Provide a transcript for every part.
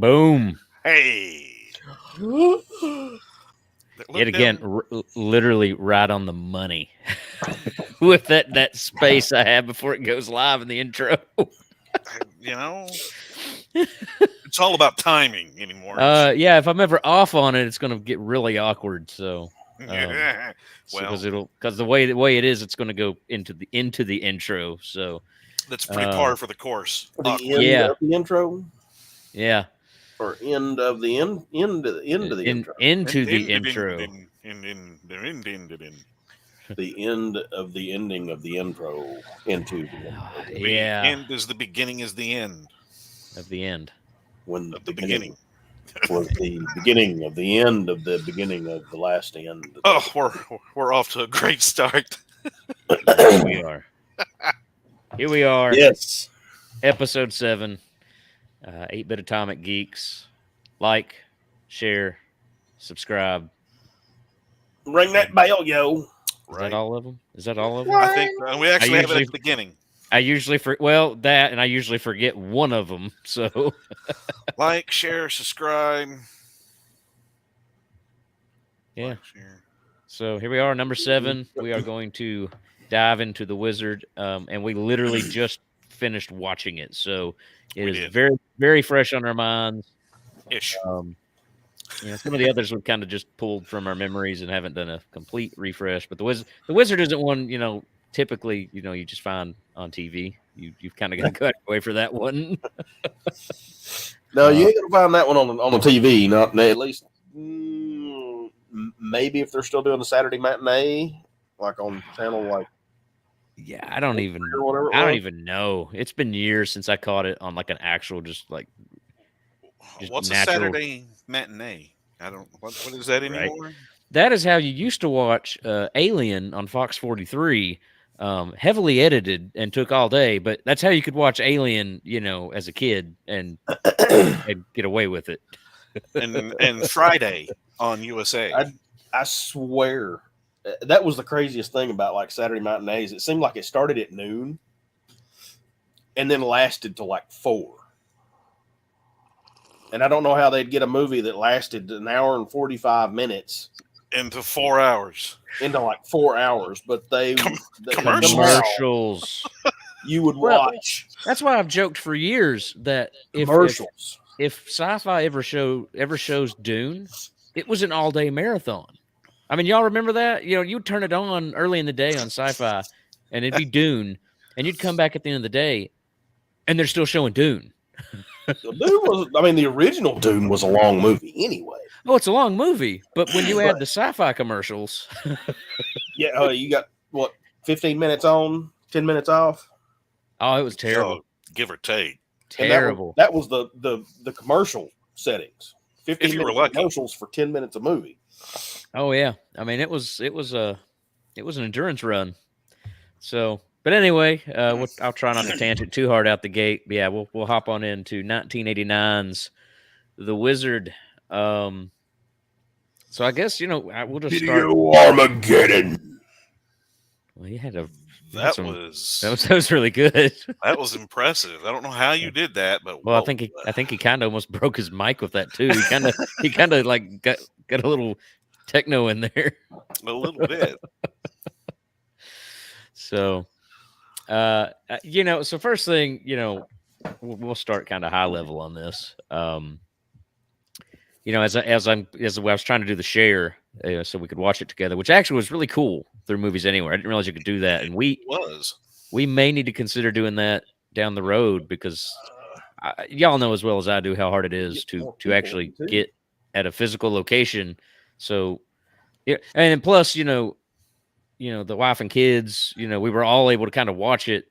Boom. Hey. Yet again, literally right on the money with that space I have before it goes live in the intro. It's all about timing anymore. Yeah, if I'm ever off on it, it's going to get really awkward. So, because the way it is, it's going to go into the intro. So that's pretty par for the course. The end of the intro. Yeah. Or end of the end of the intro. Into the intro. The end of the ending of the intro into the intro. Yeah. The end is the beginning is the end. Of the end. When the beginning was the beginning of the end of the beginning of the last end. Oh, we're off to a great start. Here we are. Yes. Episode 7. 8-bit Atomic Geeks. Like, share, subscribe. Ring that bell, yo. Is that all of them? I think we actually have it at the beginning. I usually forget one of them. So, like, share, subscribe. Yeah. Like, share. So here we are, number 7. We are going to dive into The Wizard, and we literally just finished watching it. So it is very, very fresh on our minds. Ish. Some of the others we've kind of just pulled from our memories and haven't done a complete refresh. But the Wizard isn't one, typically, you just find on TV. You've kind of got to cut away for that one. No, you ain't gonna find that one on the TV. Not at least. Maybe if they're still doing the Saturday matinee, like on channel like. Yeah, I don't even know. It's been years since I caught it on like an actual just what's a Saturday matinee? I don't. What is that anymore? Right. That is how you used to watch Alien on Fox 43, heavily edited and took all day. But that's how you could watch Alien, as a kid and get away with it. and Friday on USA. I swear that was the craziest thing about like Saturday matinees. It seemed like it started at noon and then lasted till like 4. And I don't know how they'd get a movie that lasted an hour and 45 minutes into 4 hours. Into like 4 hours, but commercials you would watch. That's why I've joked for years that if sci-fi ever shows Dune, it was an all-day marathon. I mean, y'all remember that? You'd turn it on early in the day on sci-fi, and it'd be Dune, and you'd come back at the end of the day, and they're still showing Dune. The original Dune was a long movie anyway. Oh, it's a long movie, but when you add the sci-fi commercials, yeah, you got 15 minutes on, 10 minutes off. Oh, it was terrible, give or take. Terrible. That was the commercial settings. 15 minutes commercials for 10 minutes of movie. Oh yeah, I mean it was an endurance run. So. But anyway, I'll try not to tangent too hard out the gate. Yeah, we'll hop on into 1989's The Wizard. So I guess we'll just start. Armageddon. Well, he had that was really good. That was impressive. I don't know how you did that, but I think he kind of almost broke his mic with that too. He kind of like got a little techno in there. A little bit. So. So first thing, we'll start kind of high level on this. As I was trying to do the share, so we could watch it together, which actually was really cool through Movies Anywhere. I didn't realize you could do that, and we may need to consider doing that down the road because y'all know as well as I do how hard it is to actually get at a physical location. So, yeah, and plus, the wife and kids, we were all able to kind of watch it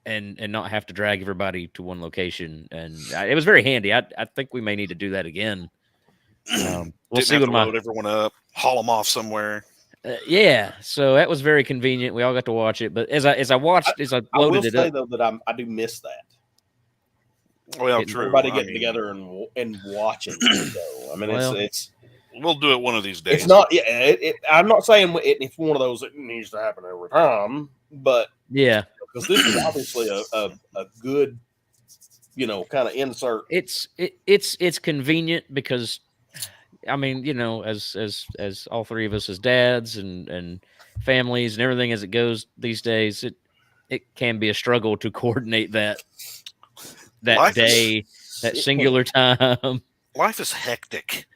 and not have to drag everybody to one location. And it was very handy. I think we may need to do that again. We'll see when load everyone up, haul them off somewhere. Yeah, so that was very convenient. We all got to watch it. But as I loaded it up, I will say though that I do miss that. Well, true. Everybody getting together and watching it. Though. I mean, it's. We'll do it one of these days. It's not. Yeah, I'm not saying it's one of those that needs to happen every time, but yeah, because this is obviously a good kind of insert. It's convenient because, I mean, as all three of us as dads and families and everything as it goes these days, it can be a struggle to coordinate that day, that singular time. Life is hectic.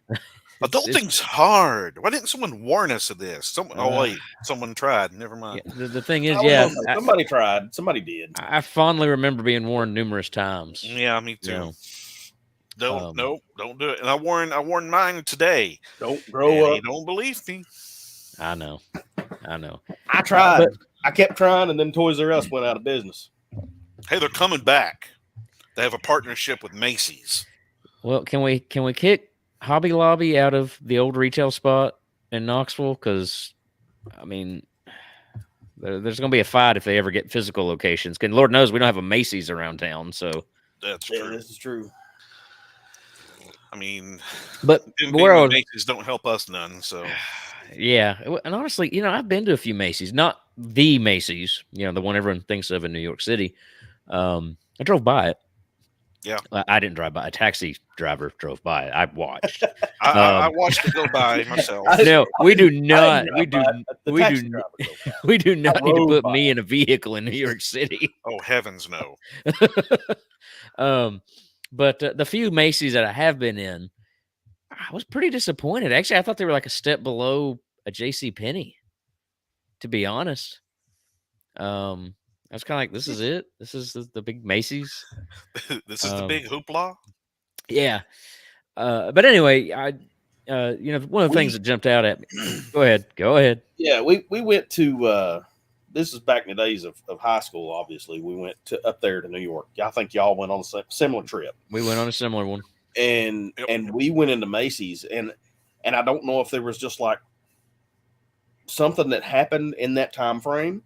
Adulting's hard. Why didn't someone warn us of this? Someone tried. Never mind. Yeah, the thing is, somebody tried. Somebody did. I fondly remember being warned numerous times. Yeah, me too. Don't do it. And I warned mine today. Don't grow up. You don't believe me. I know. I tried. I kept trying, and then Toys R Us went out of business. Hey, they're coming back. They have a partnership with Macy's. Well, can we kick Hobby Lobby out of the old retail spot in Knoxville? Because, I mean, there's going to be a fight if they ever get physical locations. And Lord knows we don't have a Macy's around town. So that's true. This is true. I mean, but Macy's don't help us none. So yeah, and honestly, I've been to a few Macy's, not the Macy's, the one everyone thinks of in New York City. I drove by it. Yeah, I didn't drive by. A taxi driver drove by it. I watched. I watched it go by myself. No, we do not. We do not need to put me in a vehicle in New York City. Oh heavens, no. But the few Macy's that I have been in, I was pretty disappointed. Actually, I thought they were like a step below a JCPenney, to be honest. I was kind of like, this is it? This is the big Macy's? This is the big hoopla? Yeah. But anyway, one of the things that jumped out at me. Go ahead. Yeah, we went to, this is back in the days of high school, obviously. We went up there to New York. I think y'all went on a similar trip. We went on a similar one. And we went into Macy's, and I don't know if there was just like something that happened in that time frame,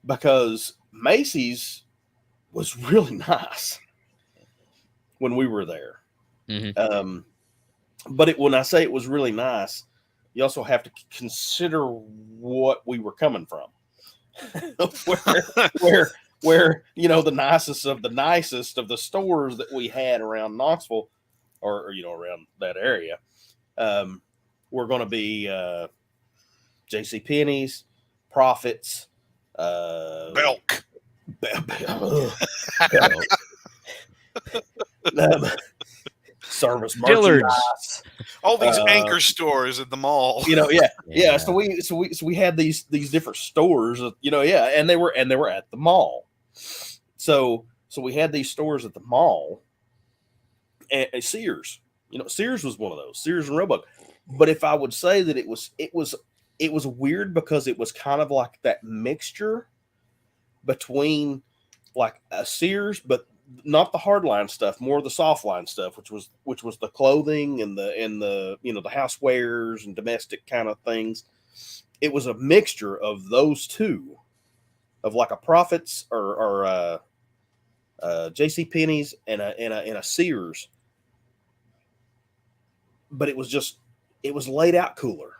because Macy's was really nice when we were there. Mm-hmm. But when I say it was really nice, you also have to consider what we were coming from. where the nicest of the nicest of the stores that we had around Knoxville, or around that area, were going to be JCPenney's, Profits, Belk. Service Dillard's. merchandise, all these anchor stores at the mall. Yeah. So we had these different stores, and they were at the mall. So we had these stores at the mall, and Sears. Sears was one of those. Sears and Roebuck. But if I would say that it was weird, because it was kind of like that mixture between like a Sears, but not the hardline stuff, more the softline stuff, which was the clothing and the the housewares and domestic kind of things. It was a mixture of those two, of like a Profits or JCPenney's and a Sears. But it was laid out cooler.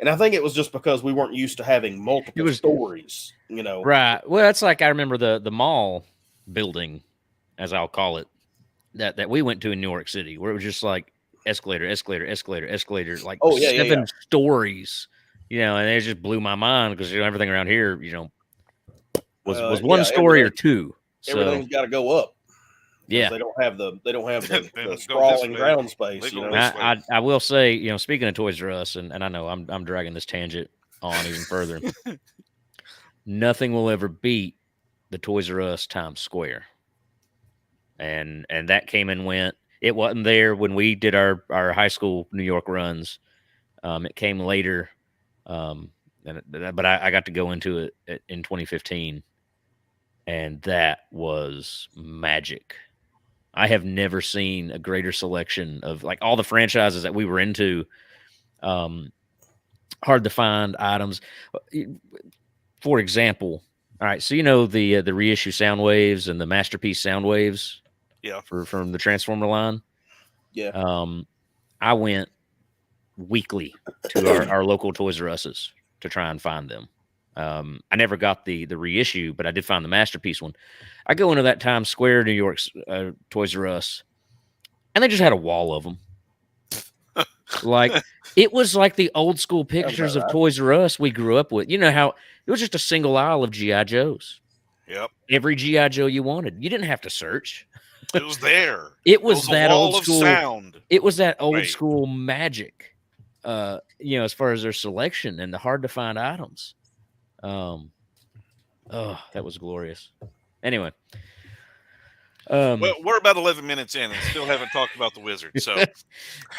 And I think it was just because we weren't used to having multiple stories, Right. Well, that's like, I remember the mall building, as I'll call it, that we went to in New York City, where it was just like escalator, like 7 stories, and it just blew my mind, because everything around here, was one story or two. So everything's got to go up. Yeah, they don't have the sprawling ground space. I will say, speaking of Toys R Us, and I know I'm dragging this tangent on even further. Nothing will ever beat the Toys R Us Times Square, and that came and went. It wasn't there when we did our high school New York runs. It came later, but I got to go into it in 2015, and that was magic. I have never seen a greater selection of like all the franchises that we were into. Hard to find items. For example, all right, so the reissue Soundwaves and the Masterpiece Soundwaves, from the Transformer line. Yeah. I went weekly to our local Toys R Us's to try and find them. I never got the reissue, but I did find the Masterpiece one. I go into that Times Square, New York's Toys R Us, and they just had a wall of them. Like, it was like the old school pictures of Toys R Us we grew up with. You know how it was just a single aisle of G.I. Joes. Yep. Every G.I. Joe you wanted. You didn't have to search. It was there. It was that old school sound. It was that old school magic. As far as their selection and the hard to find items. That was glorious. Anyway. Well, we're about 11 minutes in and still haven't talked about the Wizard. So, all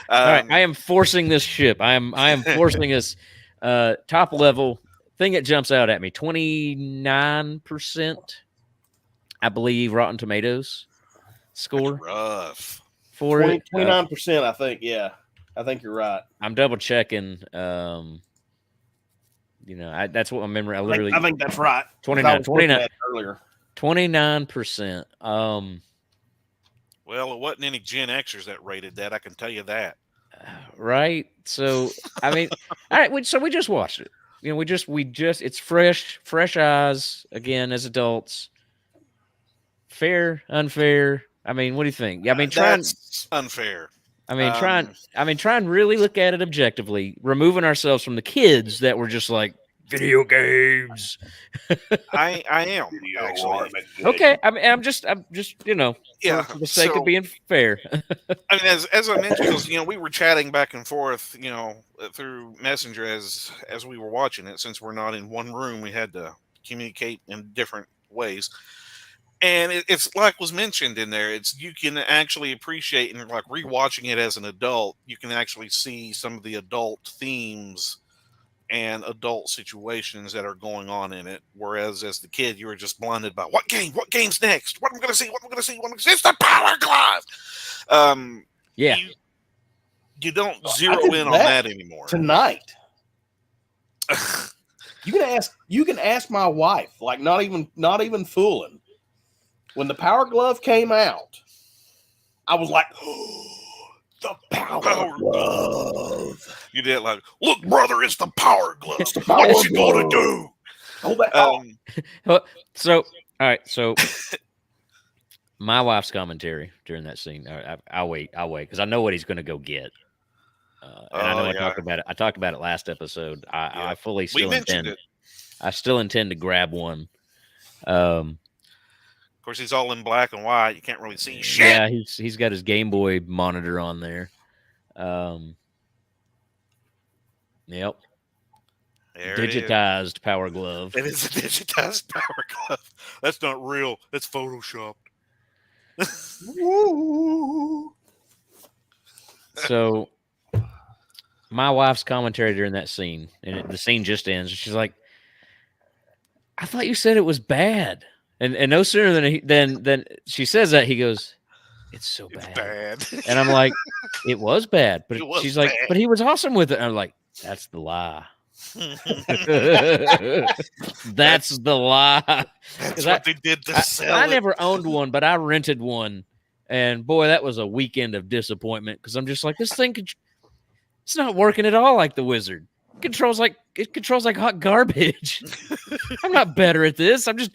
right, I am forcing this ship. I am forcing us top level thing that jumps out at me. 29%, I believe, Rotten Tomatoes score. That's rough. For 29%, I think. Yeah, I think you're right. I'm double checking. That's what my memory. I think that's right. 29 earlier. 29%. Well, it wasn't any Gen Xers that rated that. I can tell you that. Right. So, I mean, all right. So we just watched it. We just. It's fresh eyes again as adults. Fair, unfair. I mean, what do you think? I mean, that's unfair. I mean, try and really look at it objectively, removing ourselves from the kids that were just like video games. I am actually okay. I'm just for the sake of being fair. I mean, as I mentioned, because we were chatting back and forth, through Messenger as we were watching it. Since we're not in one room, we had to communicate in different ways. And it's like was mentioned in there. You can actually appreciate, and like rewatching it as an adult, you can actually see some of the adult themes and adult situations that are going on in it. Whereas as the kid, you were just blinded by what game's next? What am I going to see? It's the Power Glove. Yeah. You don't zero in on that anymore. Tonight. You can ask my wife, like not even fooling. When the Power Glove came out, I was like, the Power Glove. You did like, look, brother, it's the Power Glove. What you gonna do? Hold that. So, all right. So, my wife's commentary during that scene. I'll wait because I know what he's going to go get. And I know I talked about it last episode. I fully still intend it. I still intend to grab one. Of course, he's all in black and white. You can't really see shit. Yeah, he's got his Game Boy monitor on there. Yep. Digitized Power Glove. It is a digitized Power Glove. That's not real. That's photoshopped. So, my wife's commentary during that scene, and the scene just ends. She's like, "I thought you said it was bad." And no sooner than she says that, he goes, "It's so bad." And I'm like, "It was bad," but she's like, "But he was awesome with it." And I'm like, "That's the lie." That's the lie. That's what they did to sell I never owned one, but I rented one, and boy, that was a weekend of disappointment because I'm just like, this thing it's not working at all like the Wizard. It controls like hot garbage. I'm not better at this. I'm just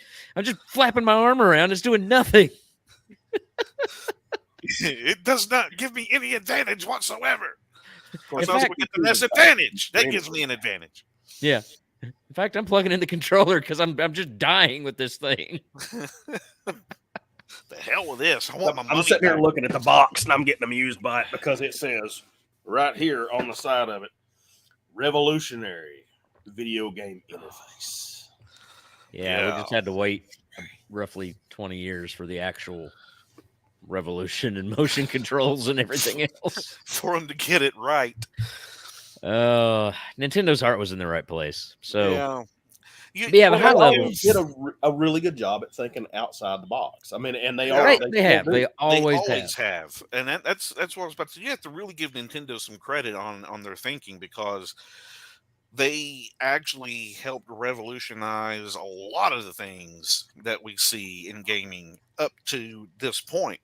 flapping my arm around. It's doing nothing. It does not give me any advantage whatsoever. Of course, I also get the best advantage. That gives me an advantage. Yeah. In fact, I'm plugging in the controller because I'm just dying with this thing. The hell with this! I want my money. I'm sitting here looking at the box and I'm getting amused by it because it says right here on the side of it, revolutionary video game interface. Yeah, we just had to wait roughly 20 years for the actual revolution in motion controls and everything else for them to get it right. Nintendo's heart was in the right place. So yeah, high level did a really good job at thinking outside the box. I mean, and they always have. And that's what I was about to say. You have to really give Nintendo some credit on their thinking, because they actually helped revolutionize a lot of the things that we see in gaming up to this point.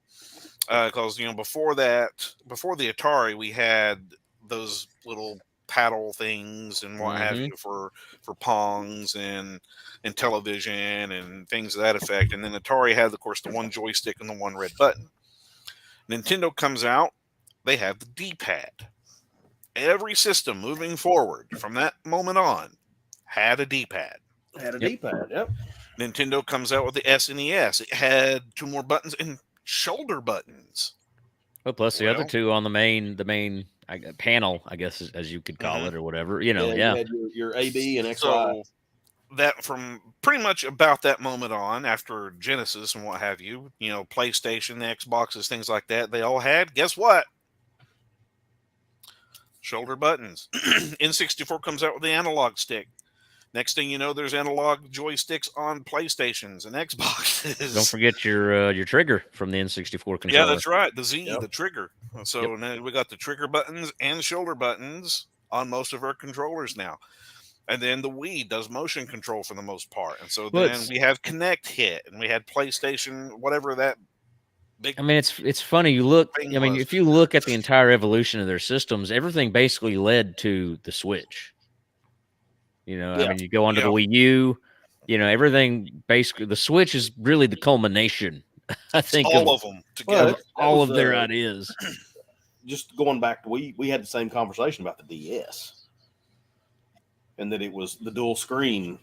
Because before the Atari, we had those little paddle things and what have you for Pongs and television and things of that effect. And then Atari had, of course, the one joystick and the one red button. Nintendo comes out, they have the D-pad. Every system moving forward from that moment on had a D-pad. D-pad, yep. Nintendo comes out with the SNES. It had 2 more buttons and shoulder buttons. Well, plus the other 2 on the main panel, I guess, as you could call it, or whatever. You know, You had your AB and XY. So that from pretty much about that moment on, after Genesis and what have you, PlayStation, the Xboxes, things like that, they all had, guess what? Shoulder buttons. N64 comes out with the analog stick. Next thing you know, there's analog joysticks on PlayStations and Xboxes. Don't forget your trigger from the N64 controller. Yeah, that's right. The Z, the trigger. So now we got the trigger buttons and shoulder buttons on most of our controllers now. And then the Wii does motion control for the most part. And so then we have Kinect hit, and we had PlayStation, whatever that big. I mean, it's funny. You look. I mean, if you look at the entire evolution of their systems, everything basically led to the Switch. I mean, you go onto the Wii U. Everything basically. The Switch is really the culmination. I think all of them together, all of their ideas. Just going back to we had the same conversation about the DS. And that it was the dual screen,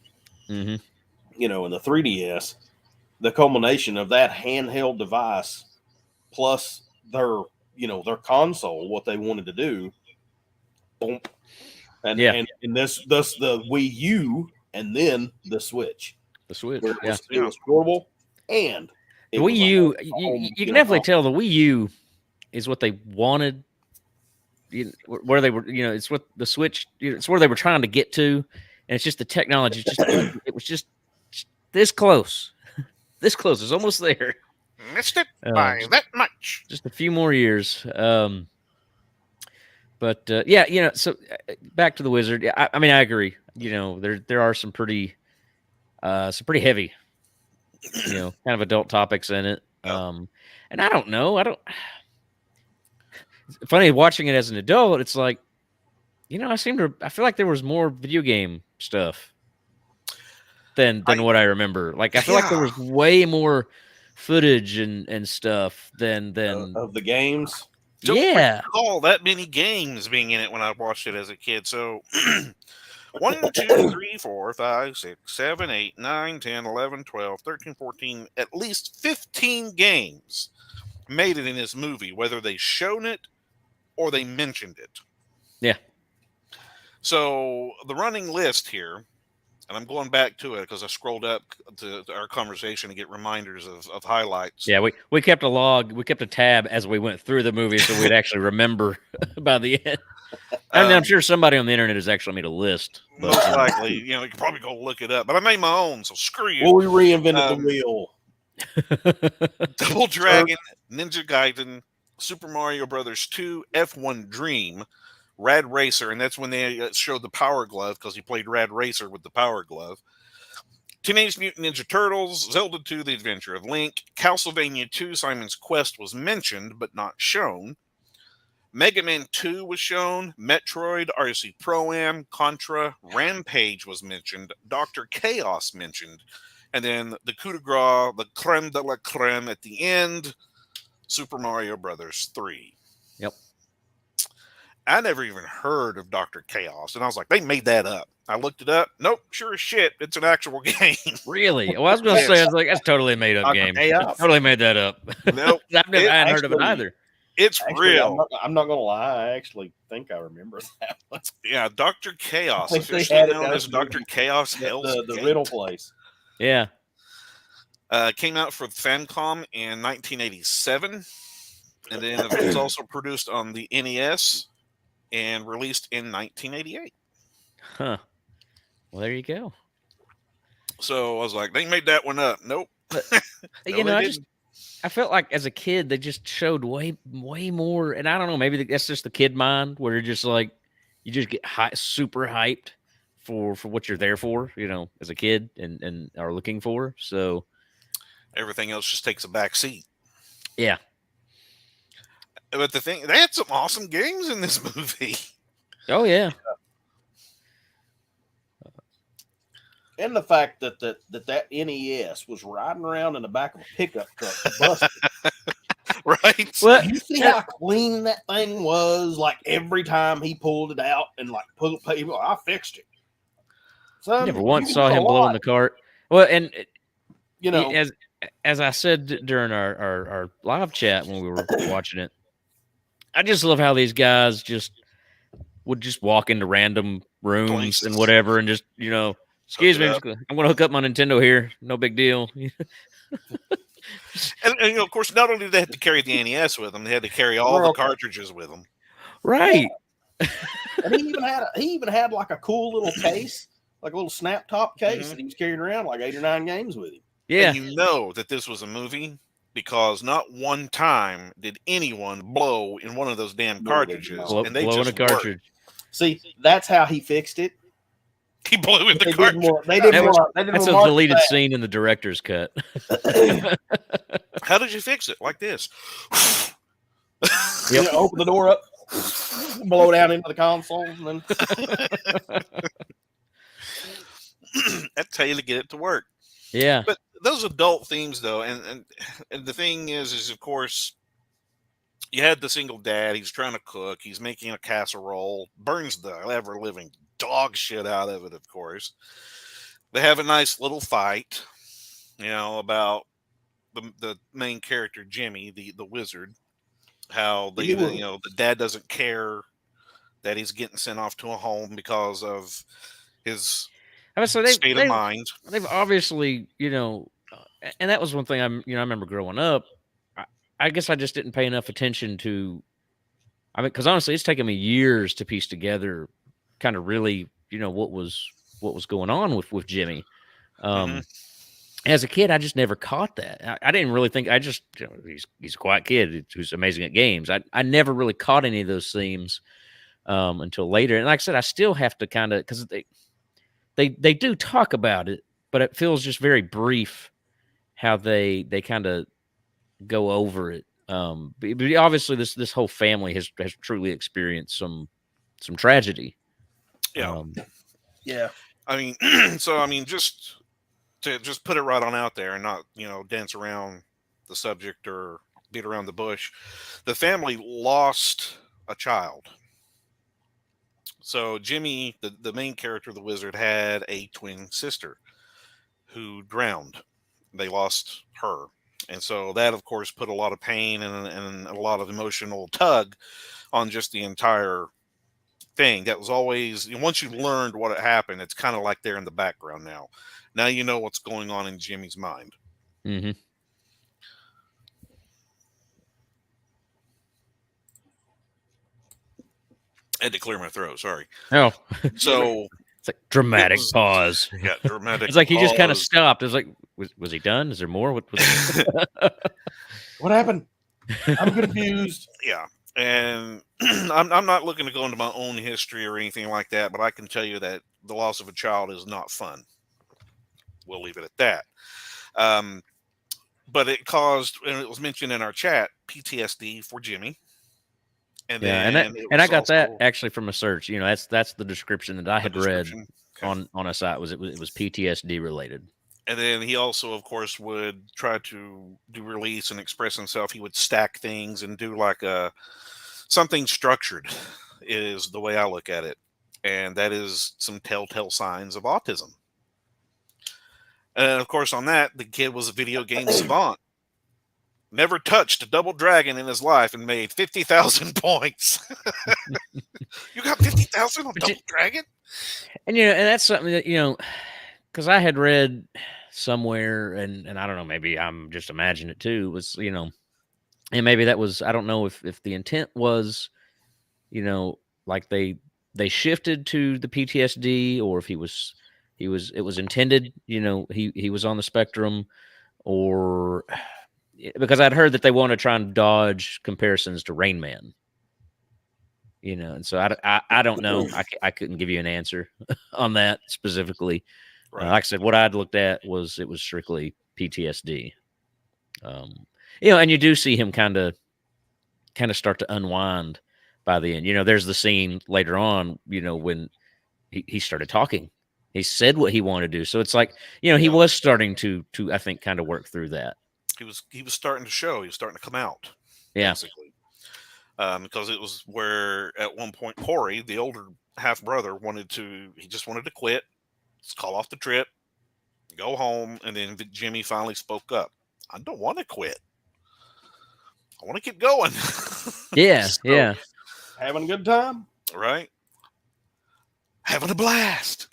and the 3DS, the culmination of that handheld device, plus their console, what they wanted to do, boom, and thus the Wii U, and then the Switch. The Switch, it was portable, and the Wii U. You can definitely tell the Wii U is what they wanted. Where they were, it's what the Switch, it's where they were trying to get to, and it's just the technology. It was just this close. This close. It's almost there. Missed it by that much. Just a few more years. So back to the Wizard. I mean, I agree. There are some pretty heavy, kind of adult topics in it. And I don't know. Funny watching it as an adult, it's like, I feel like there was more video game stuff than what I remember. Like, I feel like there was way more footage and stuff than of the games. Don't recall that many games being in it when I watched it as a kid. So 1, 2, 3, 4, 5, 6, 7, 8, 9, 10, 11, 12, 13, 14, at least 15 games made it in this movie, whether they shown it or they mentioned it. Yeah. So the running list here, and I'm going back to it because I scrolled up to our conversation to get reminders of highlights. Yeah, we kept a log, we kept a tab as we went through the movie, so we'd actually remember by the end. And I'm sure somebody on the internet has actually made a list. Most likely, you can probably go look it up. But I made my own, so screw you. Well, we reinvented the wheel. Double Dragon, Ninja Gaiden, Super Mario Brothers 2, F1 Dream, Rad Racer, and that's when they showed the Power Glove because he played Rad Racer with the Power Glove. Teenage Mutant Ninja Turtles, Zelda 2, The Adventure of Link, Castlevania 2, Simon's Quest was mentioned but not shown. Mega Man 2 was shown, Metroid, RC Pro-Am, Contra, Rampage was mentioned, Dr. Chaos mentioned, and then the coup de grace, the creme de la creme at the end, Super Mario Brothers 3. Yep. I never even heard of Dr. Chaos, and I was like, they made that up. I looked it up. Nope, sure as shit, it's an actual game. Really? Well, I was going to say, I was like, that's totally a made-up game. Totally made that up. Nope. I hadn't heard of it either. It's real. I'm not going to lie. I actually think I remember that one. Yeah, Dr. Chaos, officially known as Dr. Chaos Hell's the riddle place. Yeah. Came out for the Famicom in 1987, and then it was also produced on the NES and released in 1988. Huh. Well, there you go. So I was like, they made that one up. Nope. But, I felt like as a kid they just showed way more, and I don't know, maybe that's just the kid mind where you're just like, you just get super hyped for what you're there for, as a kid and are looking for. So everything else just takes a back seat. Yeah. But the thing, they had some awesome games in this movie. Oh yeah. and the fact that NES was riding around in the back of a pickup truck busted. Right. Well, you see how clean that thing was? Like every time he pulled it out and like put it, I fixed it. I never once saw him blowing the cart. Well, and you know, as I said during our live chat when we were watching it, I just love how these guys would just walk into random rooms and whatever, and just excuse me, I'm going to hook up my Nintendo here. No big deal. And of course, not only did they have to carry the NES with them, they had to carry all the cartridges with them. Right. Yeah. And he even had like a cool little case, like a little snap top case that he was carrying around, like 8 or 9 games with him. Yeah. And you know that this was a movie because not one time did anyone blow in one of those damn cartridges. And they just a cartridge. See, that's how he fixed it. He blew in the cartridge. That's a deleted scene in the director's cut. How did you fix it? Like this. Yep. Open the door up, blow down into the console, and then that's how you get it to work. Yeah. But those adult themes, though, and the thing is of course, you had the single dad. He's trying to cook. He's making a casserole. Burns the ever living dog shit out of it. Of course, they have a nice little fight, about the main character Jimmy, the wizard. How the dad doesn't care that he's getting sent off to a home because of his state of mind. They've obviously, and that was one thing I remember growing up. I guess I just didn't pay enough attention to. I mean, because honestly, it's taken me years to piece together, kind of really, what was going on with Jimmy. As a kid, I just never caught that. I didn't really think. I just he's a quiet kid who's amazing at games. I never really caught any of those themes until later. And like I said, I still have to kind of, because they do talk about it, but it feels just very brief how they kind of go over it. But obviously, this whole family has truly experienced some tragedy. Yeah, yeah. I mean, just to put it right on out there and not dance around the subject or beat around the bush, the family lost a child. So Jimmy, the main character, the wizard, had a twin sister who drowned. They lost her. And so that, of course, put a lot of pain and a lot of emotional tug on just the entire thing. That was always, once you learned what had happened, it's kind of like they're in the background now. Now you know what's going on in Jimmy's mind. Mm-hmm. I had to clear my throat. Sorry. Oh. So it's like dramatic pause. Yeah, dramatic. It's like he just kind of stopped. It was like, was he done? Is there more? What happened? I'm confused. Yeah. And I'm not looking to go into my own history or anything like that, but I can tell you that the loss of a child is not fun. We'll leave it at that. But it caused, and it was mentioned in our chat, PTSD for Jimmy. And then I got that actually from a search. That's the description that I had read on a site. It was PTSD related. And then he also, of course, would try to do release and express himself. He would stack things and do like something structured, is the way I look at it. And that is some telltale signs of autism. And of course, on that, the kid was a video game savant. Never touched a double dragon in his life and made 50,000 points. You got 50,000 on double dragon? And and that's something that because I had read somewhere, and I don't know, maybe I'm just imagining it too. Was and maybe that was, I don't know if the intent was, like they shifted to the PTSD, or if it was intended, he was on the spectrum, or because I'd heard that they want to try and dodge comparisons to Rain Man. And so I don't know. I couldn't give you an answer on that specifically. Right. Like I said, what I'd looked at was strictly PTSD. And you do see him kind of start to unwind by the end. There's the scene later on, when he started talking He said what he wanted to do. So it's like, he was starting to I think kind of work through that. He was starting to show. He was starting to come out. Yeah. Basically. Because it was where at one point Corey, the older half brother, he just wanted to quit, just call off the trip, go home, and then Jimmy finally spoke up. I don't want to quit. I want to keep going. Yeah, so, having a good time, right? Having a blast.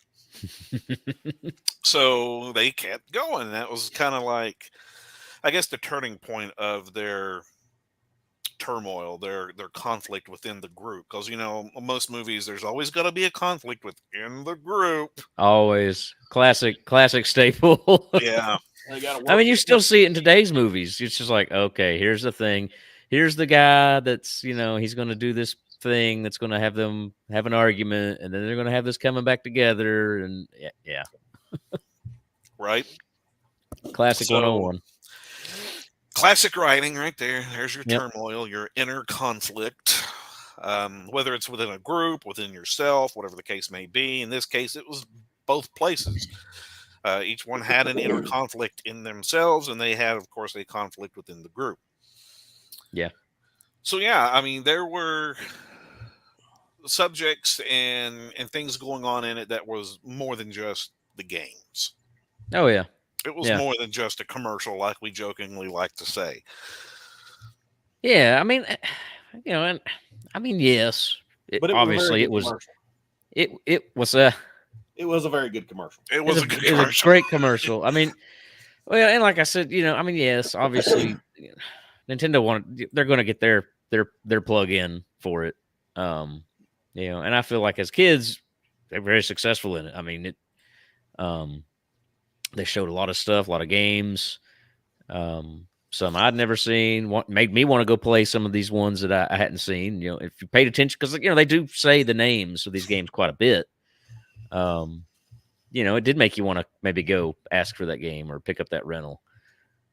So they kept going. That was kind of like, I guess, the turning point of their turmoil, their conflict within the group. Because most movies, there's always got to be a conflict within the group. Always classic staple. Yeah. I mean, you still see it in today's movies. It's just like, okay, here's the thing. Here's the guy that's, he's going to do this thing that's going to have them have an argument, and then they're going to have this coming back together. And yeah. Right. Classic 101. Classic writing right there. There's your turmoil, your inner conflict. Whether it's within a group, within yourself, whatever the case may be. In this case, it was both places. Each one had an inner conflict in themselves, and they had, of course, a conflict within the group. Yeah. So, yeah, I mean, there were subjects and things going on in it that was more than just the games. Oh, yeah. It was more than just a commercial, like we jokingly like to say. Yeah, I mean, and I mean, yes. But obviously, it was a very good commercial. It was a good commercial. It was a great commercial. I mean, well, and like I said, I mean, yes, obviously, Nintendo they're going to get their plug in for it. And I feel like as kids, they're very successful in it. I mean, they showed a lot of stuff, a lot of games, some I'd never seen. Made me want to go play some of these ones that I hadn't seen. If you paid attention, because they do say the names of these games quite a bit. It did make you want to maybe go ask for that game or pick up that rental.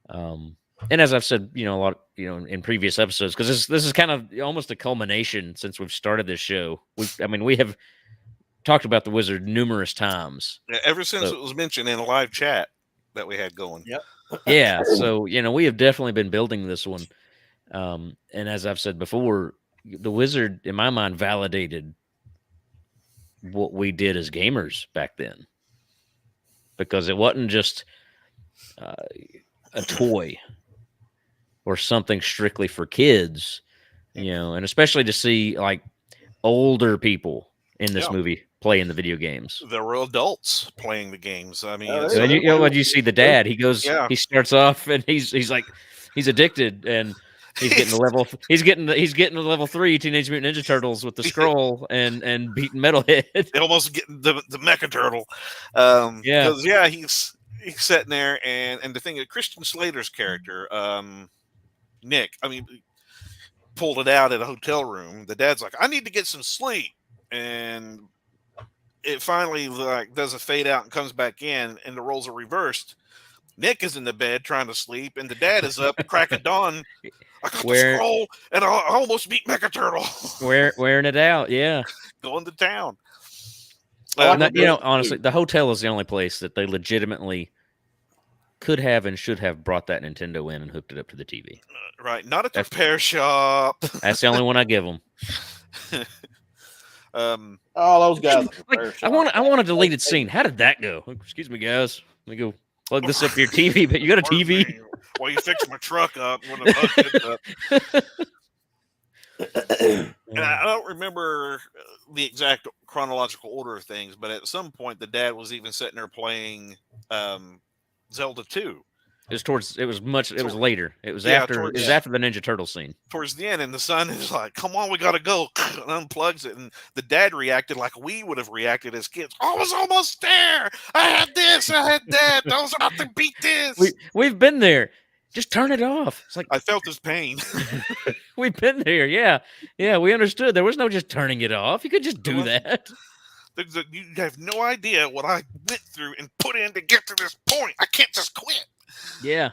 And as I've said, a lot, in previous episodes, because this is kind of almost a culmination since we've started this show. We have talked about the Wizard numerous times. Yeah, ever since it was mentioned in a live chat that we had going. Yep. Yeah. So, we have definitely been building this one. And as I've said before, the Wizard, in my mind, validated what we did as gamers back then. Because it wasn't just a toy or something strictly for kids, and especially to see like older people in this movie playing the video games. There were adults playing the games. I mean, when you see the dad, he goes, he starts off and he's like, he's addicted and he's getting the level. He's getting the level 3 Teenage Mutant Ninja Turtles with the scroll and beating Metalhead. They almost get the Mecha Turtle. Because he's sitting there and the thing, Christian Slater's character, Nick, I mean, pulled it out at a hotel room. The dad's like, I need to get some sleep, and it finally does a fade out and comes back in, and the roles are reversed. Nick is in the bed trying to sleep, and the dad is up crack of dawn. I got the scroll, and I almost beat Mecha Turtle. Wearing it out, yeah. Going to town. Honestly, the hotel is the only place that they legitimately could have and should have brought that Nintendo in and hooked it up to the TV. Right, not at the repair shop. That's the only one I give them. Those guys. I want a deleted scene. How did that go? Excuse me, guys. Let me go plug this up to your TV. But you got a TV? Well, you fixed my truck up when the bug picked up. And I don't remember the exact chronological order of things, but at some point, the dad was even sitting there playing Zelda 2. It was later. It was after the Ninja Turtle scene. Towards the end, and the son is like, "Come on, we gotta go," and unplugs it. And the dad reacted like we would have reacted as kids. I was almost there. I had this. I had that. I was about to beat this. We've been there. Just turn it off. It's like I felt his pain. We've been there. Yeah. We understood. There was no just turning it off. You could just do that. You have no idea what I went through and put in to get to this point. I can't just quit. Yeah.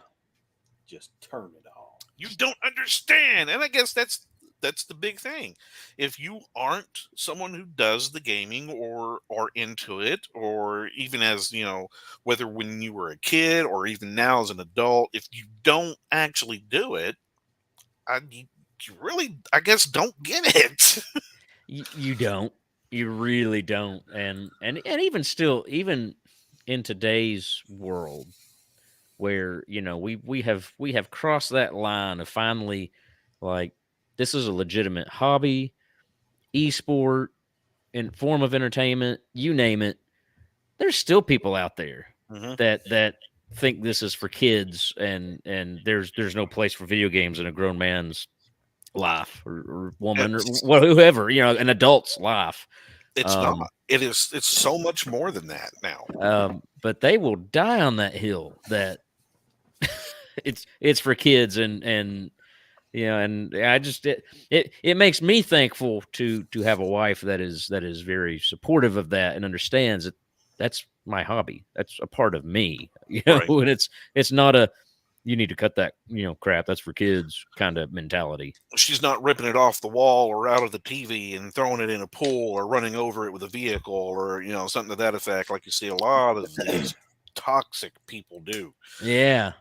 Just turn it off. You don't understand. And I guess that's that's the big thing. If you aren't someone who does the gaming or are into it, or even as, whether when you were a kid or even now as an adult, if you don't actually do it, you really, I guess, don't get it. You don't. You really don't. And even still, even in today's world, where we have crossed that line of finally, like, this is a legitimate hobby, esport, and form of entertainment, you name it. There's still people out there that think this is for kids, and there's no place for video games in a grown man's life, or woman, or whoever, an adult's life. It's not. It's so much more than that now. But they will die on that hill that it's for kids, and I just it makes me thankful to have a wife that is very supportive of that and understands that that's my hobby. That's a part of me, Right. And it's not a, you need to cut that, crap, that's for kids kind of mentality. She's not ripping it off the wall or out of the TV and throwing it in a pool or running over it with a vehicle or, something to that effect, like you see a lot of these toxic people do. Yeah.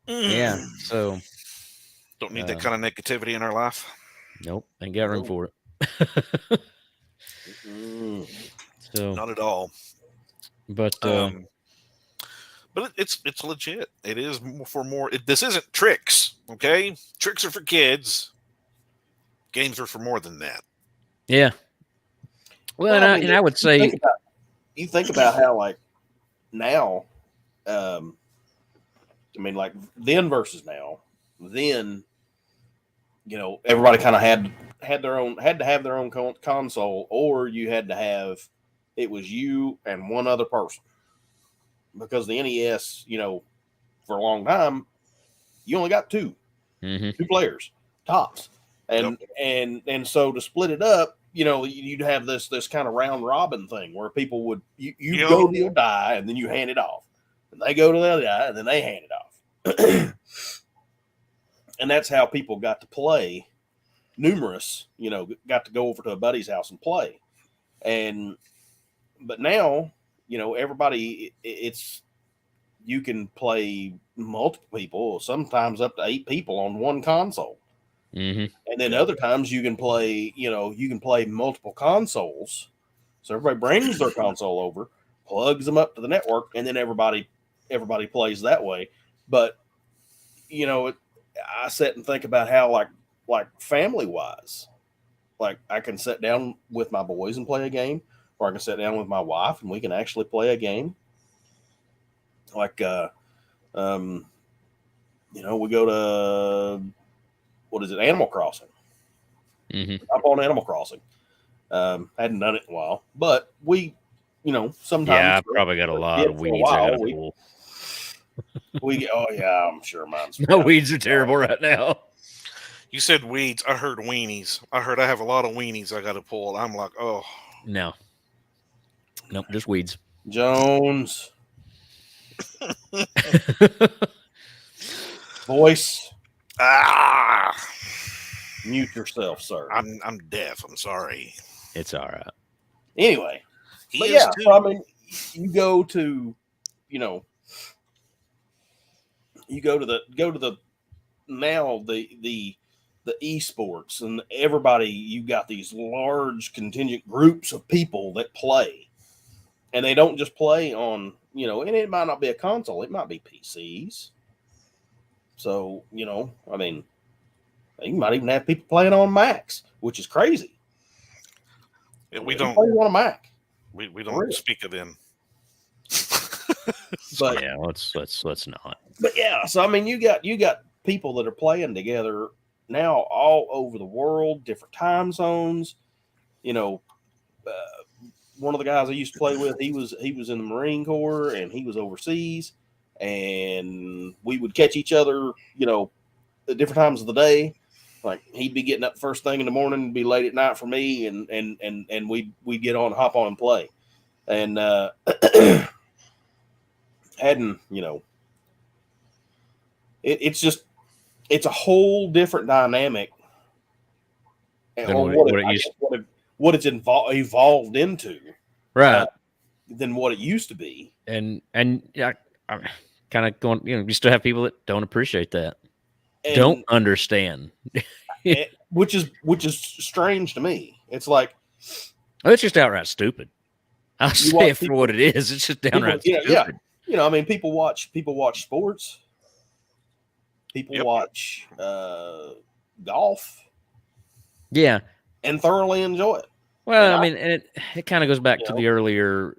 Yeah. So don't need that kind of negativity in our life. Nope. Ain't got room for it. So not at all. But it's legit. It is for more. This isn't tricks, okay? Tricks are for kids. Games are for more than that. Yeah. Well, and I would say, you think about how, like, now, I mean, like, then versus now. Then, everybody kind of had to have their own console, or you had to have, it was you and one other person. Because the NES, for a long time, you only got two players tops, and so to split it up, you'd have this kind of round robin thing where people would you go to your die and then you hand it off, and they go to the other die and then they hand it off, and that's how people got to play. Numerous, got to go over to a buddy's house and play, but now. Everybody, you can play multiple people, sometimes up to 8 people on one console. And then other times you can play, multiple consoles. So everybody brings their console over, plugs them up to the network, and then everybody plays that way. But, I sit and think about how, like family wise, like I can sit down with my boys and play a game. Or I can sit down with my wife and we can actually play a game. Like, we go to, Animal Crossing. Up on Animal Crossing. Hadn't done it in a while, but we, sometimes. Yeah, I probably got a lot of weeds. I'm sure mine's. My weeds are terrible right now. You said weeds. I heard weenies. I heard I have a lot of weenies I got to pull. I'm like, oh. No. Nope, just weeds. Jones. Voice. Mute yourself, sir. I'm deaf. I'm sorry. It's all right. Anyway. So, I mean, you go to the now the esports, and everybody, you got these large contingent groups of people that play. And they don't just play on, and it might not be a console. It might be PCs. So, I mean, you might even have people playing on Macs, which is crazy. Yeah, we don't play on a Mac. We don't speak of them. But yeah, let's not. But yeah, so I mean, you got people that are playing together now all over the world, different time zones. One of the guys I used to play with, he was in the Marine Corps and he was overseas, and we would catch each other, at different times of the day. Like, he'd be getting up first thing in the morning, and be late at night for me, and we'd get on, hop on and play. And it's a whole different dynamic or what it's evolved into, right? Than what it used to be. And yeah, I'm kind of going. You still have people that don't appreciate that, don't understand, which is strange to me. It's like it's just outright stupid. I'll say it for what it is. It's just downright stupid. Yeah. I mean, people watch sports. People watch golf. Yeah. And thoroughly enjoy it. Well, I mean, and it kind of goes back to the earlier,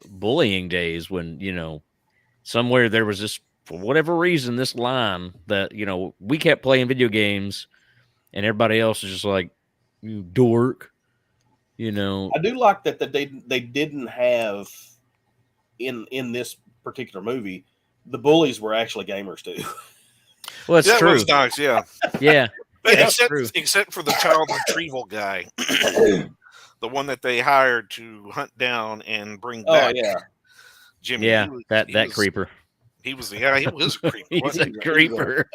bullying days when, somewhere there was this, for whatever reason, this line that, we kept playing video games and everybody else is just like, you dork, I do like that they didn't have in this particular movie, the bullies were actually gamers too. Well, it's true. That was nice, yeah. Yeah. Except for the child retrieval guy, the one that they hired to hunt down and bring back. Jimmy. Yeah, that creeper. He was a creeper. He's a creeper.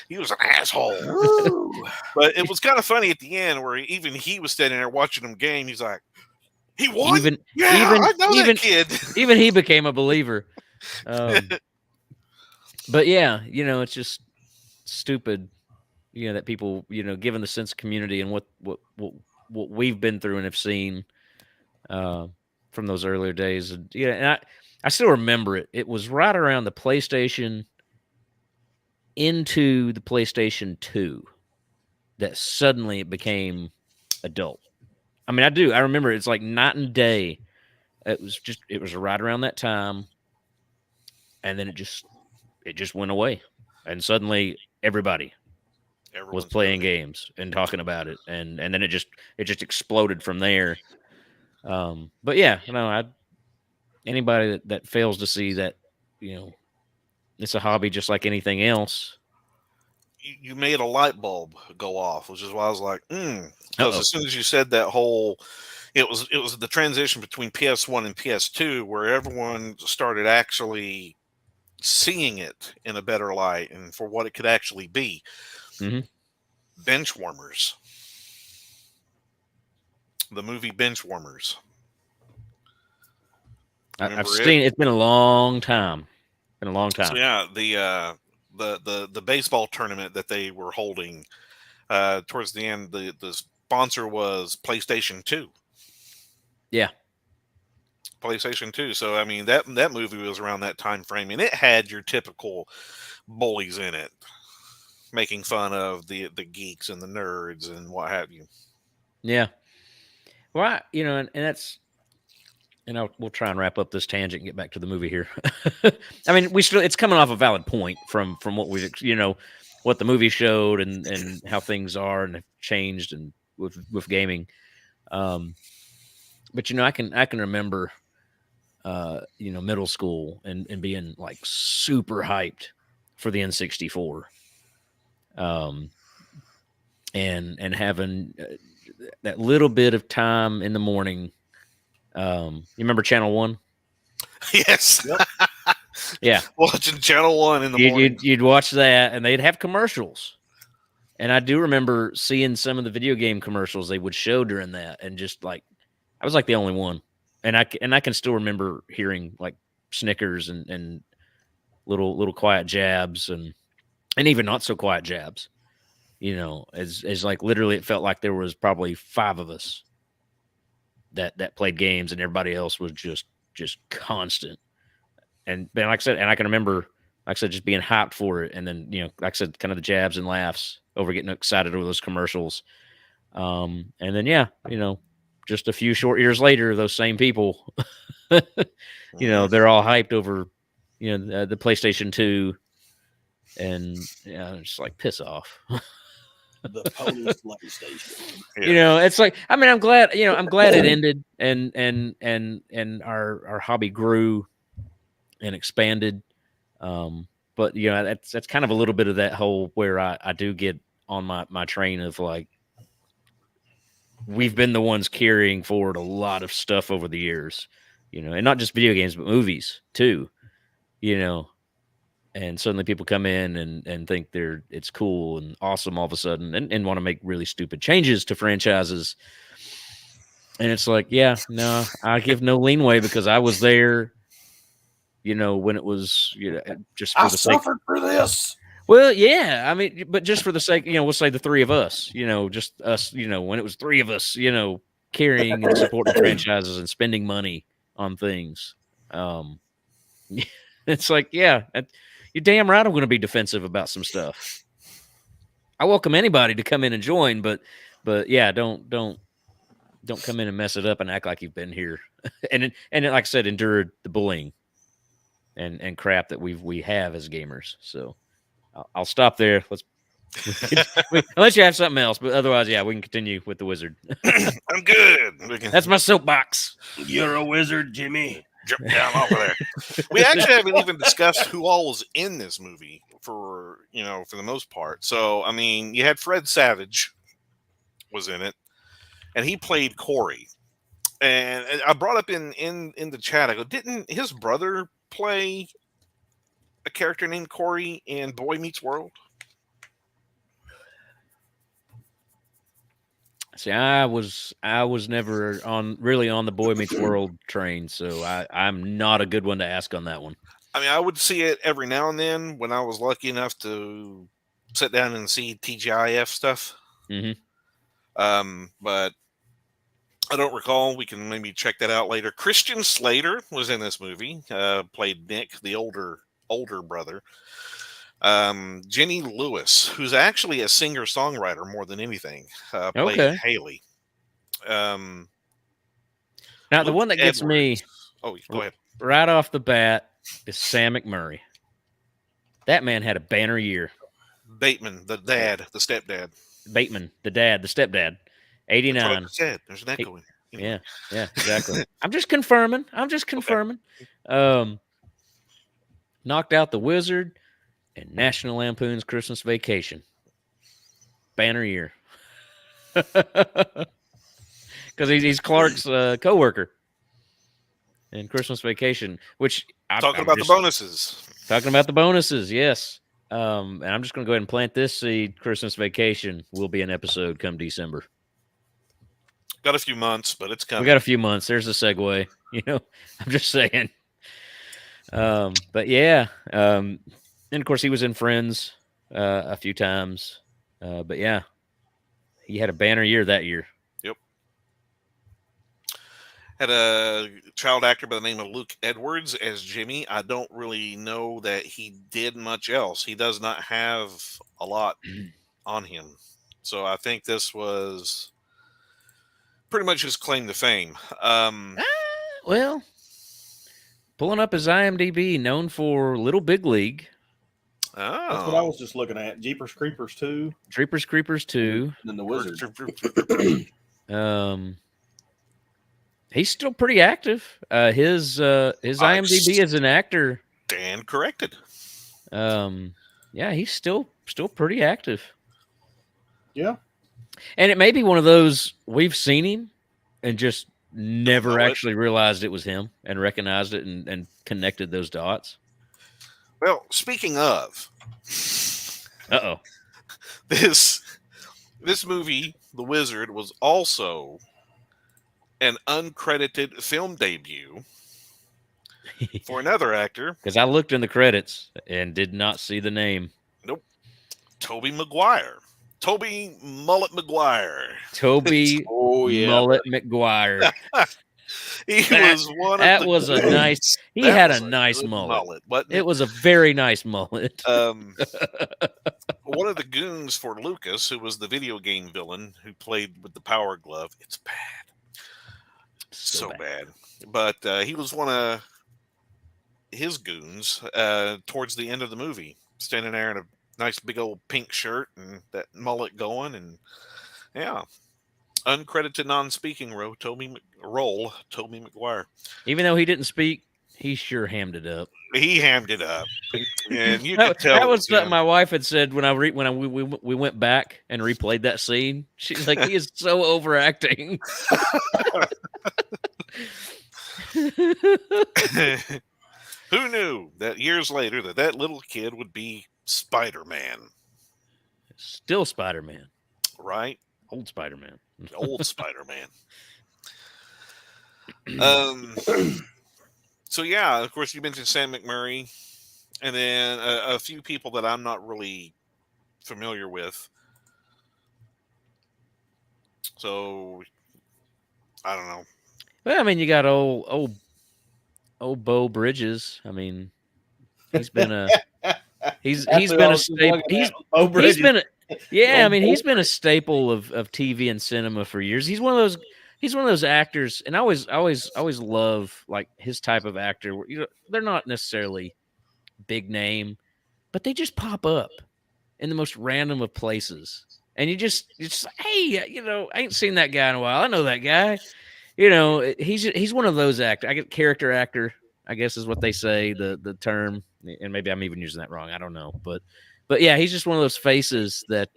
He was an asshole. But it was kind of funny at the end where even he was standing there watching them game. He's like, he won. I know that kid. Even he became a believer. But yeah, it's just stupid. That people, given the sense of community and what we've been through and have seen from those earlier days. And I still remember it. It was right around the PlayStation into the PlayStation 2 that suddenly it became adult. I mean, I remember it's like night and day. It was right around that time. And then it just went away. And suddenly everybody was playing games and talking about it, and then it just exploded from there. But yeah, anybody that fails to see that, it's a hobby just like anything else. You made a light bulb go off, which is why I was like, because as soon as you said that whole, it was the transition between PS1 and PS2 where everyone started actually seeing it in a better light and for what it could actually be. Mm-hmm. Benchwarmers. The movie Benchwarmers. I've seen it. It's been a long time. So yeah, the baseball tournament that they were holding towards the end, the sponsor was PlayStation 2. Yeah. PlayStation 2. So I mean that movie was around that time frame, and it had your typical bullies in it, making fun of the geeks and the nerds and what have you. Yeah. Well, and that's, we'll try and wrap up this tangent and get back to the movie here. I mean, it's coming off a valid point from what we, what the movie showed and how things are and have changed and with gaming. But I can remember, middle school and being like super hyped for the N64. And having that little bit of time in the morning. You remember Channel 1? Yes. Yep. Yeah. Watching Channel 1 in the morning. You'd watch that, and they'd have commercials. And I do remember seeing some of the video game commercials they would show during that, and just like, I was like the only one. And I can still remember hearing like snickers and little quiet jabs and even not so quiet jabs. As like literally it felt like there was probably 5 of us that played games and everybody else was just constant. And like I said, and I can remember, like I said, just being hyped for it. And then, like I said, kind of the jabs and laughs over getting excited over those commercials. And then, yeah, just a few short years later, those same people, they're all hyped over, the PlayStation 2. And it's like, piss off. The police PlayStation. It's like, I mean, I'm glad it ended and our hobby grew and expanded. But that's kind of a little bit of that whole where I do get on my train of like, we've been the ones carrying forward a lot of stuff over the years, and not just video games, but movies too, and suddenly people come in and think it's cool and awesome all of a sudden, and want to make really stupid changes to franchises. And it's like, yeah, no, I give no leeway because I was there, when it was, just for I the sake. suffered for this. Well, yeah, I mean, but just for the sake, we'll say the three of us, just us, when it was three of us, carrying and supporting franchises and spending money on things. It's like, yeah, you're damn right I'm going to be defensive about some stuff. I welcome anybody to come in and join, but yeah, don't come in and mess it up and act like you've been here. and like I said, endured the bullying and crap that we have as gamers. So I'll stop there. Unless you have something else, but otherwise, yeah, we can continue with the wizard. I'm good. That's my soapbox. You're a wizard, Jimmy. Jump down off of there. We actually haven't even discussed who all was in this movie for the most part. So, I mean, you had Fred Savage was in it, and he played Corey. And I brought up in the chat, I go, didn't his brother play a character named Corey in Boy Meets World? See, I was never really on the Boy Meets World train, so I'm not a good one to ask on that one. I mean, I would see it every now and then when I was lucky enough to sit down and see TGIF stuff. Mm-hmm. But I don't recall. We can maybe check that out later. Christian Slater was in this movie. Played Nick, the older brother. Jenny Lewis, who's actually a singer-songwriter more than anything, played Haley. Now, the one that gets me go ahead. Right off the bat is Sam McMurray. That man had a banner year. Bateman, the stepdad. Bateman, the dad, the stepdad. 89. There's an echo in here. Yeah, exactly. I'm just confirming. Okay. Knocked out the Wizard and National Lampoon's Christmas Vacation. Banner year. Because he's Clark's co-worker in Christmas Vacation, which talking about the bonuses. Talking about the bonuses, yes. And I'm just going to go ahead and plant this seed. Christmas Vacation will be an episode come December. Got a few months, but it's coming. We got a few months. There's a segue. I'm just saying. But yeah. And of course, he was in Friends a few times. But yeah, he had a banner year that year. Yep. Had a child actor by the name of Luke Edwards as Jimmy. I don't really know that he did much else. He does not have a lot on him. So I think this was pretty much his claim to fame. Well, pulling up his IMDb, known for Little Big League. Oh. That's what I was just looking at. Jeepers Creepers 2. Jeepers Creepers 2. And then The Wizard. He's still pretty active. His IMDb as an actor. Dan corrected. Yeah, he's still pretty active. Yeah. And it may be one of those we've seen him and just never actually realized it was him and recognized it and connected those dots. Well, speaking of, this movie, The Wizard, was also an uncredited film debut for another actor. Because I looked in the credits and did not see the name. Nope. Tobey Maguire. Tobey Mullet Maguire. Tobey Mullet Maguire. He was one of that the was a nice. He had a nice mullet. It was a very nice mullet. One of the goons for Lucas, who was the video game villain who played with the Power Glove. It's bad. So bad. But he was one of his goons towards the end of the movie, standing there in a nice big old pink shirt and that mullet going, and yeah, uncredited non-speaking role, Tobey Maguire. Even though he didn't speak, he sure hammed it up. He hammed it up, and you could tell that was something my wife had said when we went back and replayed that scene. She's like, he is so overacting. Who knew that years later that little kid would be Spider-Man? Still Spider-Man. Right? Old Spider-Man. Old Spider-Man. So, yeah, of course, you mentioned Sam McMurray. And then a few people that I'm not really familiar with. So, I don't know. Well, I mean, you got old Beau Bridges. I mean, he's been a he's been a staple. He's been a I mean, he's been a staple of TV and cinema for years. He's one of those actors, and I always love like his type of actor. Where, they're not necessarily big name, but they just pop up in the most random of places, and you're just like, hey, I ain't seen that guy in a while. I know that guy. He's one of those actors. I get character actor, I guess is what they say, the term, and maybe I'm even using that wrong. I don't know, but yeah, he's just one of those faces that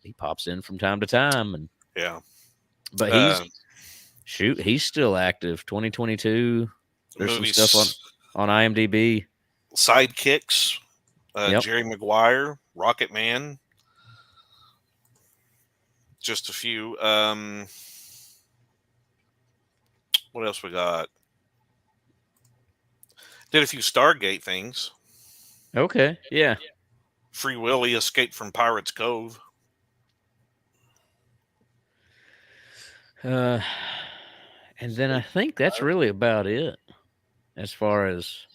he pops in from time to time, and yeah. But he's still active. 2022. There's some stuff on IMDb. Sidekicks, Jerry Maguire, Rocket Man, just a few. What else we got? Did a few Stargate things. Okay, yeah. Free Willy escaped from Pirates Cove. And then I think that's really about it as far as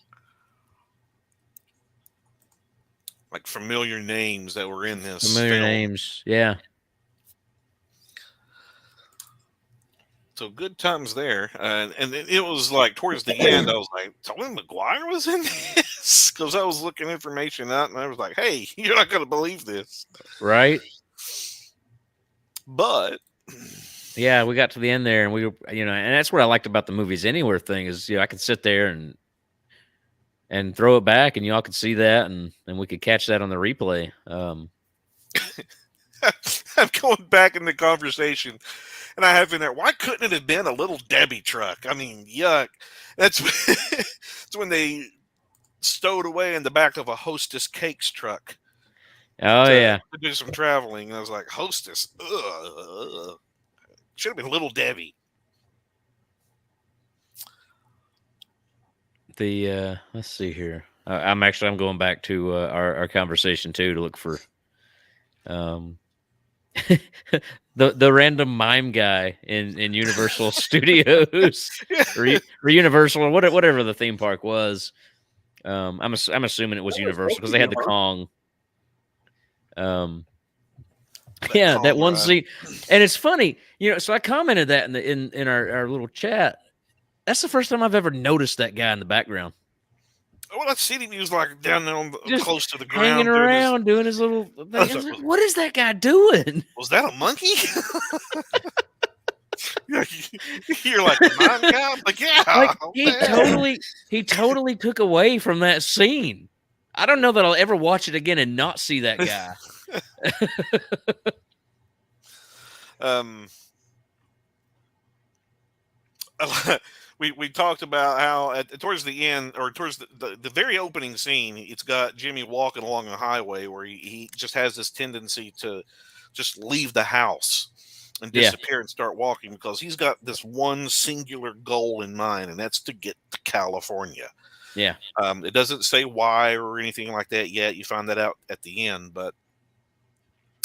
like familiar names that were in this familiar film. Names, yeah. So good times there, and it was like towards the end, I was like, Tobey Maguire was in this, because I was looking information out, and I was like, hey, you're not going to believe this, right? But yeah, we got to the end there, and we were, and that's what I liked about the Movies Anywhere thing is, I could sit there and throw it back, and y'all could see that, and we could catch that on the replay. I'm going back in the conversation. And I have in there, why couldn't it have been a little Debbie truck? I mean, yuck. That's when they stowed away in the back of a Hostess Cakes truck. Oh, yeah. To do some traveling. And I was like, Hostess? Ugh. Should have been Little Debbie. Let's see here. I'm going back to our conversation, too, to look for the random mime guy in Universal Studios or Universal or whatever the theme park was. I'm assuming it was Universal because they had the Kong. That one scene, and it's funny, So I commented that in our little chat. That's the first time I've ever noticed that guy in the background. Well, I've seen him. He was like down there close to the ground, hanging around, doing his little thing. I was like, what is that guy doing? Was that a monkey? You're like, mime guy? I'm like, yeah. Like, he totally took away from that scene. I don't know that I'll ever watch it again and not see that guy. We talked about how towards the end, or towards the very opening scene, it's got Jimmy walking along a highway where he just has this tendency to just leave the house and disappear and start walking because he's got this one singular goal in mind, and that's to get to California. Yeah. It doesn't say why or anything like that yet. You find that out at the end, but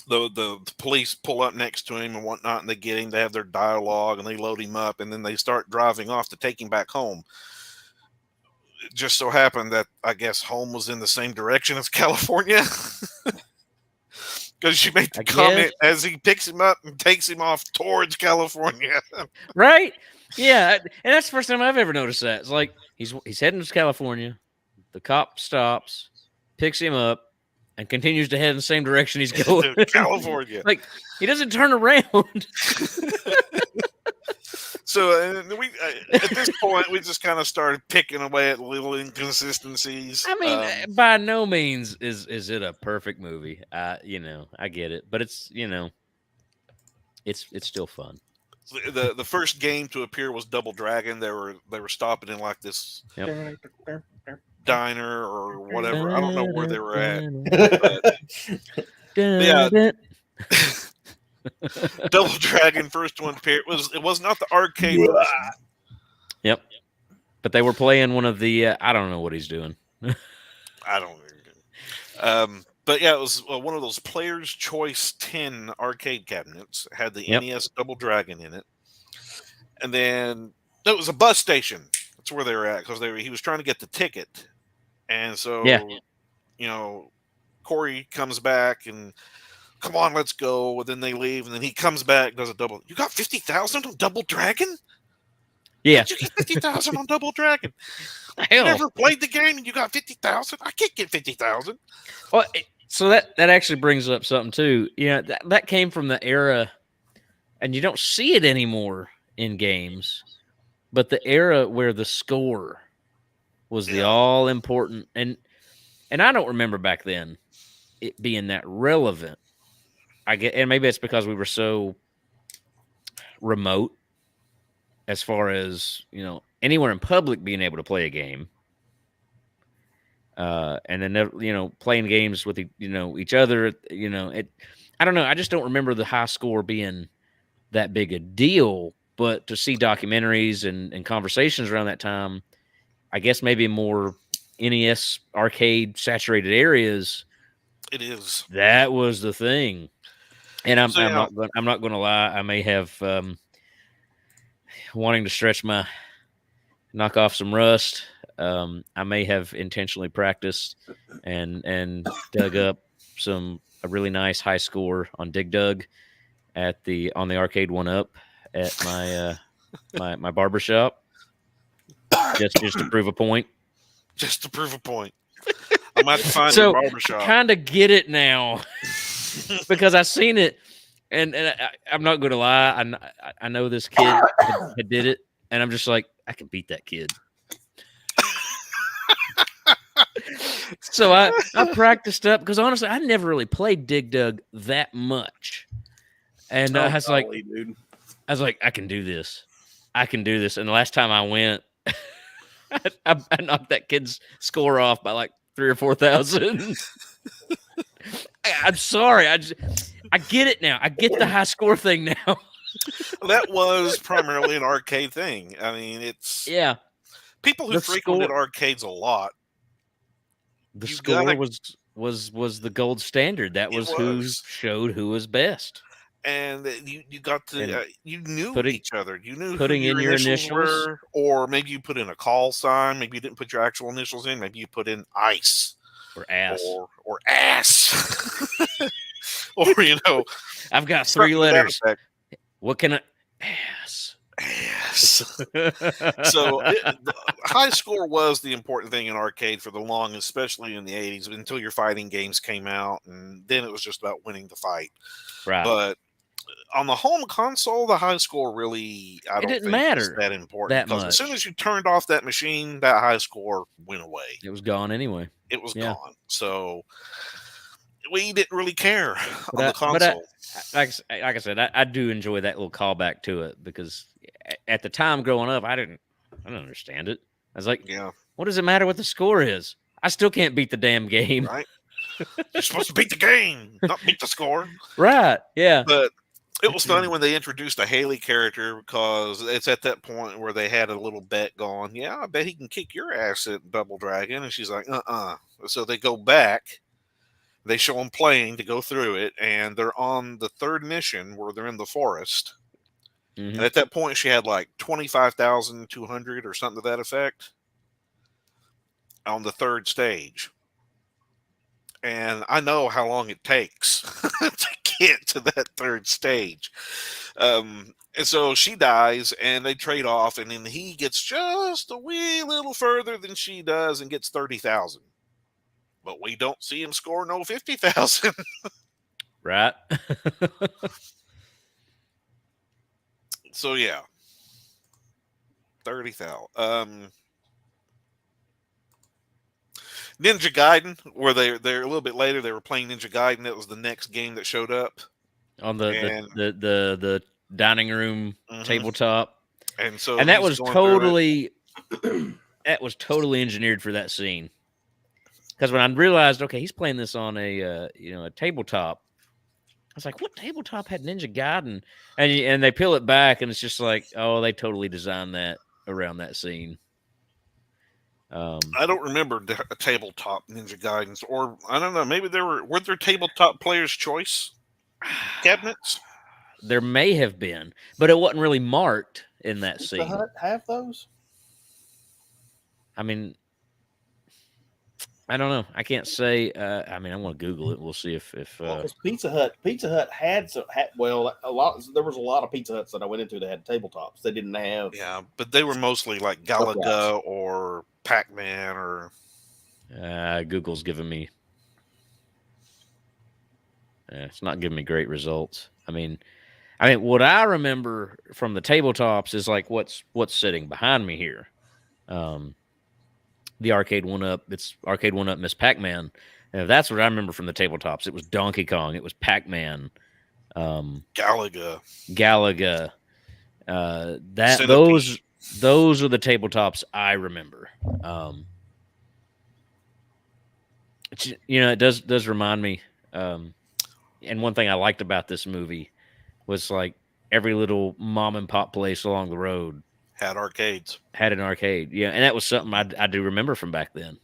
the police pull up next to him and whatnot, and they get him. They have their dialogue, and they load him up, and then they start driving off to take him back home. It just so happened that I guess home was in the same direction as California, because she made the comment as he picks him up and takes him off towards California. Right? Yeah, and that's the first time I've ever noticed that. It's like he's heading to California. The cop stops, picks him up, and continues to head in the same direction he's going. California. Like, he doesn't turn around. So we at this point, we just kind of started picking away at little inconsistencies. I mean, by no means is it a perfect movie. I get it. But it's, it's still fun. the first game to appear was Double Dragon. They were stopping in like this diner or whatever. I don't know where they were at. Yeah. Double Dragon first one appeared. It was not the arcade version. Yep. But they were playing one of the I don't know what he's doing. I don't know. But yeah, it was one of those Player's Choice 10 arcade cabinets. It had the NES Double Dragon in it. And then it was a bus station. That's where they were at because he was trying to get the ticket. And so, you know, Corey comes back and, come on, let's go. And then they leave. And then he comes back, does a double. You got 50,000 on Double Dragon? Yeah. You get 50,000 on Double Dragon. Hell. You never played the game and you got 50,000? I can't get 50,000. Well, so that actually brings up something too. You know, that came from the era, and you don't see it anymore in games, but the era where the score was the all important, and I don't remember back then it being that relevant. And maybe it's because we were so remote as far as, you know, anywhere in public being able to play a game. And then, you know, playing games with, you know, each other, you know, I don't know. I just don't remember the high score being that big a deal, but to see documentaries and conversations around that time, I guess maybe more NES arcade saturated areas. It is. That was the thing. And I'm not going to lie. I may have, wanting to knock off some rust. I may have intentionally practiced and dug up a really nice high score on Dig Dug on the arcade 1-up at my barbershop. Just to prove a point. Just to prove a point. I'm about to find your barbershop. I kind of get it now because I've seen it, and I'm not going to lie. I know this kid that did it, and I'm just like, I can beat that kid. So I practiced up because honestly, I never really played Dig Dug that much, and I was like, I can do this. I can do this. And the last time I went, I knocked that kid's score off by like 3,000 or 4,000. I'm sorry. I get it now. I get the high score thing now. That was primarily an arcade thing. I mean, it's people who frequented arcades a lot. The score was the gold standard. That was who showed who was best. And you got to you knew each other. You knew putting in your initials were, or maybe you put in a call sign. Maybe you didn't put your actual initials in. Maybe you put in ice or ass or ass. Or you know, I've got 3 letters. What can I ass? So the high score was the important thing in arcade for the longest, especially in the 80s, until your fighting games came out, and then it was just about winning the fight. Right. But on the home console, the high score really, I don't think matter that important. Because as soon as you turned off that machine, that high score went away. It was gone anyway. It was gone. So we didn't really care on the console. But like I said, I do enjoy that little callback to it because at the time growing up, I didn't understand it. I was like, what does it matter what the score is? I still can't beat the damn game. Right? You're supposed to beat the game, not beat the score. Right, yeah. But it was funny when they introduced a Haley character because it's at that point where they had a little bet going, yeah, I bet he can kick your ass at Double Dragon. And she's like, So they go back. They show them playing to go through it, and they're on the third mission where they're in the forest. Mm-hmm. And at that point, she had like 25,200 or something to that effect on the third stage. And I know how long it takes to get to that third stage. And so she dies, and they trade off, and then he gets just a wee little further than she does and gets 30,000. But we don't see him score no 50,000. Right. So yeah, 30,000. Ninja Gaiden, where they're a little bit later, they were playing Ninja Gaiden. That was the next game that showed up on the dining room tabletop. And so that was totally engineered for that scene. Because when I realized, okay, he's playing this on a tabletop, I was like, what tabletop had Ninja Gaiden? And they peel it back, and it's just like, oh, they totally designed that around that scene. I don't remember a tabletop Ninja Gaidens, or I don't know. Maybe were there tabletop Player's Choice cabinets? There may have been, but it wasn't really marked in that scene. Pizza Hut have those? I mean, I don't know. I can't say. I mean, I'm going to Google it. We'll see if Pizza Hut had some. A lot. There was a lot of Pizza Huts that I went into that had tabletops. They didn't have. Yeah, but they were mostly like Galaga or Pac-Man or. Google's giving me. It's not giving me great results. I mean, what I remember from the tabletops is like what's sitting behind me here. The arcade 1-up. It's arcade 1-up Miss Pac-Man. And that's what I remember from the tabletops. It was Donkey Kong. It was Pac-Man. Galaga. Those are the tabletops I remember. It does remind me. And one thing I liked about this movie was like every little mom and pop place along the road had an arcade. Yeah, and that was something I do remember from back then.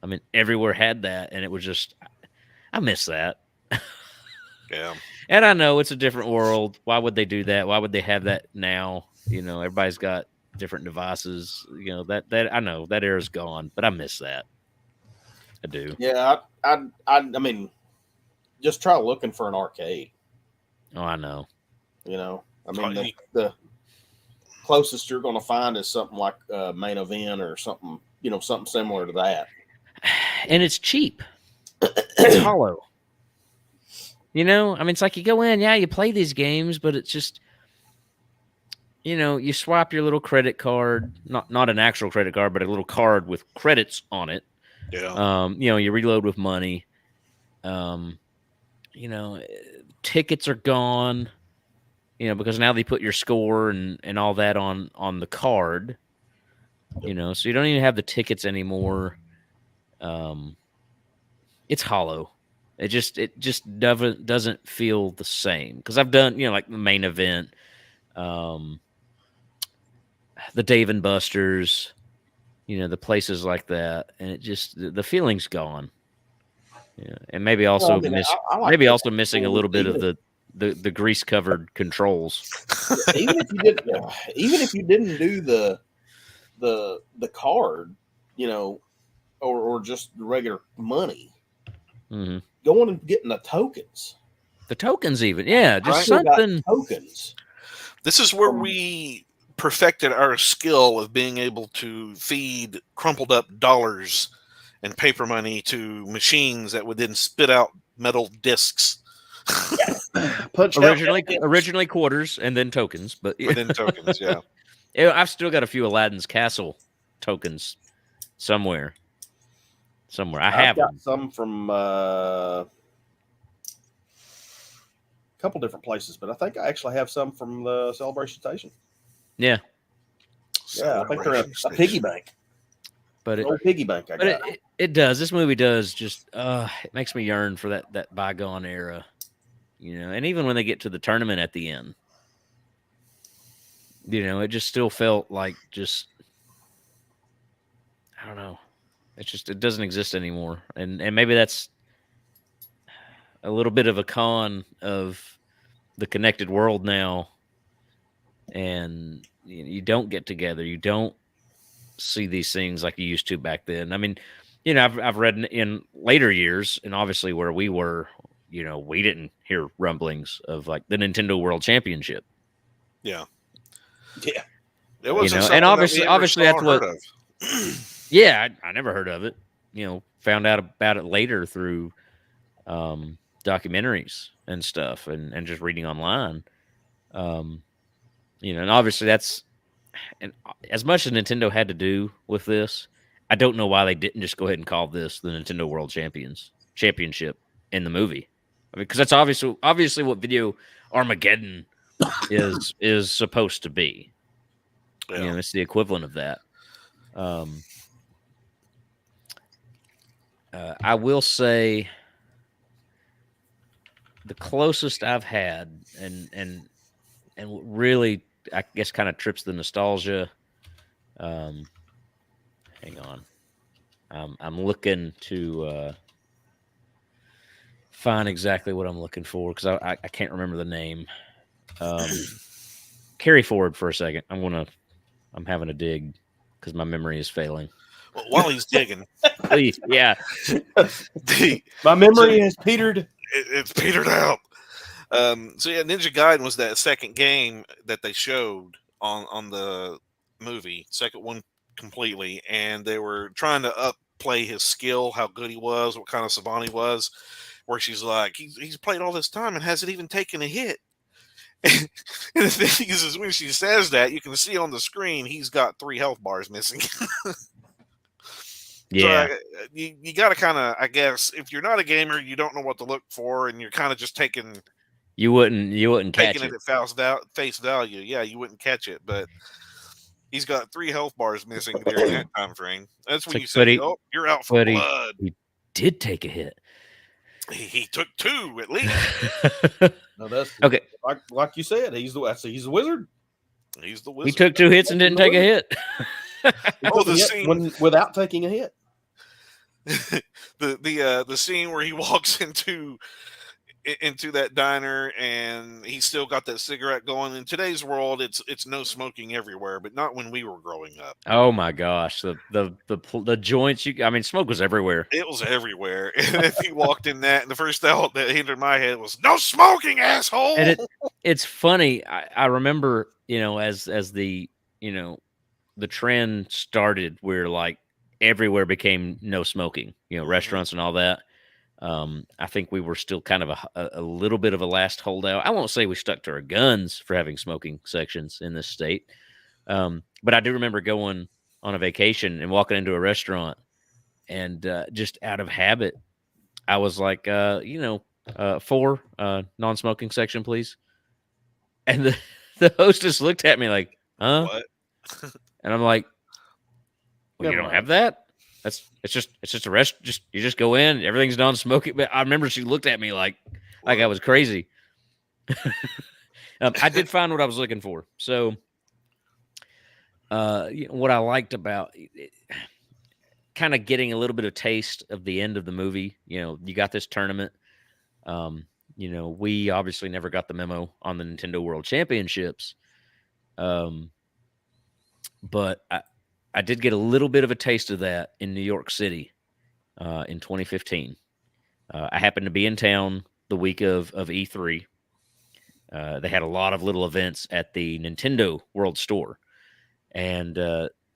I mean, everywhere had that, and it was just, I miss that. Yeah. And I know it's a different world. Why would they do that? Why would they have that now? Everybody's got different devices. That I know that era's gone, but I miss that. I do. Yeah, I mean, just try looking for an arcade. Oh, I know. The closest you're going to find is something like Main Event or something, something similar to that. And it's cheap. It's hollow. It's like you go in, you play these games, but it's just, you swap your little credit card, not an actual credit card, but a little card with credits on it. Yeah. You reload with money. Tickets are gone. Because now they put your score and all that on the card, so you don't even have the tickets anymore. It's hollow. It just doesn't feel the same. Because I've done, like the Main Event, the Dave and Buster's, the places like that, and it just the feeling's gone. Yeah, and maybe also missing a little bit of the grease covered controls. Even if you didn't do the card, or just regular money, going and getting the tokens. The tokens, even just something tokens. This is where we perfected our skill of being able to feed crumpled up dollars and paper money to machines that would then spit out metal discs. Originally quarters and then tokens, but yeah. I've still got a few Aladdin's Castle tokens somewhere. I've got some from a couple different places, but I think I actually have some from the Celebration Station. Yeah, I think they're a piggy bank. But piggy bank. It does. This movie does just. It makes me yearn for that bygone era. And even when they get to the tournament at the end, it just still felt like just, I don't know. It doesn't exist anymore. And maybe that's a little bit of a con of the connected world now. And you don't get together. You don't see these things like you used to back then. I mean, I've read in later years, and obviously where we were, we didn't hear rumblings of like the Nintendo World Championship. Yeah. It wasn't and obviously that's what. Yeah, I never heard of it. Found out about it later through documentaries and stuff, and just reading online. And obviously that's, and as much as Nintendo had to do with this, I don't know why they didn't just go ahead and call this the Nintendo World Championship in the movie. I mean, because that's obviously what video Armageddon is supposed to be. Yeah. You know, it's the equivalent of that. I will say the closest I've had, and really, I guess, kind of trips the nostalgia. Hang on, I'm looking to find exactly what I'm looking for because I can't remember the name. Carry forward for a second. I'm having a dig because my memory is failing. Well, while he's digging, Please, yeah. My memory has petered. It's petered out. So yeah, Ninja Gaiden was that second game that they showed on the movie, second one completely, and they were trying to upplay his skill, how good he was, what kind of savant he was. Where she's like, he's played all this time and hasn't even taken a hit. And the thing is when she says that, you can see on the screen he's got 3 health bars missing. Yeah. So you got to kind of, I guess, if you're not a gamer, you don't know what to look for, and you're kind of just taking. You wouldn't catch it at face value. Yeah, you wouldn't catch it, but he's got 3 health bars missing during that time frame. That's when you say, "Oh, you're out for blood." He did take a hit. He took 2 at least. No, that's okay. Like you said, he's the wizard. He's the wizard. He took 2 hits and didn't take a hit. The scene without taking a hit. the scene where he walks into that diner and he's still got that cigarette going. In today's world, it's no smoking everywhere, but not when we were growing up. Oh my gosh, the joints! Smoke was everywhere. It was everywhere. And if he walked in that, and the first thought that entered my head was "No smoking, asshole!" And it's funny. I remember, as the the trend started, where like everywhere became no smoking. Restaurants and all that. I think we were still kind of a little bit of a last holdout. I won't say we stuck to our guns for having smoking sections in this state. But I do remember going on a vacation and walking into a restaurant and just out of habit, I was like, 4 non-smoking section, please. And the hostess looked at me like, huh? What? And I'm like, well, you don't have that? It's just a rest. You just go in, everything's non-smoking. But I remember she looked at me like I was crazy. I did find what I was looking for. So, what I liked about kind of getting a little bit of taste of the end of the movie. You got this tournament. We obviously never got the memo on the Nintendo World Championships. But I did get a little bit of a taste of that in New York City in 2015. I happened to be in town the week of E3. They had a lot of little events at the Nintendo World Store. And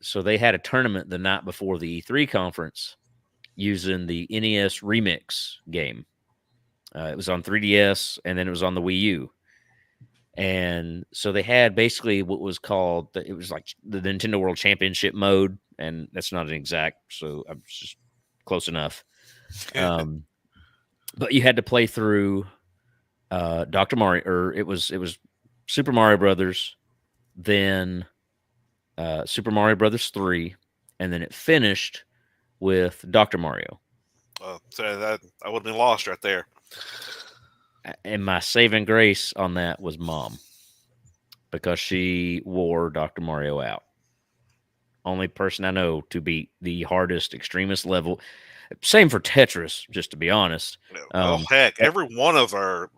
so they had a tournament the night before the E3 conference using the NES Remix game. It was on 3DS, and then it was on the Wii U. And so they had basically what was called, it was like the Nintendo World Championship mode, and that's not an exact, so I'm just close enough. But you had to play through Dr. Mario, or it was Super Mario Brothers, then Super Mario Brothers 3, and then it finished with Dr. Mario. So that I would have been lost right there. And my saving grace on that was Mom, because she wore Dr. Mario out. Only person I know to beat the hardest, extremist level. Same for Tetris, just to be honest. Heck, every one of our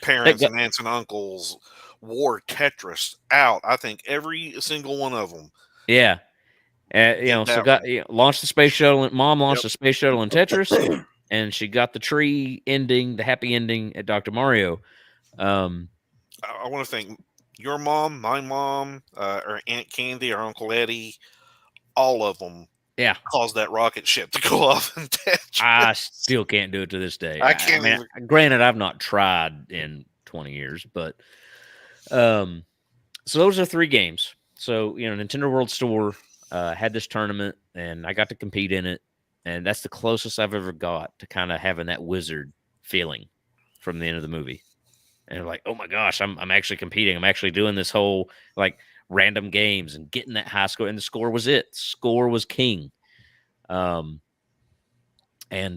parents and aunts and uncles wore Tetris out. I think every single one of them. Yeah. Launched the space shuttle. Mom launched the space shuttle in Tetris. And she got the happy ending at Dr. Mario. I want to thank your mom, my mom, or Aunt Candy, or Uncle Eddie, all of them. Yeah, caused that rocket ship to go off in Tetris. I still can't do it to this day. I can't. Granted, I've not tried in 20 years, but so those are 3 games. So Nintendo World Store had this tournament, and I got to compete in it. And that's the closest I've ever got to kind of having that wizard feeling from the end of the movie. And like, oh my gosh, I'm actually competing. I'm actually doing this whole like random games and getting that high score. And the score was it. Score was king. And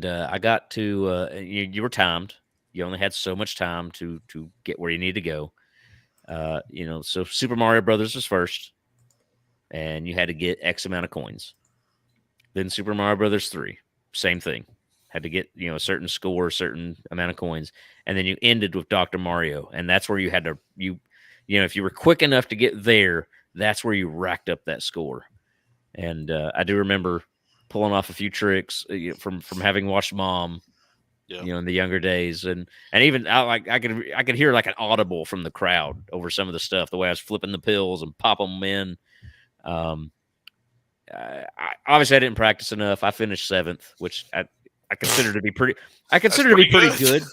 I got to you were timed. You only had so much time to get where you need to go. So Super Mario Brothers was first, and you had to get X amount of coins. Then Super Mario Brothers 3, same thing. Had to get a certain score, a certain amount of coins, and then you ended with Dr. Mario, and that's where you had to if you were quick enough to get there, that's where you racked up that score. And I do remember pulling off a few tricks from having watched Mom, in the younger days, and even I could hear like an audible from the crowd over some of the stuff, the way I was flipping the pills and popping them in. Obviously I didn't practice enough. I finished 7th, which I consider to be pretty. I consider to be pretty good.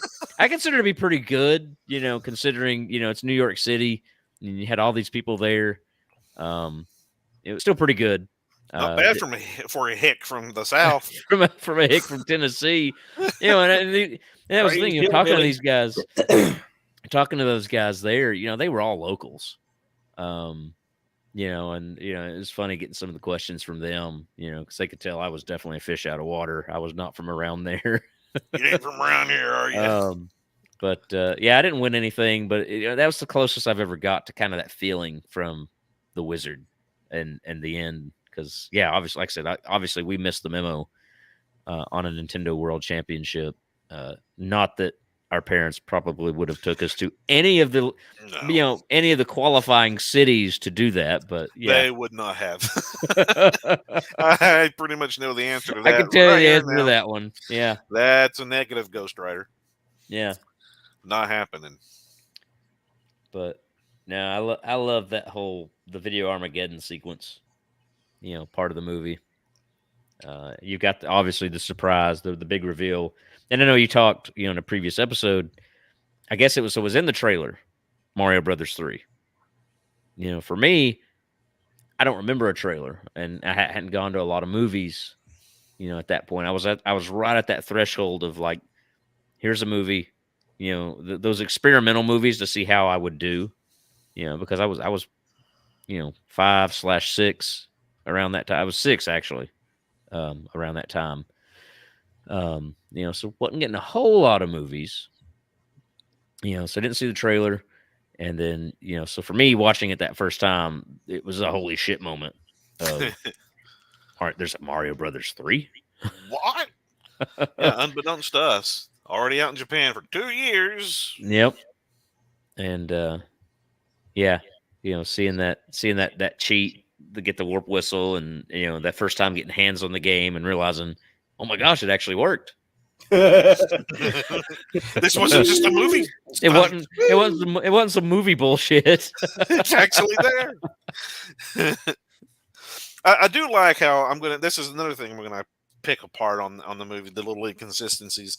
I consider to be pretty good, considering it's New York City and you had all these people there. It was still pretty good. Not bad for a hick from the South. from a hick from Tennessee, and that was the thing. Talking to these guys, talking to those guys there, they were all locals. And it was funny getting some of the questions from them, because they could tell I was definitely a fish out of water. I was not from around there. You ain't from around here, are you? But I didn't win anything, but that was the closest I've ever got to kind of that feeling from the Wizard and the end. Because obviously, like I said, obviously we missed the memo on a Nintendo World Championship. Not that our parents probably would have took us to any of the any of the qualifying cities to do that, but they would not have. I pretty much know the answer to that. I can tell you the answer to that one. Yeah, that's a negative, Ghost Rider. Yeah, not happening. But no, I love that the video Armageddon sequence. Part of the movie. You got obviously the surprise, the big reveal. And I know you talked, in a previous episode, I guess it was in the trailer, Mario Brothers 3. For me, I don't remember a trailer, and I hadn't gone to a lot of movies, at that point. I was right at that threshold of like, here's a movie, those experimental movies to see how I would do, because I was 5/6 around that time. I was 6 actually, around that time. So wasn't getting a whole lot of movies, so I didn't see the trailer. And then, so for me watching it that first time, it was a holy shit moment. All right, there's a Mario Brothers 3. What? Unbeknownst to us, already out in Japan for 2 years. Yep. And seeing that cheat to get the warp whistle, and that first time getting hands on the game and realizing, oh my gosh, it actually worked. This wasn't just a movie. It wasn't some movie bullshit. It's actually there. I do like how this is another thing we're gonna pick apart on the movie, the little inconsistencies.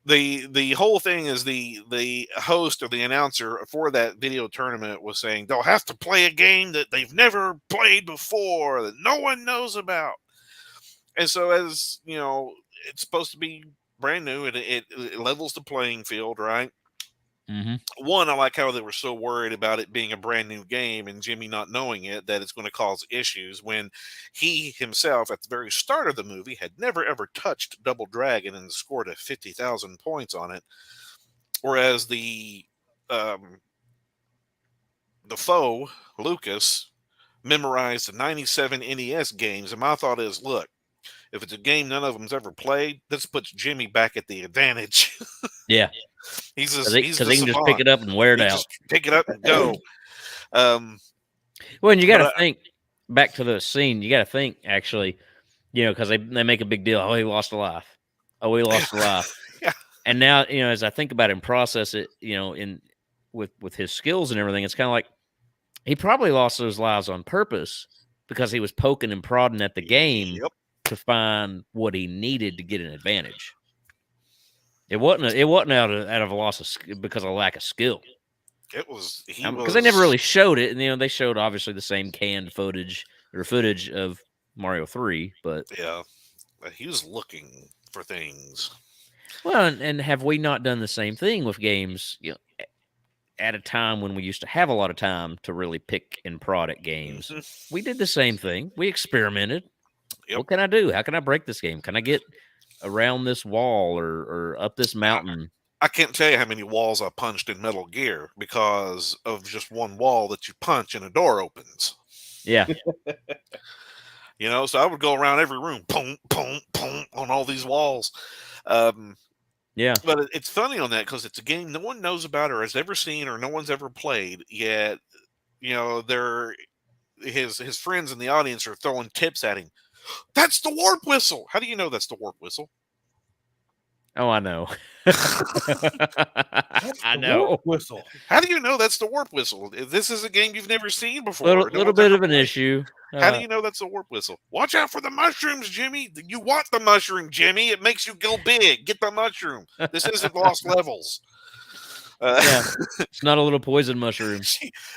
The whole thing is the host or the announcer for that video tournament was saying they'll have to play a game that they've never played before, that no one knows about. And so, as it's supposed to be brand new, and it levels the playing field, right? Mm-hmm. One, I like how they were so worried about it being a brand new game and Jimmy not knowing it, that it's going to cause issues, when he himself at the very start of the movie had never ever touched Double Dragon and scored a 50,000 points on it. Whereas the foe, Lucas, memorized 97 NES games. And my thought is, look, if it's a game none of them's ever played, this puts Jimmy back at the advantage. Yeah. He's because he can just pick it up and wear it out. Just pick it up and go. Well, and you got to think back to the scene. You got to think, actually, because they make a big deal. Oh, he lost a life. Oh, he lost a life. Yeah. And now, as I think about it and process it, with his skills and everything, it's kind of like he probably lost those lives on purpose, because he was poking and prodding at the game to find what he needed to get an advantage. It wasn't out of a loss because of lack of skill. It was because they never really showed it, and they showed obviously the same canned footage of Mario 3, but he was looking for things. Well, and have we not done the same thing with games? at a time when we used to have a lot of time to really pick and prod at games. We did the same thing. We experimented. Yep. What can I do? How can I break this game? Can I get around this wall or up this mountain? I can't tell you how many walls I punched in Metal Gear because of just one wall that you punch and a door opens. Yeah. You know, so I would go around every room, boom, boom, boom, on all these walls. Yeah. But it's funny on that because it's a game no one knows about or has ever seen or no one's ever played yet. You know, his friends in the audience are throwing tips at him. That's the warp whistle. How do you know that's the warp whistle? Oh, I know. I know. Warp whistle. How do you know that's the warp whistle? This is a game you've never seen before. Little bit of an issue. How do you know that's the warp whistle? Watch out for the mushrooms, Jimmy. You want the mushroom, Jimmy. It makes you go big. Get the mushroom. This isn't Lost Levels. Yeah, it's not a little poison mushroom.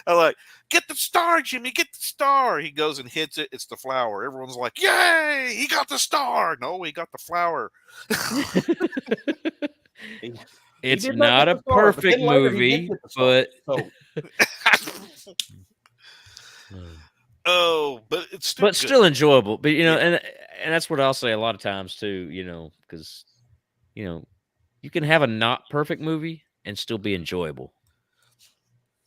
I like, get the star, Jimmy. Get the star. He goes and hits it. It's the flower. Everyone's like, yay! He got the star. No, he got the flower. It's not a perfect movie, but oh, but it's still enjoyable. But you know, and that's what I'll say a lot of times too. You know, because you know, you can have a not perfect movie and still be enjoyable.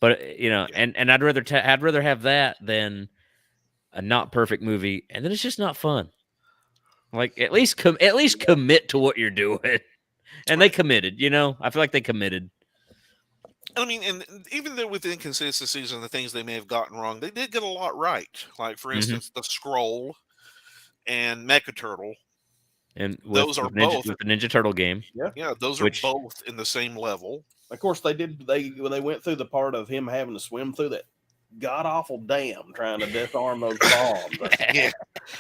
But you know, and I'd rather have that than a not perfect movie, and then it's just not fun. Like at least commit to what you're doing. And they committed, you know. I feel like they committed. I mean, and even though with inconsistencies and the things they may have gotten wrong, they did get a lot right. Like, for instance, the Scroll and Mecha Turtle. And those are both with the Ninja Turtle game. Yeah, those are both in the same level. Of course, they went through the part of him having to swim through that god awful dam trying to disarm those bombs. Yeah,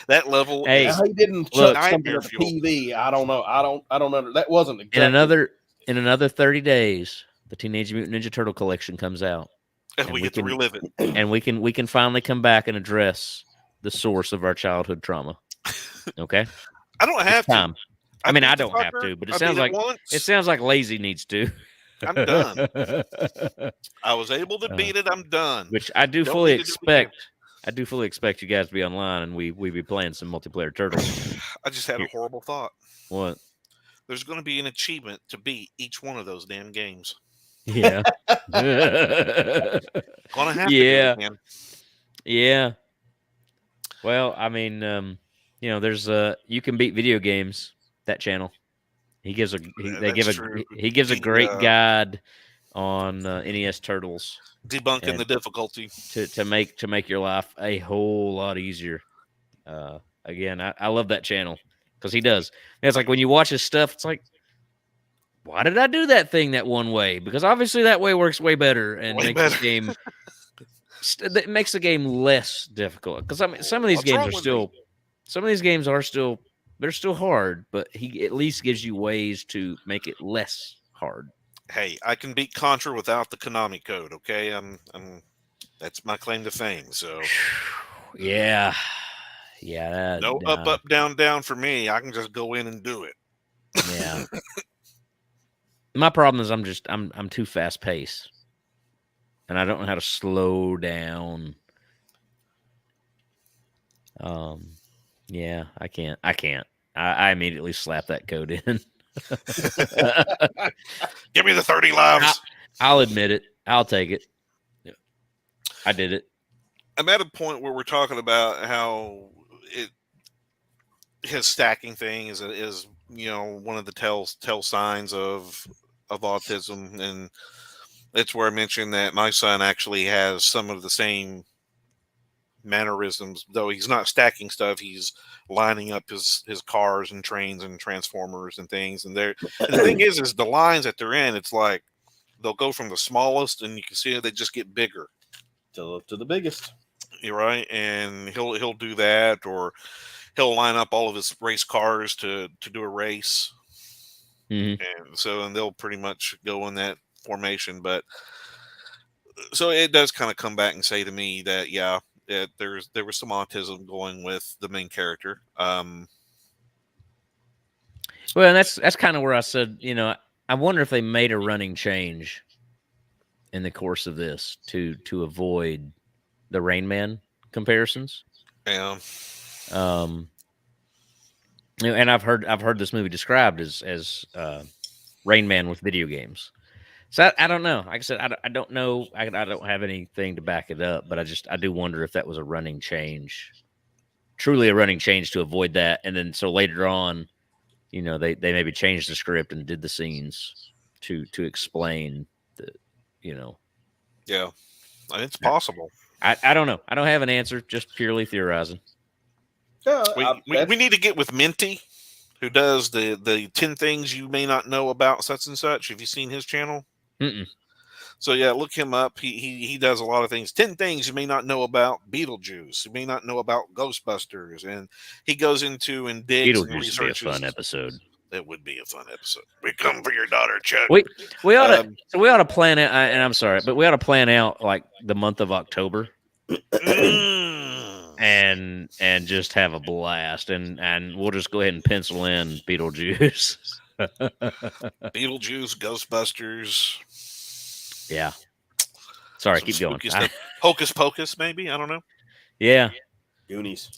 that level. Hey, he didn't chuck something at the TV. I don't know. I don't know. That wasn't exactly. In another 30 days, the Teenage Mutant Ninja Turtle collection comes out, and we get to relive it. And we can finally come back and address the source of our childhood trauma. Okay, I don't have to. I mean, I don't have to, but it sounds like Lazy needs to. I'm done. I was able to beat it. I'm done. Which I do fully expect. I do fully expect you guys to be online and we be playing some multiplayer Turtles. I just had a horrible thought. What? There's going to be an achievement to beat each one of those damn games. Yeah. Gonna have to do it, man. Yeah. Well, I mean, you know, there's you can beat video games. That channel. He gives a great guide on NES Turtles, debunking the difficulty to make your life a whole lot easier. Again, I love that channel because he does. It's like when you watch his stuff, it's like, why did I do that thing that one way? Because obviously that way works way better and makes the game. It makes the game less difficult. Because I mean, some of these games are still. They're still hard, but he at least gives you ways to make it less hard. Hey, I can beat Contra without the Konami code, okay? That's my claim to fame, so. Yeah. No up, down, down for me. I can just go in and do it. Yeah. My problem is I'm too fast paced. And I don't know how to slow down. Yeah, I can't. I immediately slap that code in. Give me the 30 lives. I'll admit it. I'll take it. I did it. I'm at a point where we're talking about how his stacking thing is you know, one of the tell signs of autism, and it's where I mentioned that my son actually has some of the same mannerisms, though he's not stacking stuff. He's lining up his cars and trains and transformers and things. And the thing is the lines that they're in, it's like they'll go from the smallest, and you can see they just get bigger to the biggest. You're right, and he'll do that, or he'll line up all of his race cars to do a race, and they'll pretty much go in that formation. But so it does kind of come back and say to me that there was some autism going with the main character. Well, and that's kind of where I said, you know, I wonder if they made a running change in the course of this to avoid the Rain Man comparisons. Yeah. And I've heard this movie described as Rain Man with video games. So I don't know. Like I said, I don't know. I don't have anything to back it up, but I do wonder if that was a running change, truly a running change to avoid that. And then so later on, you know, they maybe changed the script and did the scenes to explain the, you know. Yeah, it's possible. I don't know. I don't have an answer. Just purely theorizing. We need to get with Minty, who does the 10 things you may not know about such and such. Have you seen his channel? Mm-mm. So yeah, look him up. He does a lot of things. 10 things you may not know about Beetlejuice. You may not know about Ghostbusters, and he goes into and digs and researches. Would be a fun episode. It would be a fun episode. We come for your daughter, Chuck. We ought to. So we ought to plan out. And I'm sorry, but we ought to plan out like the month of October, and just have a blast. And we'll just go ahead and pencil in Beetlejuice. Beetlejuice, Ghostbusters. Yeah. Sorry, keep going. Hocus Pocus, maybe? I don't know. Yeah. Goonies.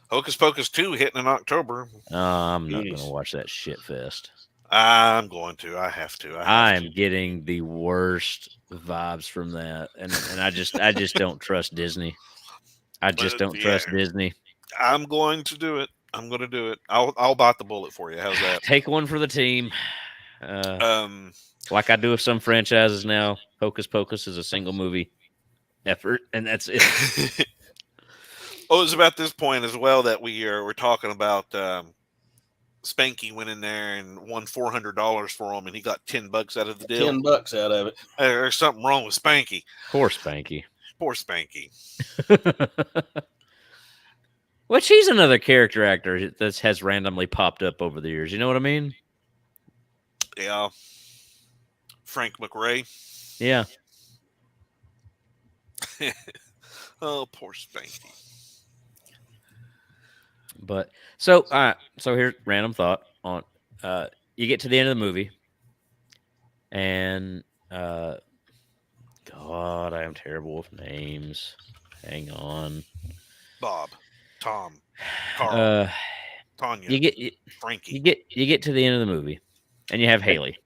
Hocus Pocus 2 hitting in October. I'm not going to watch that shit fest. I'm going to. I have to. I am getting the worst vibes from that. And I just don't trust Disney. I just don't trust Disney. I'm going to do it. I'm going to do it. I'll bite the bullet for you. How's that? Take one for the team. Like I do with some franchises now. Hocus Pocus is a single movie effort, and that's it. Oh, it's about this point as well that we're talking about. Spanky went in there and won $400 for him, and he got $10 out of the deal. $10 out of it. There's something wrong with Spanky. Poor Spanky. Poor Spanky. Well, she's another character actor that has randomly popped up over the years. You know what I mean? Yeah. Frank McRae. Yeah. Oh, poor Spanky. But so, all right. So here's random thought on. You get to the end of the movie, and God, I am terrible with names. Hang on. Bob, Tom, Carl, Tanya. Frankie. You get to the end of the movie, and you have Haley.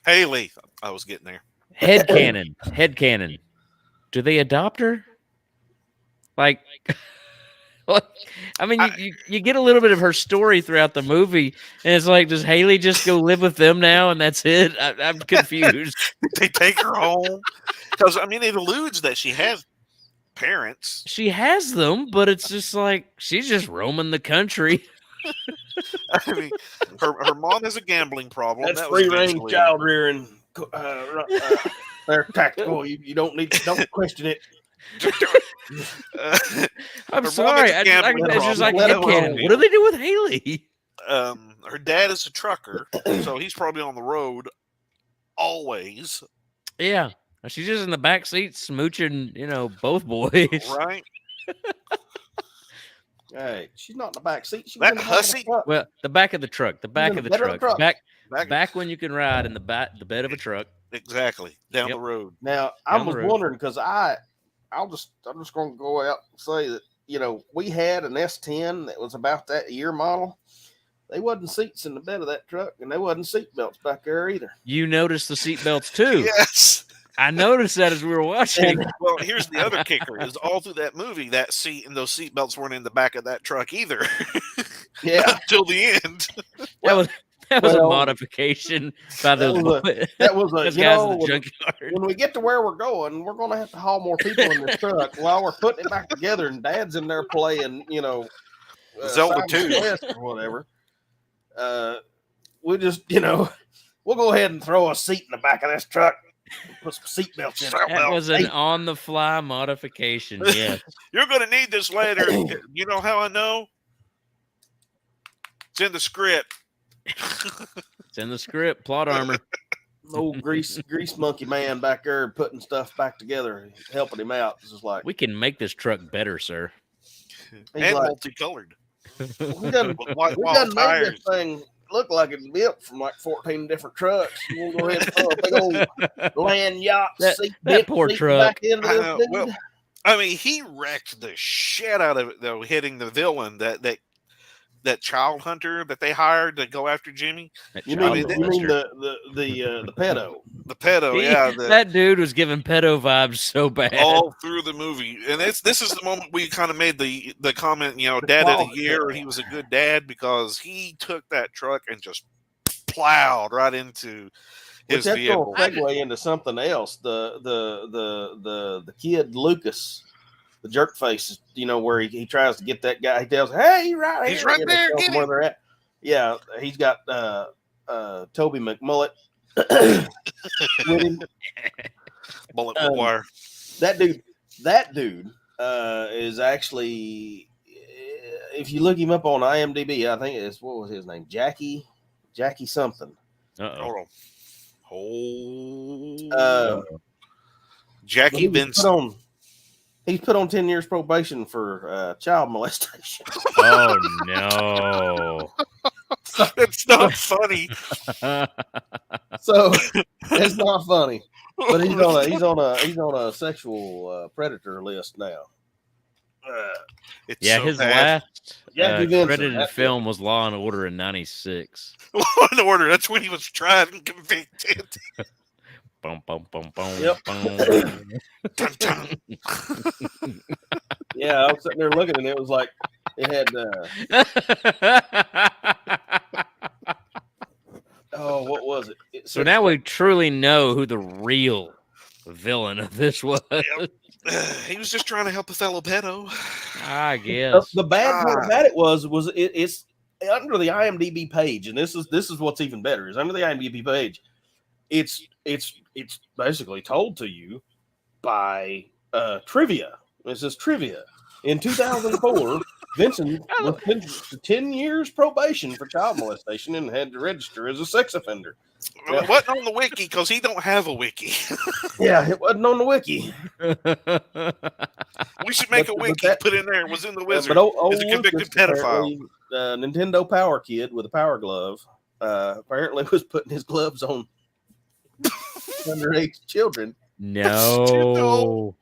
Haley, I was getting there. Head canon. Do they adopt her? Like, I mean, you get a little bit of her story throughout the movie, and it's like, does Haley just go live with them now, and that's it? I'm confused. They take her home because I mean, it alludes that she has parents. She has them, but it's just like she's just roaming the country. I mean, her mom has a gambling problem. That's free-range child rearing. They're tactical. You don't question it. I'm sorry. I just like headcanon. What do they do with Haley? Her dad is a trucker, so he's probably on the road always. Yeah, she's just in the back seat smooching, both boys. Right. Hey, she's not in the back seat. That hussy. Well, the back of the truck. The back of the truck. Back when you can ride in the bed of a truck. Exactly. Down the road. Now I was wondering because I'm just going to go out and say that we had an S10 that was about that year model. They wasn't seats in the bed of that truck, and there wasn't seat belts back there either. You noticed the seat belts too. Yes. I noticed that as we were watching. Well, here's the other kicker: is all through that movie, that seat and those seat belts weren't in the back of that truck either. Yeah, until the end. That was a modification by those. That was those guys in the junkyard. When we get to where we're going, we're going to have to haul more people in the truck while we're putting it back together, and Dad's in there playing, Zelda 2 or whatever. We just, we'll go ahead and throw a seat in the back of this truck. Put some seat belts in it. That was an on-the-fly modification. Yes. You're going to need this later. You know how I know? It's in the script. It's in the script. Plot armor. Old grease monkey man back there putting stuff back together, helping him out. It's just like, we can make this truck better, sir. And multicolored. We done made this thing looked like it's built from like 14 different trucks. You want to go ahead and throw a big old land yacht that poor truck. back into this dude? Well, I mean, he wrecked the shit out of it though, hitting the villain, that child hunter that they hired to go after Jimmy. You mean the pedo? The pedo, yeah. That dude was giving pedo vibes so bad all through the movie, and this is the moment we kind of made the comment, Dad of the Year, he was a good dad because he took that truck and just plowed right into his vehicle. Segue into something else. The kid Lucas, the jerk face, where he tries to get that guy. He tells, "Hey, he's right here. He's right there. Get where they're at." Yeah, he's got Toby McMullet with him. Bullet McGuire. That dude is actually, if you look him up on IMDb, I think what was his name? Jackie something. Hold on. Jackie Benson. He's put on 10 years probation for child molestation. Oh no. It's not funny. So it's not funny. But he's on a sexual predator list now. His bad. last credited film was Law and Order in '96. Law and Order. That's when he was tried and convicted. Boom, boom, boom, boom, Yep. boom. Dun, dun. Yeah, I was sitting there looking, and it was like it had. What was it? So now we truly know who the real villain of this was. Yep. He was just trying to help a fellow pedo. I guess. The bad part about it was it's under the IMDb page, and this is what's even better is under the IMDb page. It's basically told to you by trivia. It says trivia. In 2004, Vincent was sentenced to 10 years probation for child molestation and had to register as a sex offender. Well, it wasn't on the wiki because he don't have a wiki. Yeah, it wasn't on the wiki. We should make a wiki. Put in there. It was in the wizard. But He's a convicted pedophile. Nintendo Power Kid with a power glove apparently was putting his gloves on underage children. No.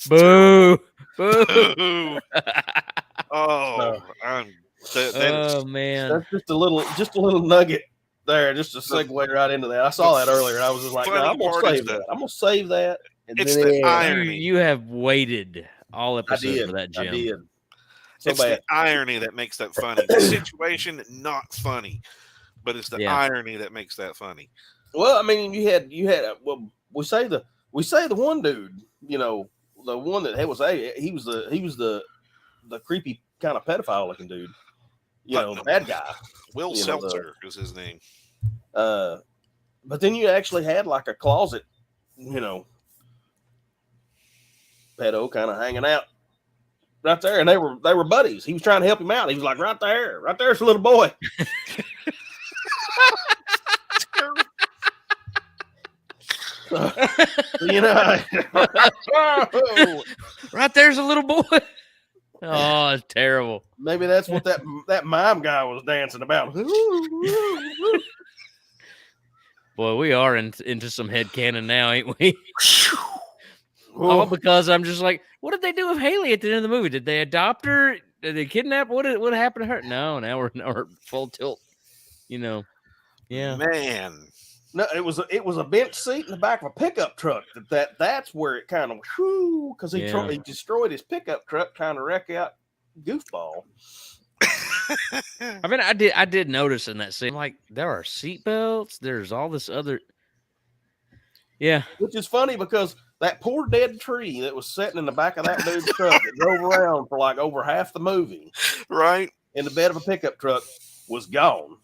Boo. Boo. Oh, man. That's just a little nugget there, just a segue right into that. I saw that earlier, and I was just like, no, I'm gonna save that. I'm gonna save that. And it's the irony. You have waited all episode for that, Jim. I did. It's the irony that makes that funny. The situation, not funny, but it's the irony that makes that funny. Well, I mean, you had. Well, we say the one dude, the one that was he was the creepy kind of pedophile looking dude, the bad guy. Will Seltzer is his name. But then you actually had like a closet, pedo kind of hanging out right there, and they were buddies. He was trying to help him out. He was like, right there's a little boy. Right there's a little boy. Oh, it's terrible. Maybe that's what that mime guy was dancing about. Boy, we are into some headcanon now, ain't we? All because I'm just like, what did they do with Haley at the end of the movie? Did they adopt her? Did they kidnap? What happened to her? No, now we're full tilt. Yeah, man. No, it was a bench seat in the back of a pickup truck. That's where it kind of because he destroyed his pickup truck trying to wreck out Goofball. I mean, I did notice in that scene, like there are seatbelts. There's all this other, which is funny because that poor dead tree that was sitting in the back of that dude's truck that drove around for like over half the movie, right in the bed of a pickup truck, was gone.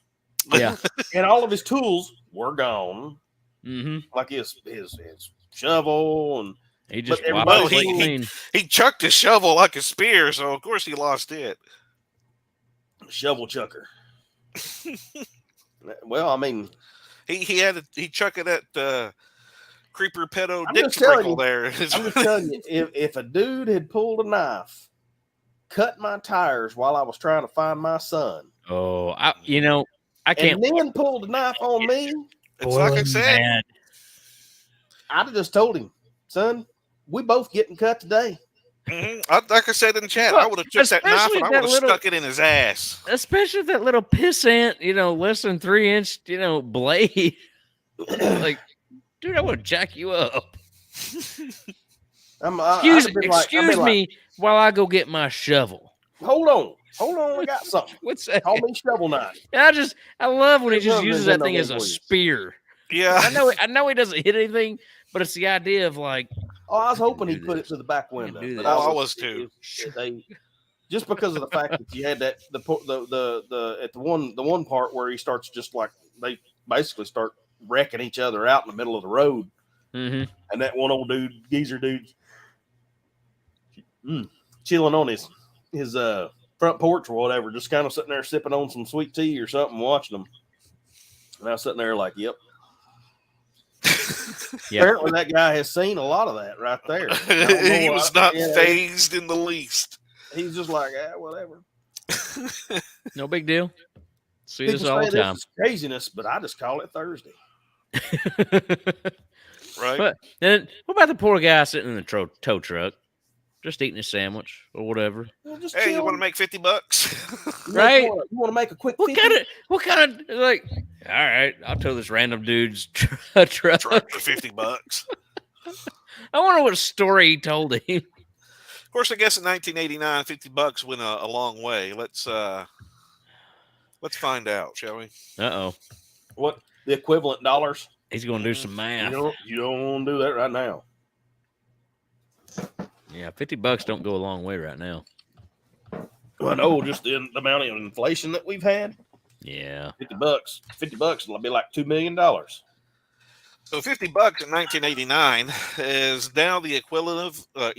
Yeah, and all of his tools were gone. Mm-hmm. Like his shovel, and he just he chucked his shovel like a spear, so of course he lost it. Shovel chucker. Well, I mean, he chucked it at creeper pedo dick sprinkle there. I'm just telling you, if a dude had pulled a knife, cut my tires while I was trying to find my son. Oh, I can't. And then pulled a knife on me. It's like I said. Man. I'd have just told him, son, we both getting cut today. Like I said in the chat, I would have took that knife and I would have stuck it in his ass. Especially that little pissant, less than 3-inch, blade. Like, dude, I want to jack you up. Excuse me while I go get my shovel. Hold on, I got something. What's that? Call me Shovel Knife. I love when he just uses that thing as a spear. Yeah, I know he doesn't hit anything, but it's the idea of like. Oh, I was hoping he'd put it to the back window. But I was too. Just because of the fact that you had that the one part where he starts just like they basically start wrecking each other out in the middle of the road, and that one old geezer dude, chilling on his front porch or whatever, just kind of sitting there sipping on some sweet tea or something, watching them. And I was sitting there like, yep. Apparently that guy has seen a lot of that right there. He was not fazed in the least. He's just like, whatever. No big deal. See this all the time. This is craziness, but I just call it Thursday. Right. But then what about the poor guy sitting in the tow truck? Just eating a sandwich or whatever. Well, hey, you want to make $50? Right? You want to make a quick? What kind of like? All right, I'll tow this random dude's truck for $50. I wonder what story he told him. Of course, I guess in 1989, $50 went a long way. Let's find out, shall we? Uh-oh. What the equivalent dollars? He's going to do some math. You don't want to do that right now. Yeah, $50 don't go a long way right now. Well, no, just the amount of inflation that we've had. Yeah, $50 will be like $2 million. So $50 in 1989 is now the equivalent of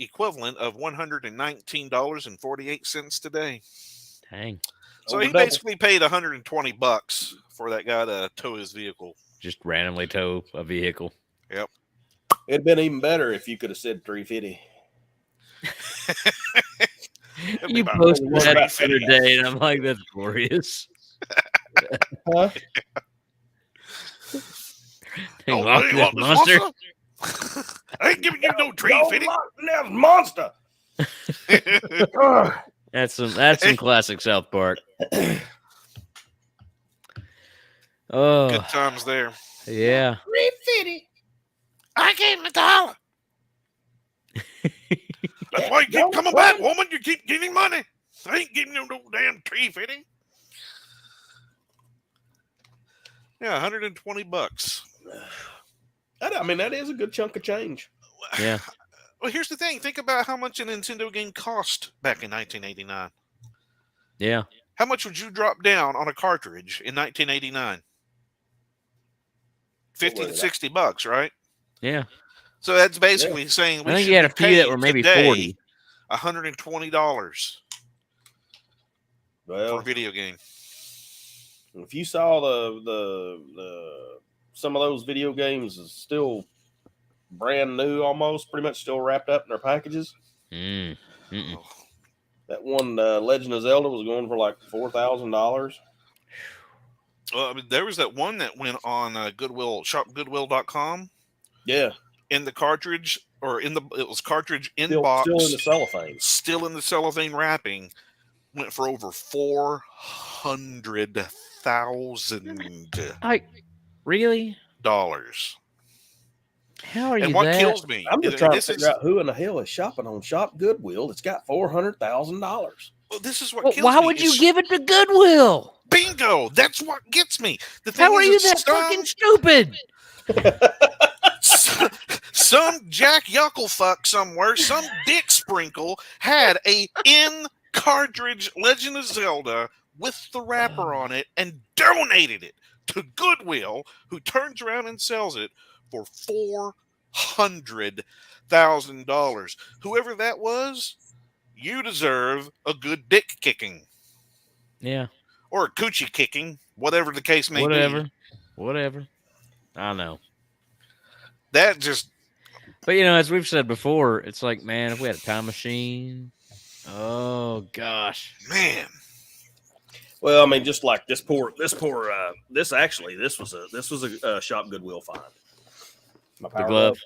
$119.48 today. Dang. So he basically paid $120 for that guy to tow his vehicle. Just randomly tow a vehicle. Yep. It'd been even better if you could have said $350. You posted that the other day, and I'm like, that's glorious. Huh? Monster. I ain't giving you no $350. That's monster. That's some classic South Park. Oh, good times there. Yeah. $350. I gave him $1. That's why you keep coming back, woman. You keep getting money. I ain't giving you no damn $350. Yeah, $120. I mean, that is a good chunk of change. Yeah. Well, here's the thing. Think about how much a Nintendo game cost back in 1989. Yeah. How much would you drop down on a cartridge in 1989? $50 to $60, right? Yeah. So that's basically saying I think you had a few that were maybe $40. $120 for a video game. If you saw the some of those video games is still brand new, almost pretty much still wrapped up in their packages. That one Legend of Zelda was going for like $4,000. Well, I mean, there was that one that went on shopgoodwill.com. Yeah. In the cartridge, it was cartridge in still, box. Still in the cellophane. Still in the cellophane wrapping. Went for over $400,000. Like, really? Dollars. How are you? And what kills me? I'm just trying to figure out who in the hell is shopping on Shop Goodwill. It's got $400,000. Well, this is what kills me. Why would you give it to Goodwill? Bingo! That's what gets me. How are you that fucking stupid? Some Jack Yucklefuck somewhere, some dick sprinkle had a in-cartridge Legend of Zelda with the wrapper on it and donated it to Goodwill, who turns around and sells it for $400,000. Whoever that was, you deserve a good dick kicking. Yeah. Or a coochie kicking, whatever the case may be. Whatever. I know. That just... But, as we've said before, it's like, man, if we had a time machine, Oh gosh, man. Well, I mean, just like this was a Shop Goodwill find. My the glove.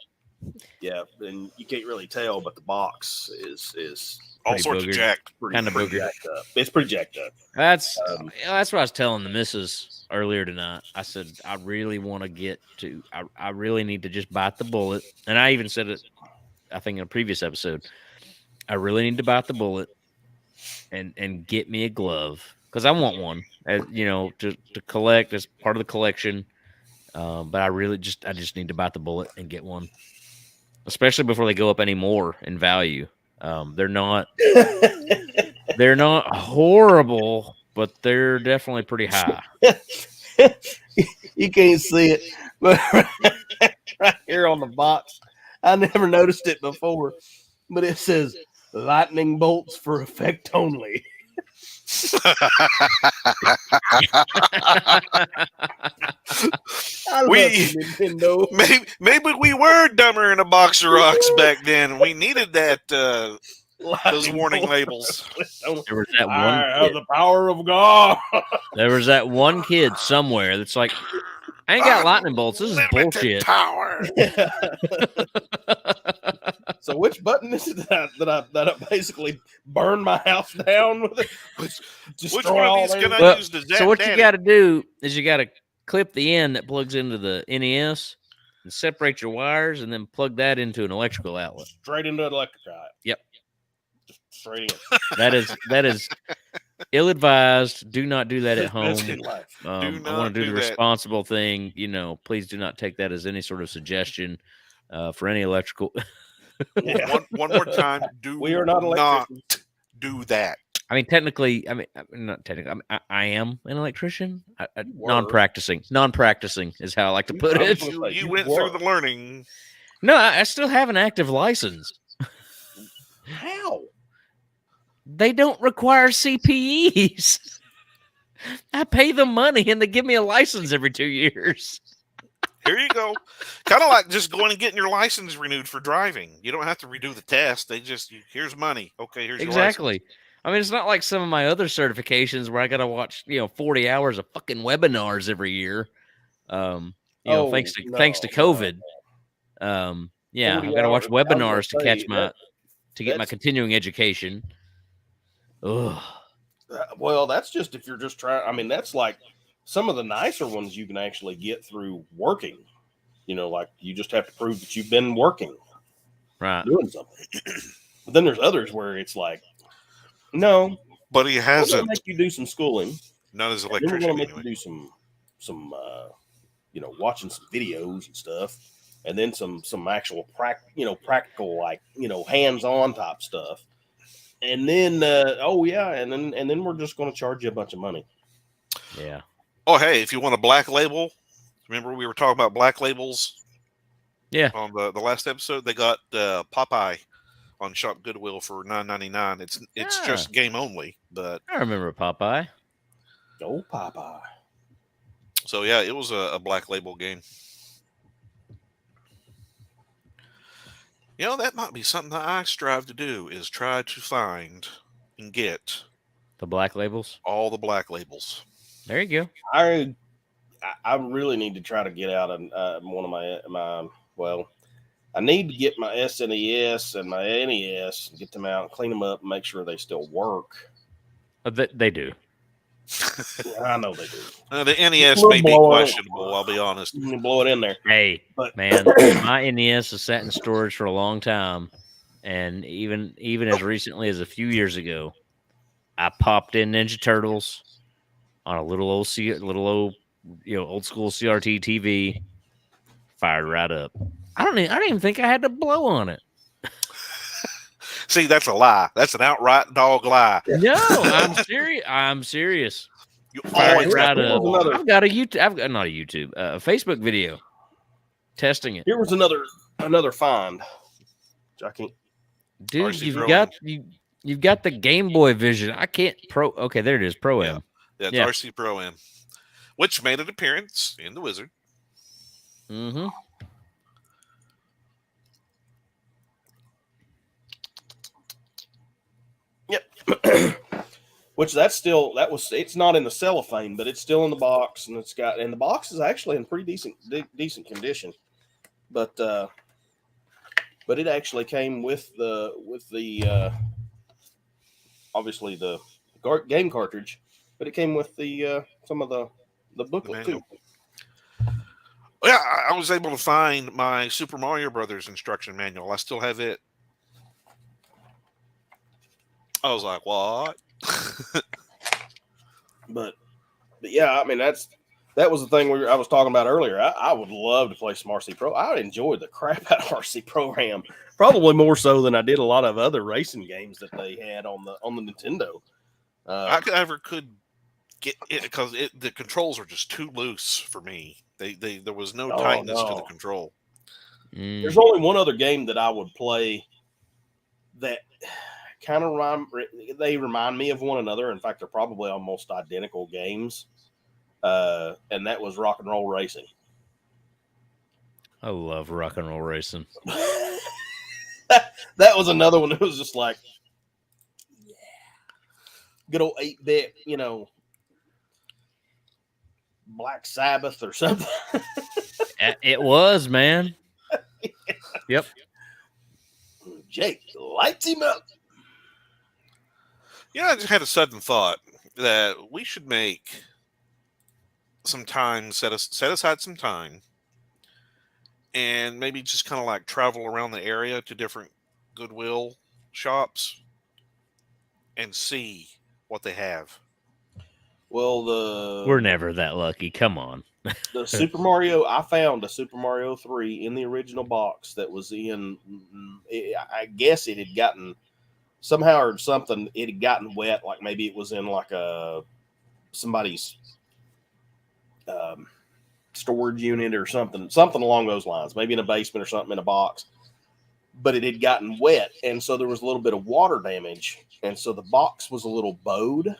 Yeah, and you can't really tell, but the box is all sorts of jacked, kind of boogered. Jacked up. It's pretty jacked up. That's what I was telling the missus earlier tonight. I said I really want to get to. I really need to just bite the bullet, and I even said it. I think in a previous episode, I really need to bite the bullet and get me a glove because I want one, as you know, to collect as part of the collection. But I just need to bite the bullet and get one, especially before they go up any more in value. They're not horrible, but they're definitely pretty high. You can't see it, but right here on the box, I never noticed it before, but it says lightning bolts for effect only. Maybe we were dumber in a box of rocks back then. We needed that those warning labels. There was that one I have the power of God. There was that one kid somewhere that's like, I ain't got lightning bolts. This is bullshit. Power. So which button is it that I basically burn my house down with it? Which one of these can I use to zap So what daddy? you got to do is you got to clip the end that plugs into the NES and separate your wires, and then plug that into an electrical outlet. Straight into an electric outlet. Yep. Just straight in. That is ill-advised. Do not do that at home. I want to do the responsible thing. You know, please do not take that as any sort of suggestion for any electrical. Yeah. One more time. We are not electricians. Not do that. I mean, technically, not technically. I am an electrician. Non-practicing is how I like to put it. You went through the learning. No, I still have an active license. How? They don't require CPEs. I pay them money and they give me a license every 2 years. Here you go. Kind of like just going and getting your license renewed for driving. You don't have to redo the test. They just, here's money. Okay, here's your license. I mean, it's not like some of my other certifications where I got to watch, 40 hours of fucking webinars every year. Thanks to COVID. Yeah, I've got to watch webinars to get my continuing education. Ugh. Well, that's just if you're just trying. I mean, that's like some of the nicer ones you can actually get through working. Like you just have to prove that you've been working, right, doing something. But then there's others where it's like, no, but he hasn't. Make you do some schooling. Not as an electrician. We're going to make you do some watching some videos and stuff, and then some actual practical, like hands-on type stuff. And then and then we're just going to charge you a bunch of money. Yeah. Oh, hey, if you want a black label, remember we were talking about black labels? Yeah. On the last episode, they got Popeye on Shop Goodwill for $9.99. It's just game only, but I remember Popeye. Oh, Popeye. So yeah, it was a black label game. That might be something that I strive to do, is try to find and get the black labels. All the black labels. There you go. I really need to try to get out of one of my I need to get my SNES and my NES and get them out and clean them up and make sure they still work. They do. I know they do. The NES may be questionable, I'll be honest. You can blow it in there. Hey, man, my NES has sat in storage for a long time. And even as recently as a few years ago, I popped in Ninja Turtles on a little old old school CRT TV, fired right up. I don't even think I had to blow on it. See, that's a lie. That's an outright dog lie. No, I'm serious. You always right up. I've got a Facebook video testing it. Here was another find. Jockey. Dude, you've got the Game Boy Vision. I can't okay, there it is, Pro M. Yeah, it's RC Pro M, which made an appearance in The Wizard. Mm-hmm. Yeah, Which it's not in the cellophane, but it's still in the box, and the box is actually in pretty decent condition. But it actually came with the obviously the game cartridge, but it came with the some of the booklet too. Yeah, I was able to find my Super Mario Brothers instruction manual. I still have it. I was like, what? But yeah, I mean that was the thing I was talking about earlier. I would love to play some RC Pro. I would enjoy the crap out of RC Pro-Am, probably more so than I did a lot of other racing games that they had on the Nintendo. I never could get it because the controls are just too loose for me. There was no tightness to the control. There's only one other game that I would play that kind of remind me of one another. In fact, they're probably almost identical games. And that was Rock and Roll Racing. I love Rock and Roll Racing. That was another one that was just like, yeah, good old 8-bit, Black Sabbath or something. It was, man. Yep. Jake lights him up. I just had a sudden thought that we should make some time, set aside some time, and maybe just kind of like travel around the area to different Goodwill shops and see what they have. Well, we're never that lucky. Come on. The Super Mario, I found a Super Mario 3 in the original box that was in, I guess it had gotten, somehow or something, it had gotten wet, like maybe it was in like somebody's storage unit or something along those lines, maybe in a basement or something in a box, but it had gotten wet, and so there was a little bit of water damage, and so the box was a little bowed.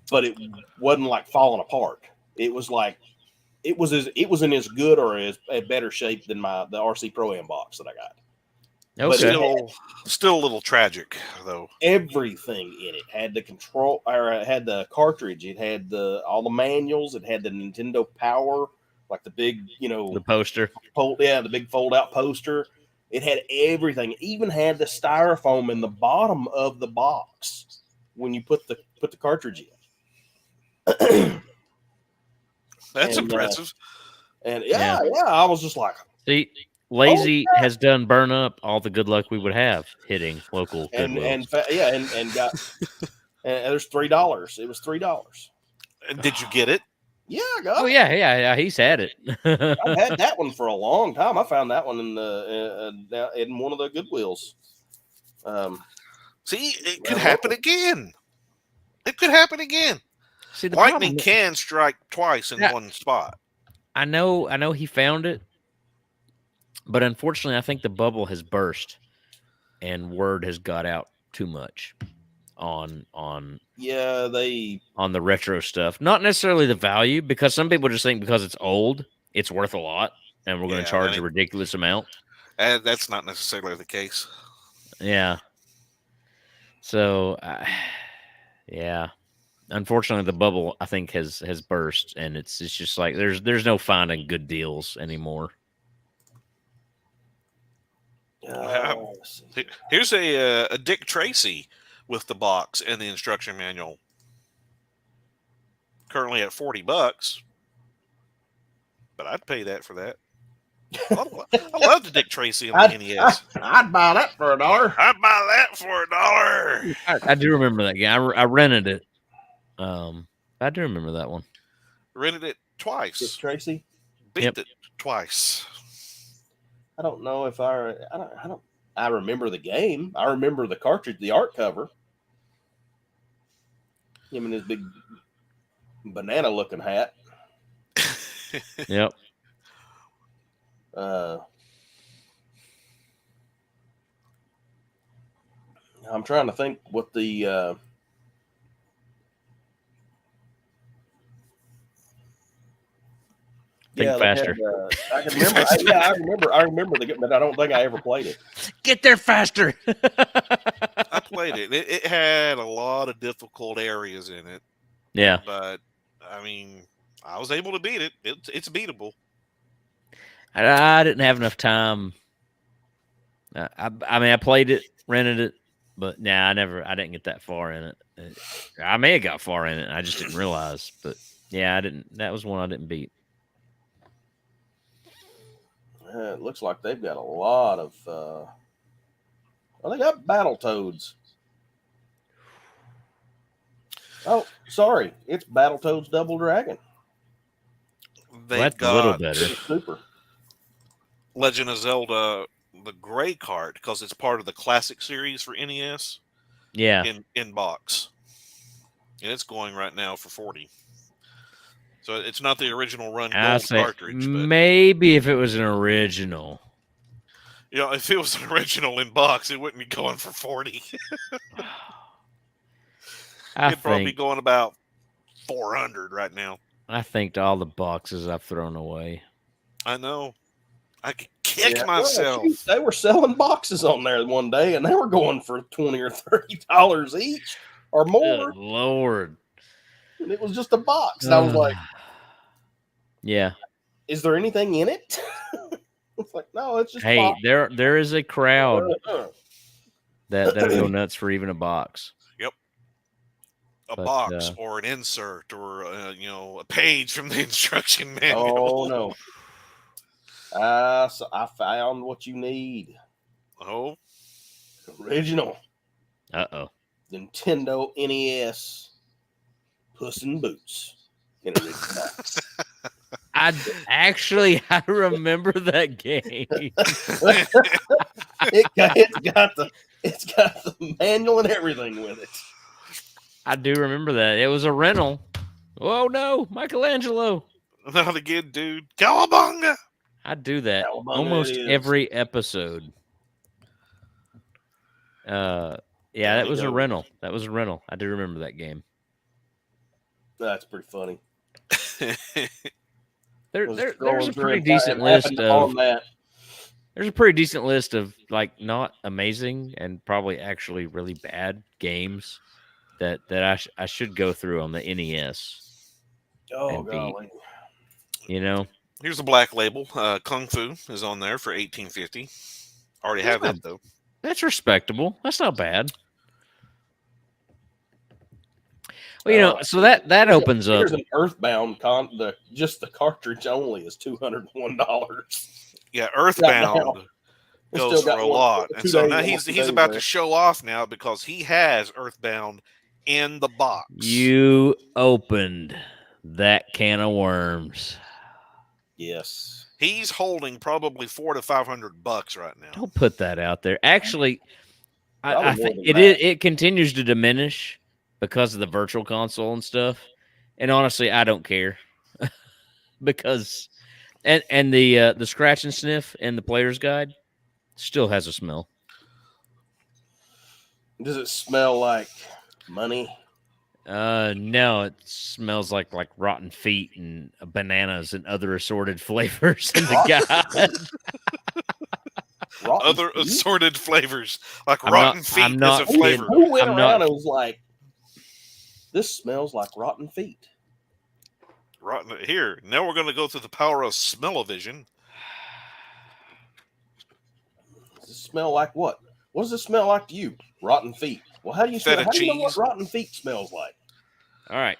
But it wasn't like falling apart. It was like it was in as good or as a better shape than the RC Pro-Am box that I got. Okay. But still a little tragic though. Everything in it had the control, or it had the cartridge. It had all the manuals. It had the Nintendo Power, like the big, the poster. The big fold-out poster. It had everything. It even had the styrofoam in the bottom of the box when you put the cartridge in. That's impressive. And yeah, I was just like, see, Lazy has done burn up all the good luck we would have hitting local Goodwill. And got and there's $3. It was $3. Did you get it? Yeah, I got it. Oh yeah, he's had it. I've had that one for a long time. I found that one in one of the Goodwills. See, it could happen again. It could happen again. See, the lightning can strike twice in one spot. I know he found it, but unfortunately, I think the bubble has burst, and word has got out too much on the retro stuff. Not necessarily the value, because some people just think because it's old, it's worth a lot, and we're going to charge a ridiculous amount. And that's not necessarily the case. Yeah. So, yeah. Unfortunately, the bubble, I think, has burst, and it's just like there's no finding good deals anymore. Here's a Dick Tracy with the box and the instruction manual. Currently at $40, but I'd pay that for that. I love the Dick Tracy on the NES. I'd buy that for $1. I'd buy that for $1. I do remember that game. I rented it. I do remember that one. Rented it twice. Dick Tracy? Beat it twice. I don't know if I remember the game. I remember the cartridge, the art cover. Him in his big banana looking hat. Yep. I'm trying to think what the Think faster. I can remember. I remember the game, but I don't think I ever played it. Get there faster. I played it. It had a lot of difficult areas in it. Yeah. But, I mean, I was able to beat it. It's beatable. I didn't have enough time. I mean, I played it, rented it, but I didn't get that far in it. I may have got far in it. I just didn't realize. But yeah, I didn't. That was one I didn't beat. It looks like they've got a lot of. Well, they got Battletoads. Oh, sorry, it's Battletoads Double Dragon. They've got a little got better. Super. Legend of Zelda, the Gray cart, because it's part of the classic series for NES. Yeah. In box, and it's going right now for $40. So it's not the original Run Gold cartridge. But, maybe if it was an original. You know, if it was an original in box, it wouldn't be going for $40. It'd probably be going about $400 right now. I think all the boxes I've thrown away. I know. I could kick myself. Well, they were selling boxes on there one day, and they were going for $20 or $30 each or more. Good Lord. And it was just a box. And I was like, yeah. Is there anything in it? It's like, no, it's just Hey, box. there is a crowd that'll go nuts for even a box. Yep. A box or an insert or a page from the instruction manual. Oh no. So I found what you need. Oh. Original. Uh-oh. Nintendo NES Puss in Boots. In a box. I remember that game. It's got the manual and everything with it. I do remember that. It was a rental. Oh no, Michelangelo. Not again, dude. Cowabunga. I do that Cowabunga almost every episode. Yeah, that was a rental. That was a rental. I do remember that game. That's pretty funny. There's a pretty decent list of There's a pretty decent list of like not amazing and probably actually really bad games that I should go through on the NES. Oh golly. You know? Here's the black label. Kung Fu is on there for $18.50. Already have that though. That's respectable. That's not bad. Well, so that opens up. Here's an Earthbound just the cartridge only is $201. Yeah, Earthbound goes for a lot. And so now he's about to show off now because he has Earthbound in the box. You opened that can of worms. Yes. He's holding probably $400 to $500 right now. Don't put that out there. Actually, I think it continues to diminish because of the virtual console and stuff. And honestly, I don't care. Because and the scratch and sniff in the player's guide still has a smell. Does it smell like money? No, it smells like rotten feet and bananas and other assorted flavors in the guide. Other assorted flavors, like rotten feet is a flavor. Who went around and was like, "This smells like rotten feet." Rotten. Here, now we're going to go through the power of smell-o-vision. Does it smell like what? What does it smell like to you? Rotten feet. Well, how do you smell? How do you know what rotten feet smells like? All right.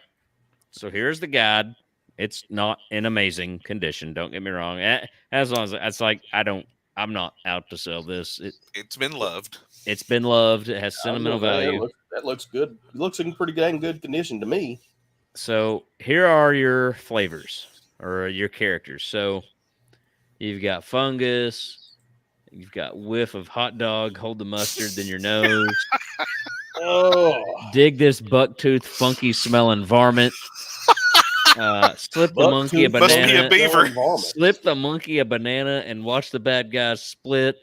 So here's the guide. It's not in amazing condition. Don't get me wrong. As long as it's like I'm not out to sell this. It's been loved. It's been loved. It has sentimental value. That looks good. It looks in pretty dang good condition to me. So here are your flavors or your characters. So you've got fungus. You've got whiff of hot dog. Hold the mustard in your nose. Oh, dig this bucktooth, funky smelling varmint. Slip the monkey a banana. Must be a beaver. Slip the monkey a banana and watch the bad guys split.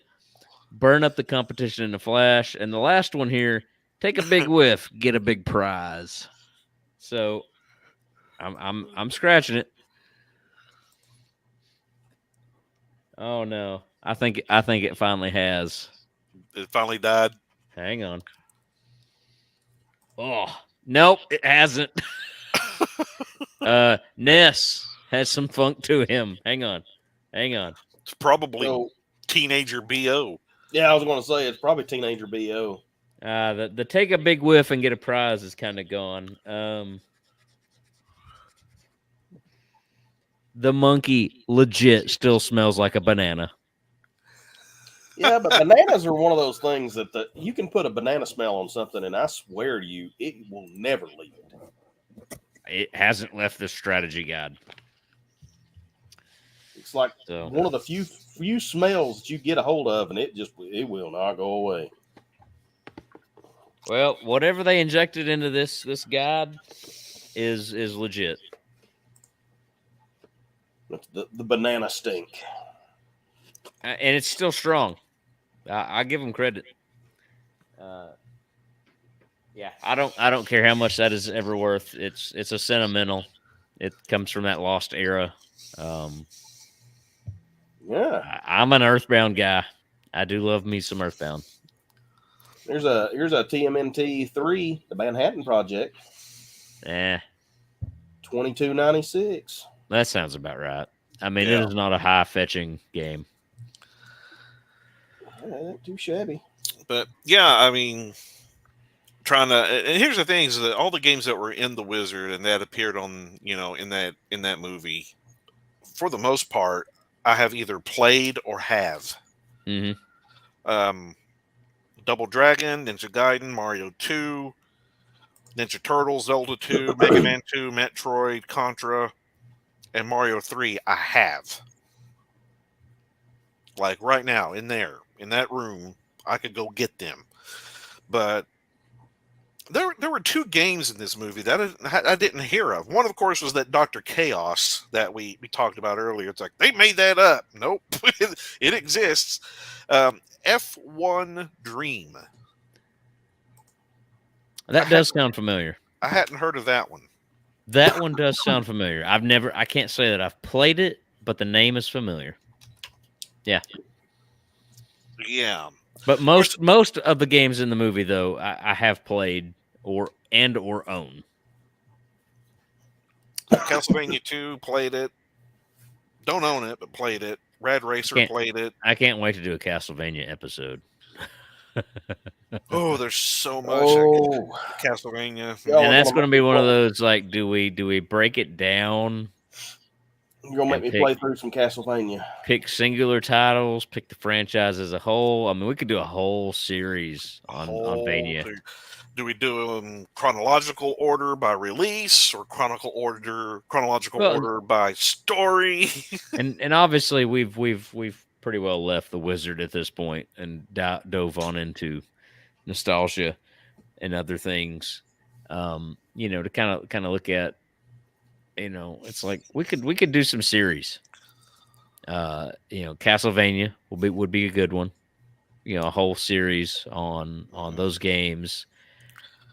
Burn up the competition in a flash. And the last one here, take a big whiff, get a big prize. So I'm scratching it. Oh no. I think it finally has. It finally died. Hang on. Oh, nope, it hasn't. Ness has some funk to him. Hang on. It's probably Teenager B.O. Yeah, I was going to say it's probably Teenager B.O. The take a big whiff and get a prize is kind of gone. The monkey legit still smells like a banana. Yeah, but bananas are one of those things that you can put a banana smell on something, and I swear to you, it will never leave it. It hasn't left the strategy guide. It's like one of the few smells that you get a hold of, and it will not go away. Well, whatever they injected into this guide is legit. That's the banana stink, and it's still strong. I give them credit. Yeah, I don't care how much that is ever worth. It's a sentimental. It comes from that lost era. Yeah, I'm an Earthbound guy. I do love me some Earthbound. Here's a TMNT 3, the Manhattan Project. $22.96. That sounds about right. I mean, it is not a high fetching game. Not too shabby. But yeah, I mean, and here's the thing: is that all the games that were in the Wizard and that appeared on, in that movie, for the most part, I have either played or have. Mm-hmm. Double Dragon, Ninja Gaiden, Mario 2, Ninja Turtles, Zelda 2, Mega Man 2, Metroid, Contra, and Mario 3. I have. Like right now, in that room, I could go get them. But there were two games in this movie that I didn't hear of. One, of course, was that Dr. Chaos that we talked about earlier. It's like, they made that up. Nope. It exists. F1 Dream. That does sound familiar. I hadn't heard of that one. That one does sound familiar. I can't say that I've played it, but the name is familiar. Yeah. Yeah. But most of the games in the movie, though, I have played or own. Castlevania 2, played it. Don't own it, but played it. Rad Racer, played it. I can't wait to do a Castlevania episode. Oh, there's so much Castlevania. And that's going to be one of those, like, do we break it down? You're going to make me play through some Castlevania. Pick singular titles, pick the franchise as a whole. I mean, we could do a whole series on Vania. Do we do them chronological order by release or chronological order by story? and obviously we've pretty well left the Wizard at this point and dove on into nostalgia and other things. To kind of look at, it's like we could do some series. Castlevania would be a good one. A whole series on those games.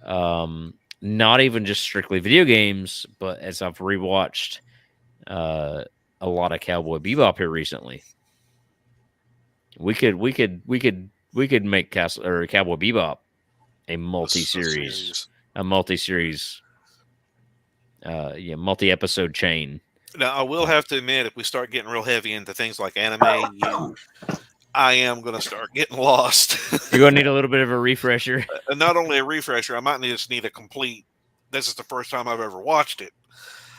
Not even just strictly video games, but as I've rewatched a lot of Cowboy Bebop here recently, we could make Cowboy Bebop a multi-series, multi-episode chain. Now, I will have to admit, if we start getting real heavy into things like anime, I am going to start getting lost. You're going to need a little bit of a refresher. Not only a refresher, I might just need a complete. This is the first time I've ever watched it.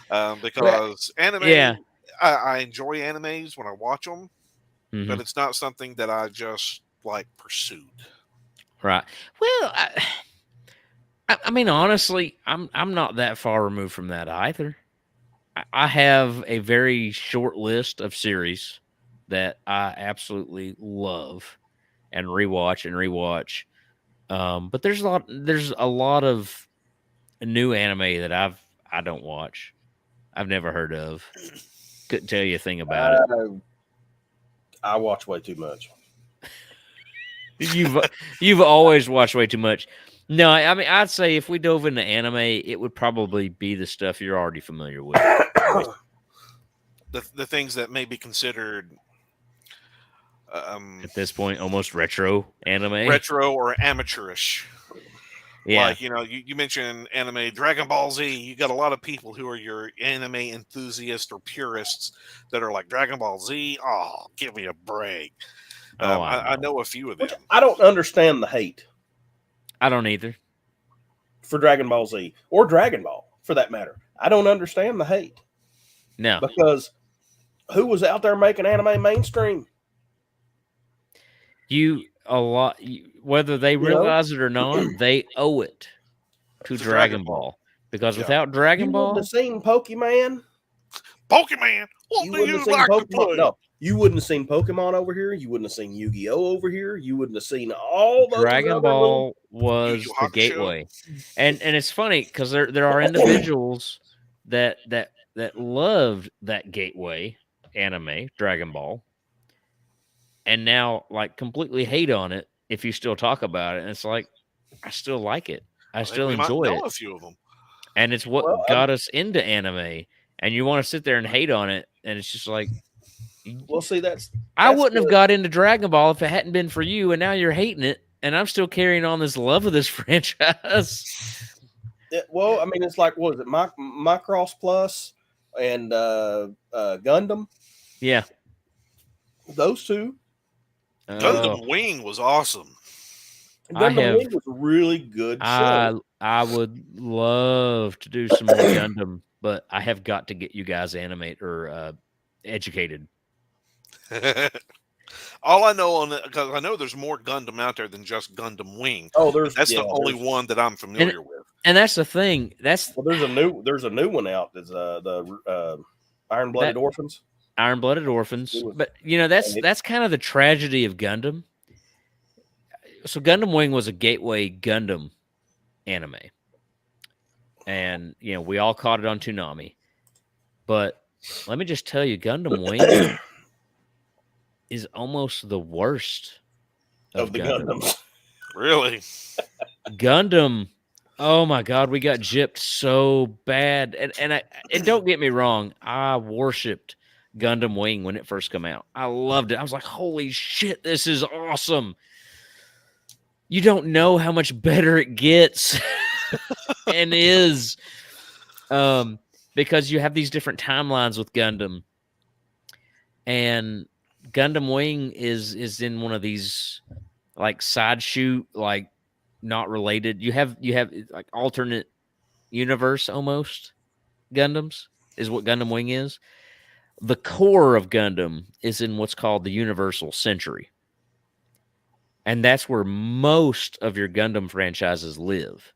Because anime, I enjoy animes when I watch them, but it's not something that I just pursued. Right. Well, I mean, honestly, I'm not that far removed from that either. I have a very short list of series that I absolutely love and rewatch. But there's a lot of new anime that I don't watch. I've never heard of. Couldn't tell you a thing about it. I watch way too much. You've always watched way too much. No, I mean, I'd say if we dove into anime, it would probably be the stuff you're already familiar with. The things that may be considered at this point almost retro anime, retro or amateurish. Yeah. Like, you mentioned anime, Dragon Ball Z. You got a lot of people who are your anime enthusiasts or purists that are like, Dragon Ball Z. Oh, give me a break. Oh, I know a few of them. Which I don't understand the hate I don't either. for Dragon Ball Z or Dragon Ball, for that matter. I don't understand the hate. No. Because who was out there making anime mainstream? Whether they realize it or not, they owe it to Dragon Ball. Because without Dragon Ball, you wouldn't have seen Pokemon. Pokemon, what do you like to play? No, you wouldn't have seen Pokemon over here. You wouldn't have seen Yu-Gi-Oh over here. You wouldn't have seen all those. Dragon Ball was the gateway, and it's funny because there are individuals that loved that gateway anime, Dragon Ball, and now like completely hate on it if you still talk about it. And it's like, I still like it. I still enjoy it. A few of them. And it's what got us into anime. And you want to sit there and hate on it, and it's just like, well, see, I wouldn't have got into Dragon Ball if it hadn't been for you, and now you're hating it, and I'm still carrying on this love of this franchise. I mean, it's like, what is it, Macross Plus and Gundam? Yeah, those two. Gundam Wing was awesome. Gundam Wing was a really good show. I would love to do some more Gundam, but I have got to get you guys educated. All I know because I know there's more Gundam out there than just Gundam Wing. Oh, that's the only one that I'm familiar with. And that's the thing. There's a new one out. It's the Iron-Blooded Orphans. Iron-Blooded Orphans. But that's kind of the tragedy of Gundam. So Gundam Wing was a gateway Gundam anime. And we all caught it on Toonami. But let me just tell you, Gundam Wing is almost the worst of the Gundams. Really? Gundam, oh my God, we got gypped so bad. And don't get me wrong, I worshipped Gundam Wing when it first came out. I loved it. I was like, holy shit, this is awesome. You don't know how much better it gets and is. Because you have these different timelines with Gundam. And Gundam Wing is in one of these like side shoot, like not related. You have like alternate universe almost Gundams is what Gundam Wing is. The core of Gundam is in what's called the Universal Century. And that's where most of your Gundam franchises live.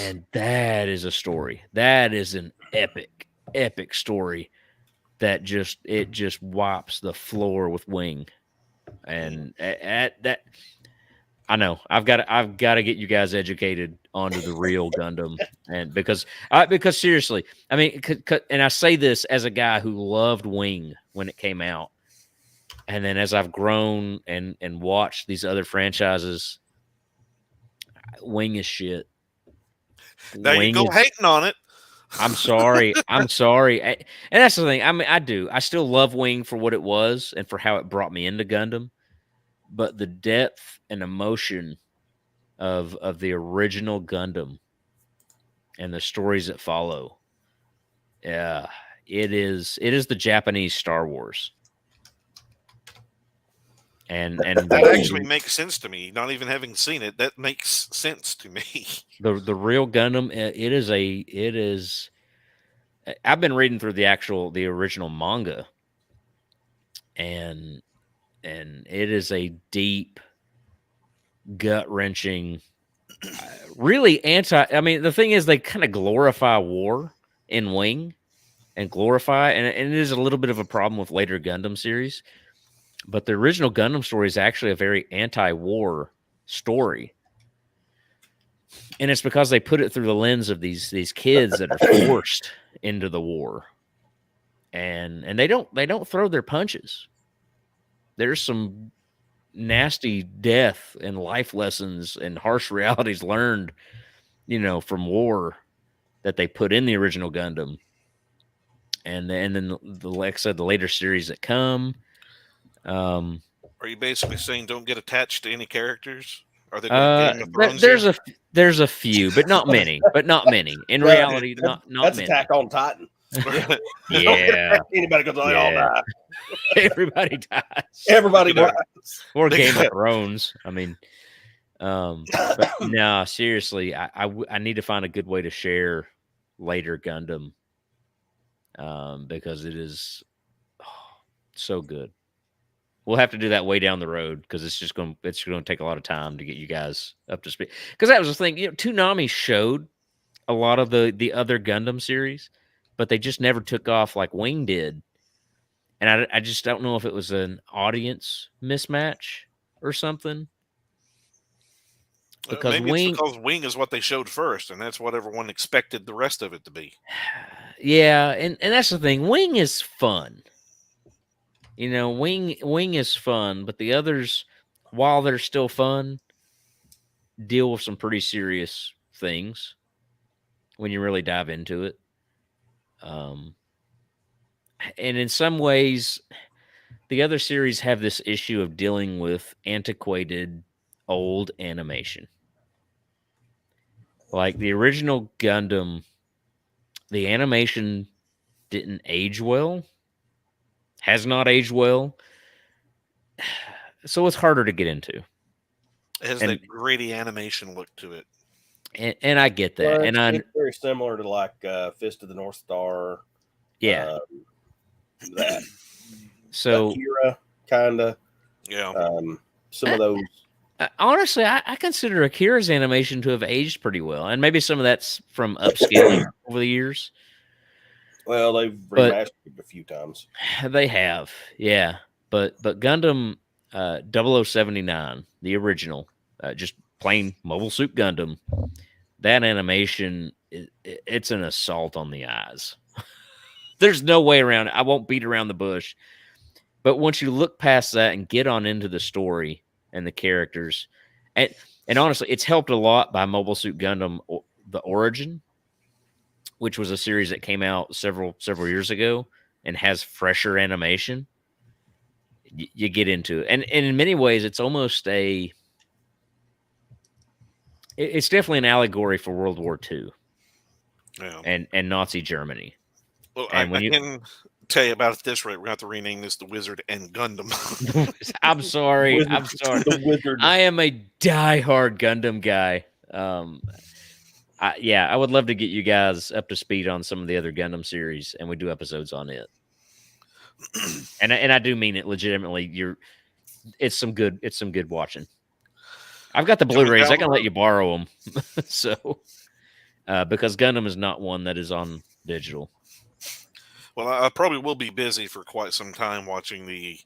And that is a story. That is an epic story that just wipes the floor with Wing. And that I know I've got to get you guys educated onto the real Gundam, and because seriously, I mean, and I say this as a guy who loved Wing when it came out, and then as I've grown and watched these other franchises, Wing is shit. Now you go hating on it. I'm sorry. And that's the thing. I mean, I still love Wing for what it was and for how it brought me into Gundam. But the depth and emotion of the original Gundam and the stories that follow, it is the Japanese Star Wars. And that actually makes sense to me. Not even having seen it, that makes sense to me. The real Gundam, it is. I've been reading through the original manga, and it is a deep, gut wrenching, really I mean, the thing is, they kind of glorify war in Wing, and it is a little bit of a problem with later Gundam series. But the original Gundam story is actually a very anti-war story. And it's because they put it through the lens of these kids that are forced into the war. And they don't throw their punches. There's some nasty death and life lessons and harsh realities learned, from war that they put in the original Gundam. And then like I said, the later series that come. Are you basically saying don't get attached to any characters? Are they going to Game of Thrones? There's a few, but not many. In reality, not that's many. Attack on Titan. Yeah. Anybody goes, they all die. Everybody dies. Everybody dies. Or Game of Thrones. I mean, but no, seriously, I need to find a good way to share later Gundam, because it is so good. We'll have to do that way down the road because it's going to take a lot of time to get you guys up to speed. Because that was the thing, Toonami showed a lot of the other Gundam series, but they just never took off like Wing did. And I just don't know if it was an audience mismatch or something. Because maybe it's because Wing is what they showed first, and that's what everyone expected the rest of it to be. Yeah, and that's the thing. Wing is fun. Wing is fun, but the others, while they're still fun, deal with some pretty serious things when you really dive into it. And in some ways, the other series have this issue of dealing with antiquated, old animation. Like the original Gundam, the animation didn't age well, has not aged well, so it's harder to get into. It has that gritty animation look to it. And I get that. Well, it's very similar to like Fist of the North Star. Yeah. That. So Akira, kind of. Yeah. Some of those. Honestly, I consider Akira's animation to have aged pretty well. And maybe some of that's from upscaling over the years. Well, they've remastered it a few times. They have, yeah. But Gundam 0079, the original, just plain Mobile Suit Gundam, that animation, it's an assault on the eyes. There's no way around it. I won't beat around the bush. But once you look past that and get on into the story and the characters, and honestly, it's helped a lot by Mobile Suit Gundam, The Origin, which was a series that came out several years ago and has fresher animation. You get into it. And in many ways, it's almost it's definitely an allegory for World War II. Yeah. And Nazi Germany. Well, I can tell you about it this rate. We're going to have to rename this The Wizard and Gundam. I'm sorry. The Wizard. I am a diehard Gundam guy. I would love to get you guys up to speed on some of the other Gundam series, and we do episodes on it. And I do mean it legitimately. It's some good watching. I've got the Blu-rays. I can let you borrow them. So, because Gundam is not one that is on digital. Well, I probably will be busy for quite some time watching the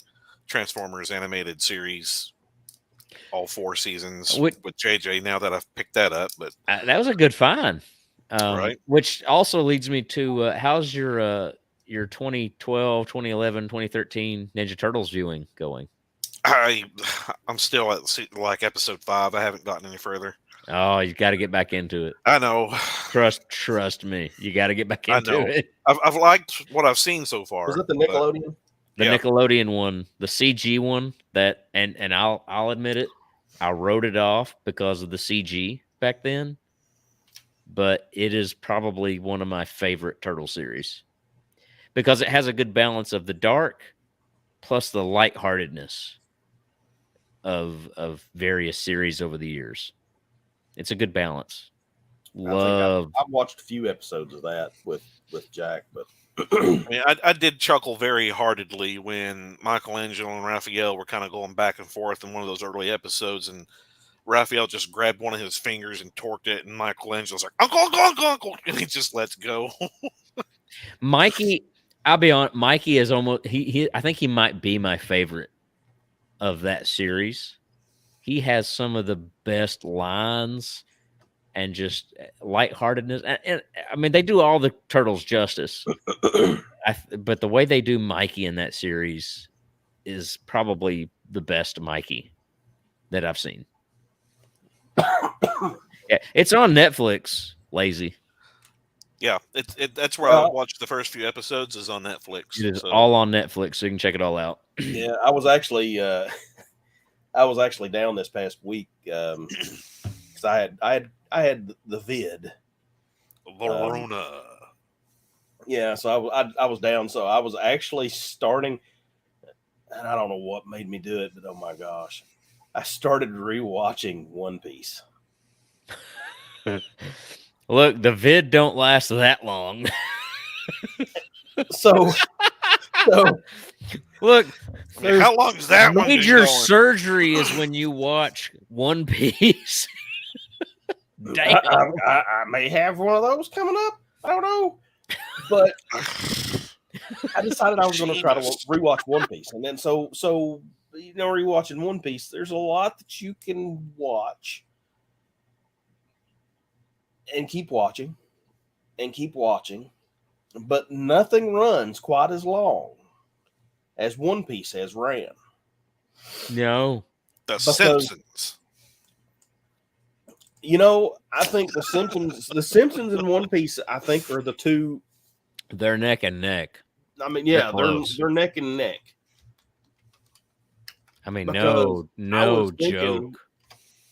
Transformers animated series, all 4 seasons with JJ. Now that I've picked that up, but that was a good find. Right. Which also leads me to how's your 2012, 2011, 2013 Ninja Turtles viewing going? I'm still at like episode 5. I haven't gotten any further. Oh, you got to get back into it. I know. Trust me. You got to get back into it. I've liked what I've seen so far. Was it the Nickelodeon? The Nickelodeon one, the CG one. That and I'll admit it. I wrote it off because of the CG back then. But it is probably one of my favorite Turtle series because it has a good balance of the dark plus the lightheartedness of various series over the years. It's a good balance. I've watched a few episodes of that with Jack, but I did chuckle very heartedly when Michelangelo and Raphael were kind of going back and forth in one of those early episodes, and Raphael just grabbed one of his fingers and torqued it, and Michelangelo's like, Uncle, and he just lets go. Mikey, I'll be honest, Mikey is almost I think he might be my favorite of that series. He has some of the best lines and just lightheartedness. And I mean, they do all the Turtles justice. But the way they do Mikey in that series is probably the best Mikey that I've seen. Yeah, it's on Netflix, Lazy. Yeah, that's where I watched the first few episodes is on Netflix. It is all on Netflix, so you can check it all out. Yeah, I was actually I was actually down this past week because I had the vid. The Rona. Yeah, so I was down. So I was actually starting, and I don't know what made me do it, but oh my gosh, I started rewatching One Piece. Look, the vid don't last that long. So look, I mean, how long is that one? Major surgery is when you watch One Piece. Damn. I may have one of those coming up. I don't know, but I decided I was going to try to rewatch One Piece, and then so rewatching One Piece, there's a lot that you can watch and keep watching, but nothing runs quite as long as One Piece has ran. No, Simpsons. I think the Simpsons and One Piece, I think, are the two. They're neck and neck. I mean, yeah, they're neck and neck. I mean, no joke.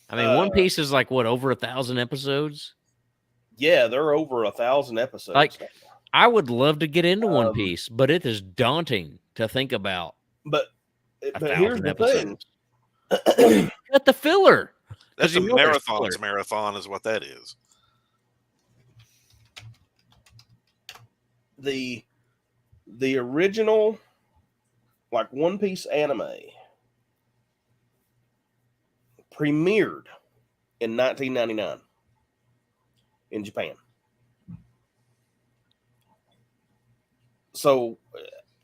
I mean, One Piece is like what, over 1,000 episodes? Yeah, they're over 1,000 episodes. Like, I would love to get into One Piece, but it is daunting to think about. But here's the thing: cut the filler. That's a marathon's marathon, is what that is. The original, like, One Piece anime premiered in 1999 in Japan. So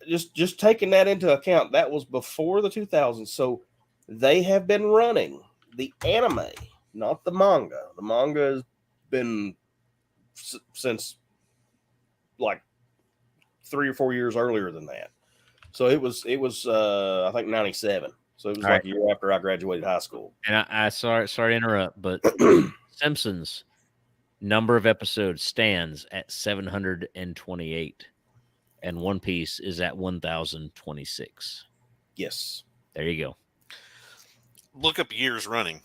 just taking that into account, that was before the 2000s. So they have been running the anime, not the manga. The manga has been since like 3 or 4 years earlier than that. So it was I think 97. So it was like a year after I graduated high school. And I sorry to interrupt, but Simpsons number of episodes stands at 728, and One Piece is at 1,026. Yes. There you go. Look up years running.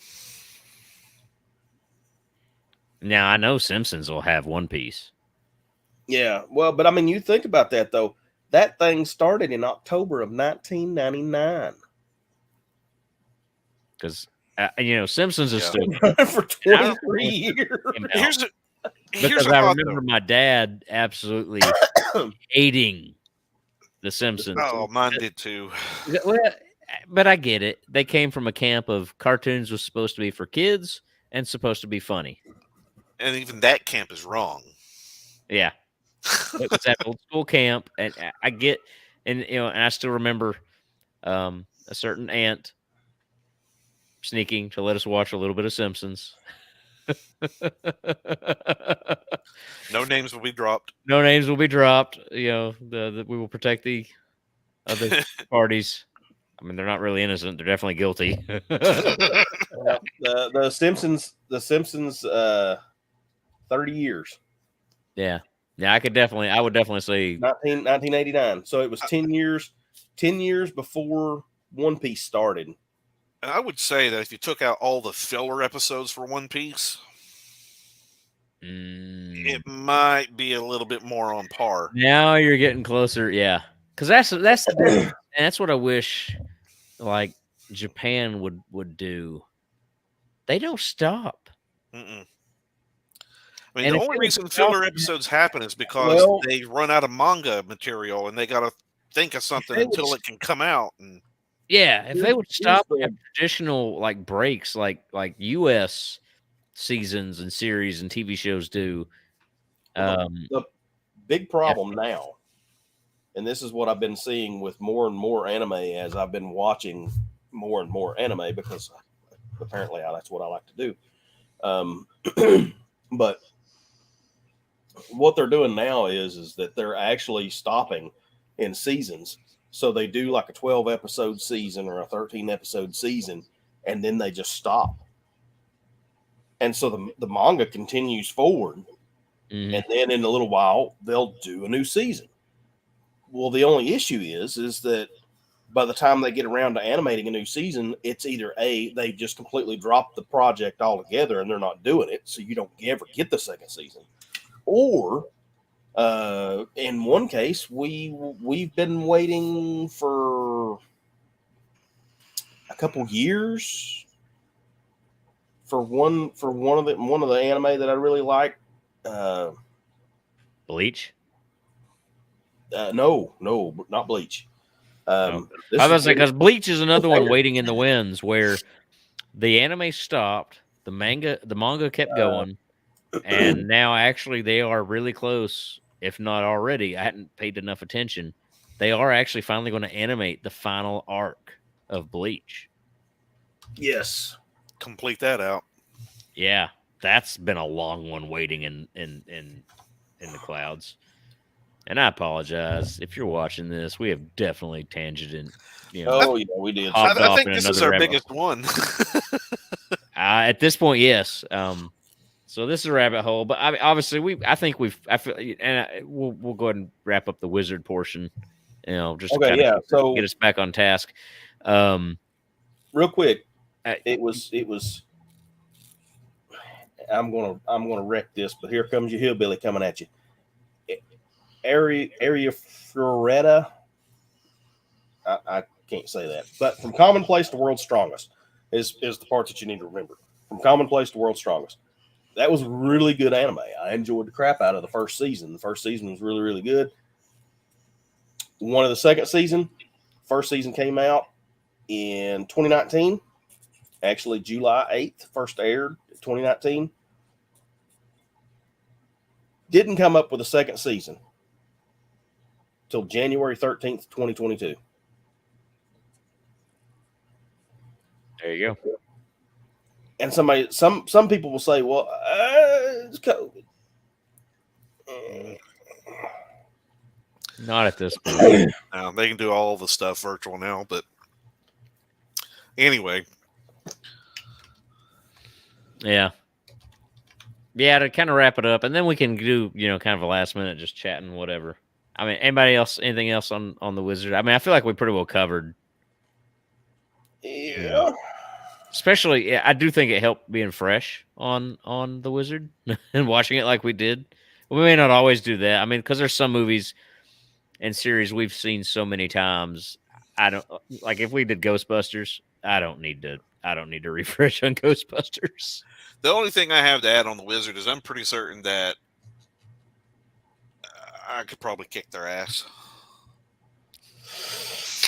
Now, I know Simpsons will have One Piece. Yeah, well, but I mean, you think about that, though. That thing started in October of 1999. Because, Simpsons is still for 23 years. Because I remember my dad absolutely hating The Simpsons. Oh, mine did too. Well, but I get it. They came from a camp of cartoons was supposed to be for kids and supposed to be funny. And even that camp is wrong. Yeah. It was that old school camp, and I get, and I still remember a certain aunt sneaking to let us watch a little bit of Simpsons. No names will be dropped. No names will be dropped. We will protect the other parties. I mean, they're not really innocent; they're definitely guilty. The Simpsons, 30 years. Yeah. Yeah, I would definitely say 1989. So it was 10 years before One Piece started. And I would say that if you took out all the filler episodes for One Piece, it might be a little bit more on par. Now you're getting closer, yeah. Because that's what I wish, like, Japan would do. They don't stop. Mm-mm. I mean, the only reason filler episodes happen is because they run out of manga material and they got to think of something until it can come out. And yeah, if they would stop traditional like breaks, like U.S. seasons and series and TV shows do. The big problem now, and this is what I've been seeing with more and more anime as I've been watching more and more anime, because apparently that's what I like to do. But what they're doing now is that they're actually stopping in seasons. So they do like a 12 episode season or a 13 episode season, and then they just stop. And so the manga continues forward. Mm-hmm. And then in a little while, they'll do a new season. Well, the only issue is that by the time they get around to animating a new season, it's either they just completely drop the project altogether and they're not doing it, so you don't ever get the second season, or in one case we've been waiting for a couple years for one of the anime that I really like. Bleach? No, not Bleach. I was like, because Bleach is another one waiting in the winds where the anime stopped, the manga kept going, and now actually they are really close, if not already. I hadn't paid enough attention. They are actually finally going to animate the final arc of Bleach. Yes. Complete that out. Yeah, that's been a long one waiting in the clouds. And I apologize if you're watching this. We have definitely tangented. Yeah, we did. I think this is our biggest one. At this point, yes. So this is a rabbit hole, but obviously we'll go ahead and wrap up the wizard portion. Just to so get us back on task. Real quick, it was. I'm gonna wreck this, but here comes your hillbilly coming at you. Area Floretta. I can't say that, but from commonplace to world's strongest is the part that you need to remember. From commonplace to world's strongest. That was really good anime. I enjoyed the crap out of the first season. The first season was really, really good. One of the second season, first season came out in 2019. Actually, July 8th, first aired 2019. Didn't come up with a second season till January 13th, 2022. There you go. And some people will say, well, it's COVID. Not at this point. No, they can do all the stuff virtual now, but anyway. Yeah. Yeah, to kind of wrap it up, and then we can do, kind of a last minute just chatting, whatever. I mean, anything else on the Wizard? I mean, I feel like we pretty well covered. Yeah. Especially, I do think it helped being fresh on the Wizard and watching it like we did. We may not always do that. I mean, because there's some movies and series we've seen so many times. I don't like if we did Ghostbusters. I don't need to refresh on Ghostbusters. The only thing I have to add on the Wizard is I'm pretty certain that I could probably kick their ass.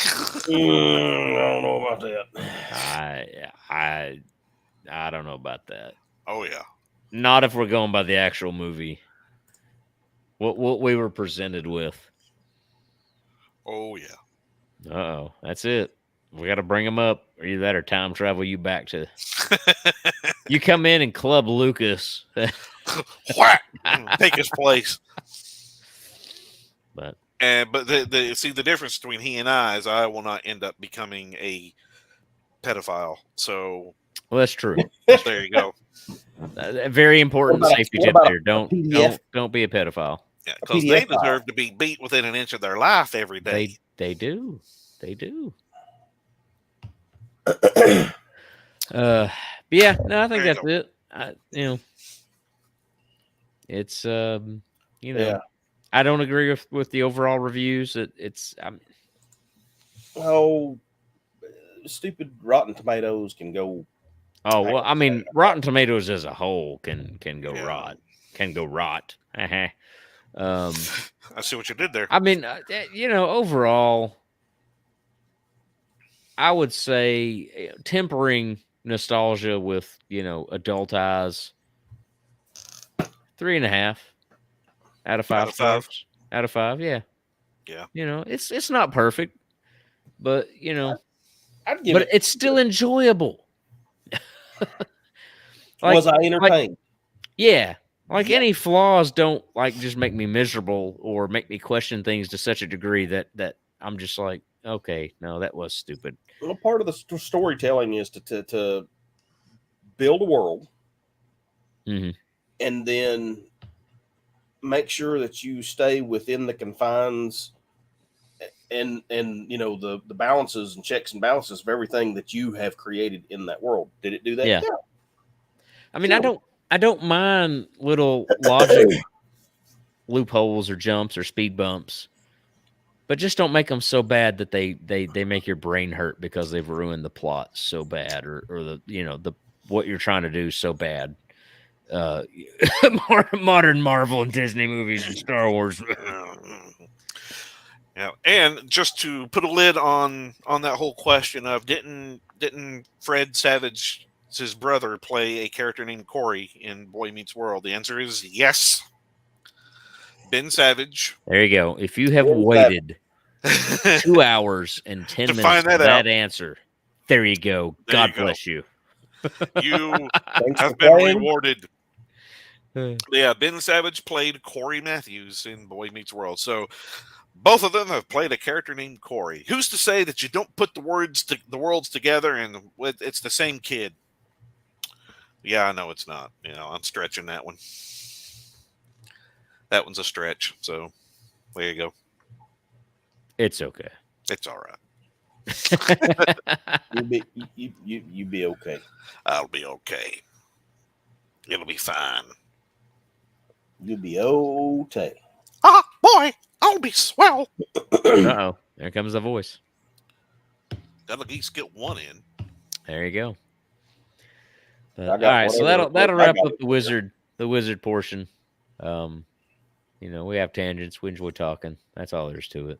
I don't know about that. I don't know about that. Oh yeah. Not if we're going by the actual movie. What we were presented with. Oh yeah. Uh-oh. That's it. We got to bring them up. Or either that or time travel you back to. You come in and club Lucas. Whack! Take his place. But the difference between he and I is I will not end up becoming a pedophile. So that's true. There you go. A very important safety tip there. Don't be a pedophile. Yeah, because they deserve to be beat within an inch of their life every day. They do. Yeah, no, I think that's it. It's yeah. I don't agree with the overall reviews. Stupid Rotten Tomatoes can go. Oh well, I mean, Rotten Tomatoes as a whole can go rot. Can go rot. I see what you did there. I mean, overall, I would say tempering nostalgia with adult eyes. 3.5 out of 5 stars. Out of 5, yeah. Yeah. It's not perfect, but but it's still enjoyable. Was I entertained? Yeah. Any flaws don't just make me miserable or make me question things to such a degree that I'm just like, okay, no, that was stupid. Well, part of the storytelling is to build a world, and then make sure that you stay within the confines and you know the balances and checks and balances of everything that you have created in that world. Did it do that? Yeah. I mean, I don't mind little logic loopholes or jumps or speed bumps, but just don't make them so bad that they make your brain hurt because they've ruined the plot so bad, or the the what you're trying to do so bad. Modern Marvel and Disney movies and Star Wars. Yeah, and just to put a lid on that whole question of didn't Fred Savage's brother play a character named Corey in Boy Meets World? The answer is yes. Ben Savage. There you go. If you have waited 2 hours and 10 minutes find for that out. answer, there you go. God bless you. You have been rewarded. Yeah, Ben Savage played Corey Matthews in Boy Meets World. So both of them have played a character named Corey. Who's to say that you don't put the worlds together and it's the same kid? Yeah, I know it's not. I'm stretching that one. That one's a stretch. So there you go. It's okay. It's all right. You be okay. I'll be okay. It'll be fine. You'll be okay. Ah, boy, I'll be swell. Uh-oh. There comes the voice. That'll at least get one in. There you go. All right, so that'll wrap up the wizard portion. We have tangents. We enjoy talking. That's all there is to it.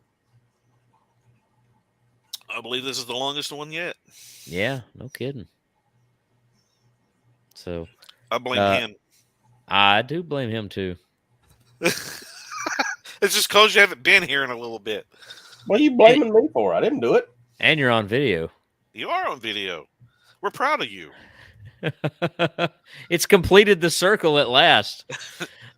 I believe this is the longest one yet. Yeah, no kidding. So I blame him. I do blame him too. It's just because you haven't been here in a little bit. What are you blaming me for? I didn't do it. And you're on video. You are on video. We're proud of you. It's completed the circle at last.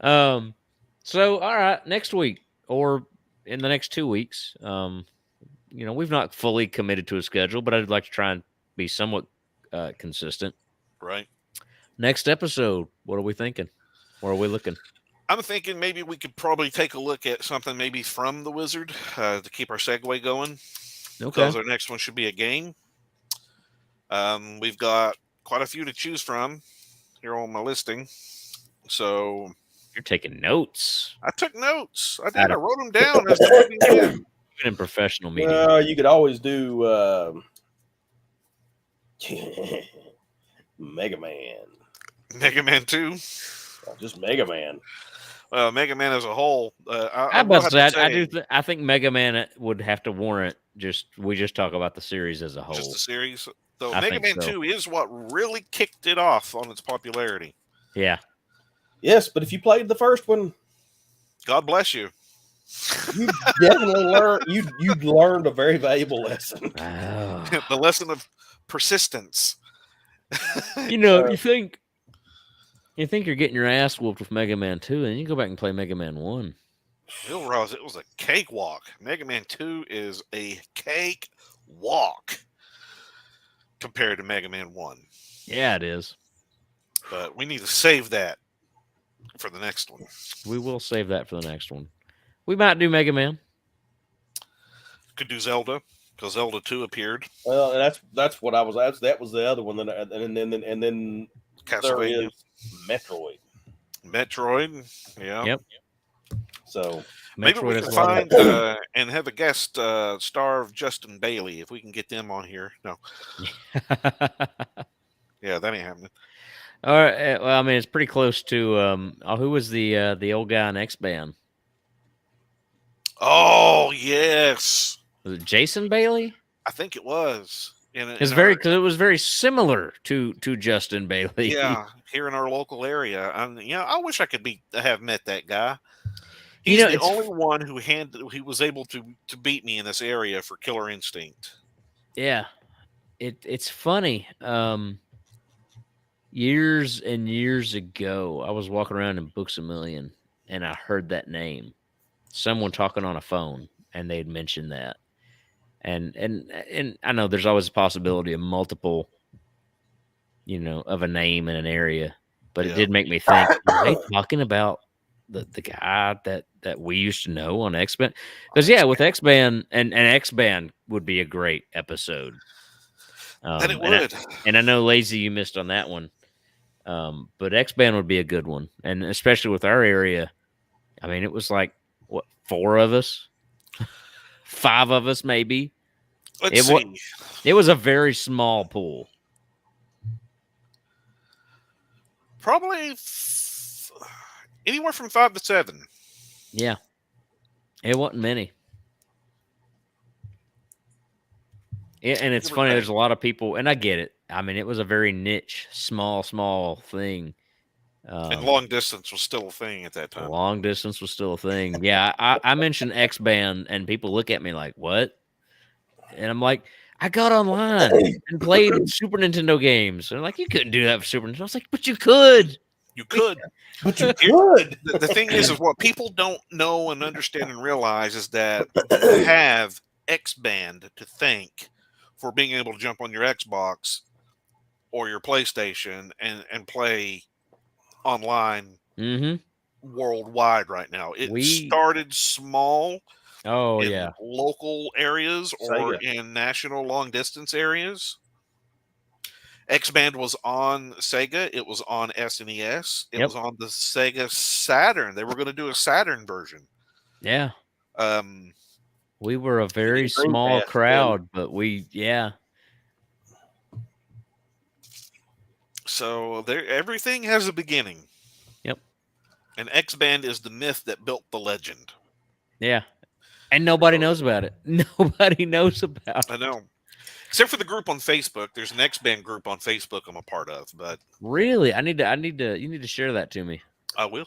So, all right, next week or in the next 2 weeks, we've not fully committed to a schedule, but I'd like to try and be somewhat consistent. Right. Next episode, what are we thinking? Where are we looking? I'm thinking maybe we could probably take a look at something maybe from the Wizard to keep our segue going. Okay. Because our next one should be a game. We've got quite a few to choose from here on my listing. So you're taking notes. I took notes. I did. I wrote them down as the movie did. Even in professional media. You could always do Mega Man. Mega Man 2? Just Mega Man. Mega Man as a whole. I think Mega Man would have to warrant we just talk about the series as a whole. Just the series. So Mega Man 2 is what really kicked it off on its popularity. Yeah. Yes, but if you played the first one, God bless you. You definitely learned. You learned a very valuable lesson. Oh. The lesson of persistence. You think you're getting your ass whooped with Mega Man 2, and you go back and play Mega Man 1. It was a cakewalk. Mega Man 2 is a cakewalk compared to Mega Man 1. Yeah, it is. But we need to save that for the next one. We will save that for the next one. We might do Mega Man. Could do Zelda, because Zelda 2 appeared. Well, that's what I was. That was the other one. And then Castlevania. Metroid. Yeah. Yep. So maybe we can find and have a guest star of Justin Bailey if we can get them on here. No. Yeah, that ain't happening. All right. Well, I mean, it's pretty close to. Who was the old guy in X-Band? Oh yes. Was it Jason Bailey? I think it was. Because it was very similar to Justin Bailey. Yeah, here in our local area. I wish I could have met that guy. He's the only one who was able to beat me in this area for Killer Instinct. Yeah, it's funny. Years and years ago, I was walking around in Books A Million, and I heard that name. Someone talking on a phone, and they'd mentioned that. And I know there's always a possibility of multiple, of a name in an area, but it did make me think, are they talking about the guy that we used to know on X-Band. Because yeah, with X-Band and X-Band would be a great episode. And it would. And I know Lazy you missed on that one. But X-Band would be a good one. And especially with our area, I mean, it was like, what, 4 of us? 5 of us, maybe? Let's see. It was a very small pool. Probably anywhere from 5 to 7. Yeah. It wasn't many. And it's funny, there's a lot of people, and I get it. I mean, it was a very niche, small thing. And long distance was still a thing at that time. Long distance was still a thing. Yeah, I mentioned X-Band, and people look at me like, what? And I'm like, I got online and played Super Nintendo games. And they're like, you couldn't do that for Super Nintendo. I was like, but you could. You could. But you could. The thing is what people don't know and understand and realize is that you have X-Band to thank for being able to jump on your Xbox or your PlayStation and play online worldwide right now. It started small in local areas or in national long distance areas. X-Band was on Sega. It was on SNES. It was on the Sega Saturn. They were going to do a Saturn version. Yeah. We were a very small crowd, but So everything has a beginning. Yep. And X-Band is the myth that built the legend. Yeah. And nobody knows about it. Nobody knows about it. I know. Except for the group on Facebook. There's an X-Band group on Facebook I'm a part of, but really, you need to share that to me. I will.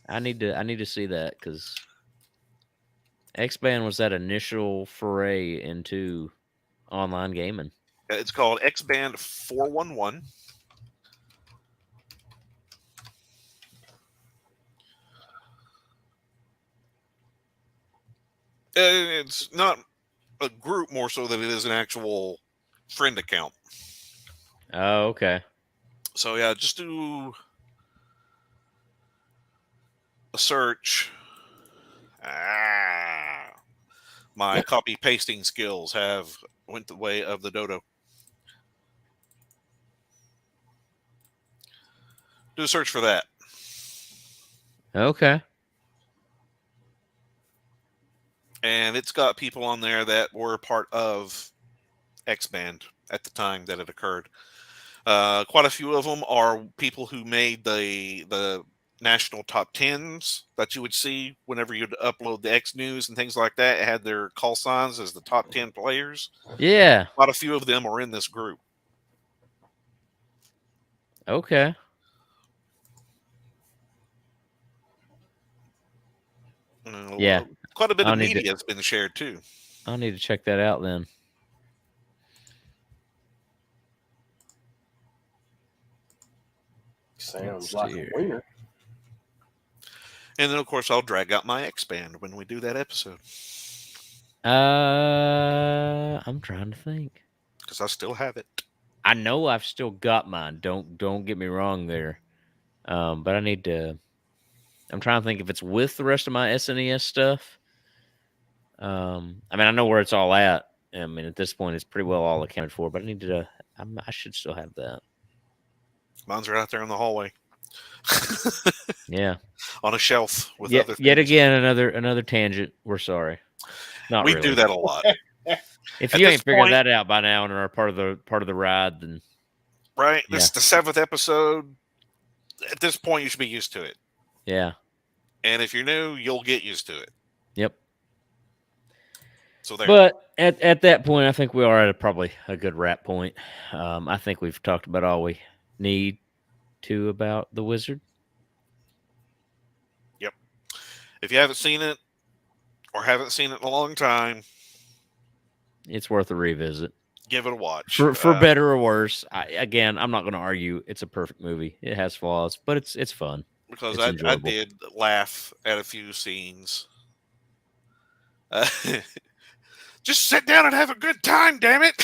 I need to see that because X-Band was that initial foray into online gaming. It's called X-Band 411. It's not a group more so than it is an actual friend account. Oh, okay. So yeah, just do a search. My copy pasting skills went the way of the dodo. Do a search for that. Okay. And it's got people on there that were part of X-Band at the time that it occurred. Quite a few of them are people who made the national top 10s that you would see whenever you'd upload the X News and things like that. It had their call signs as the top 10 players. Yeah. Quite a few of them are in this group. Okay. Yeah. Quite a bit of media has been shared too. I'll need to check that out then. Sounds like a winner. And then, of course, I'll drag out my X-Band when we do that episode. I'm trying to think. Because I still have it. I know I've still got mine. Don't get me wrong there. But I need to. I'm trying to think if it's with the rest of my SNES stuff. I mean, I know where it's all at. I mean, at this point, it's pretty well all accounted for. But I need to. I should still have that. Mine's right out there in the hallway. Yeah. On a shelf with other things. Yet again, another tangent. We're sorry. We do that a lot. If you ain't figured that out by now and are part of the ride, then right. This is the 7th episode. At this point, you should be used to it. Yeah. And if you're new, you'll get used to it. Yep. So there. But at that point, I think we are at probably a good wrap point. I think we've talked about all we need to about the Wizard. Yep. If you haven't seen it or haven't seen it in a long time, it's worth a revisit. Give it a watch. For better or worse. I'm not going to argue. It's a perfect movie. It has flaws, but it's fun. Because I did laugh at a few scenes. Just sit down and have a good time, damn it.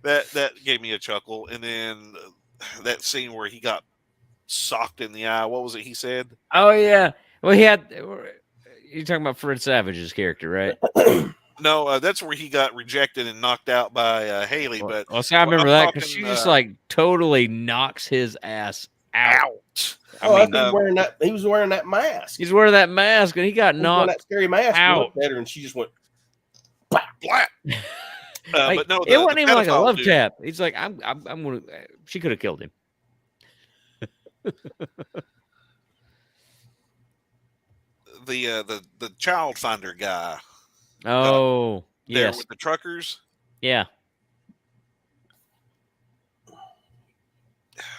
That gave me a chuckle. And then that scene where he got socked in the eye. What was it he said? Oh yeah. Well, you're talking about Fred Savage's character, right? No, that's where he got rejected and knocked out by Haley. But see, I remember that because she just like totally knocks his ass out. I mean, he was wearing that mask. He's wearing that mask, and he got knocked that scary mask out. Looked at her, and she just went flat. But no, it wasn't even like a love tap. He's like, I'm gonna. She could have killed him. The child finder guy. Oh, yes. There with the truckers. Yeah.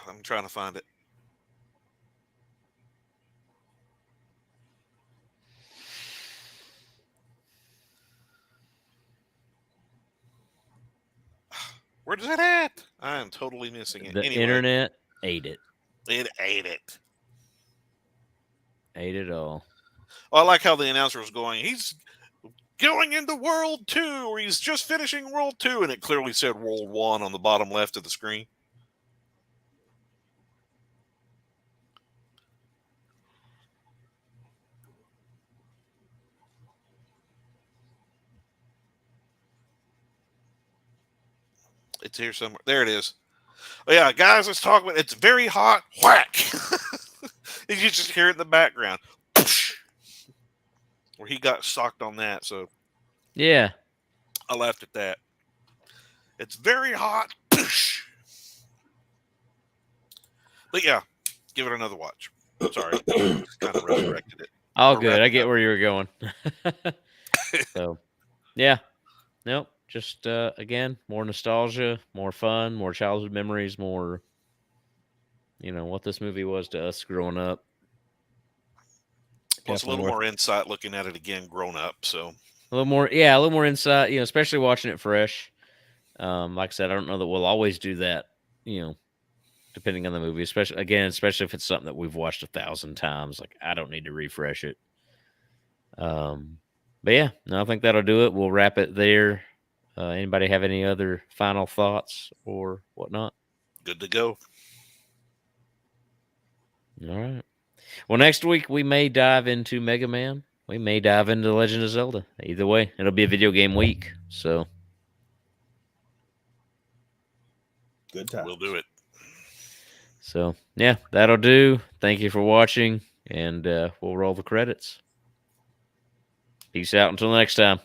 I'm trying to find it. Where's that at? I am totally missing it. The internet ate it. It ate it. Ate it all. Well, I like how the announcer was going. He's going into World 2, or he's just finishing World 2, and it clearly said World 1 on the bottom left of the screen. It's here somewhere. There it is. Oh, yeah, guys, let's talk about it. It's very hot. Whack. You just hear it in the background. Where he got socked on that. So, yeah. I laughed at that. It's very hot. But yeah, give it another watch. Sorry. Kind of resurrected it. All good. I get where you were going. So, yeah. Nope. Just, again, more nostalgia, more fun, more childhood memories, more, what this movie was to us growing up. Plus a little more insight looking at it again grown up. So a little more insight, especially watching it fresh. Like I said, I don't know that we'll always do that, depending on the movie, especially if it's something that we've watched 1,000 times. Like, I don't need to refresh it. But yeah, no, I think that'll do it. We'll wrap it there. Anybody have any other final thoughts or whatnot? Good to go. All right. Well, next week we may dive into Mega Man. We may dive into The Legend of Zelda. Either way, it'll be a video game week. So, good time. We'll do it. So, yeah, that'll do. Thank you for watching, and we'll roll the credits. Peace out until next time.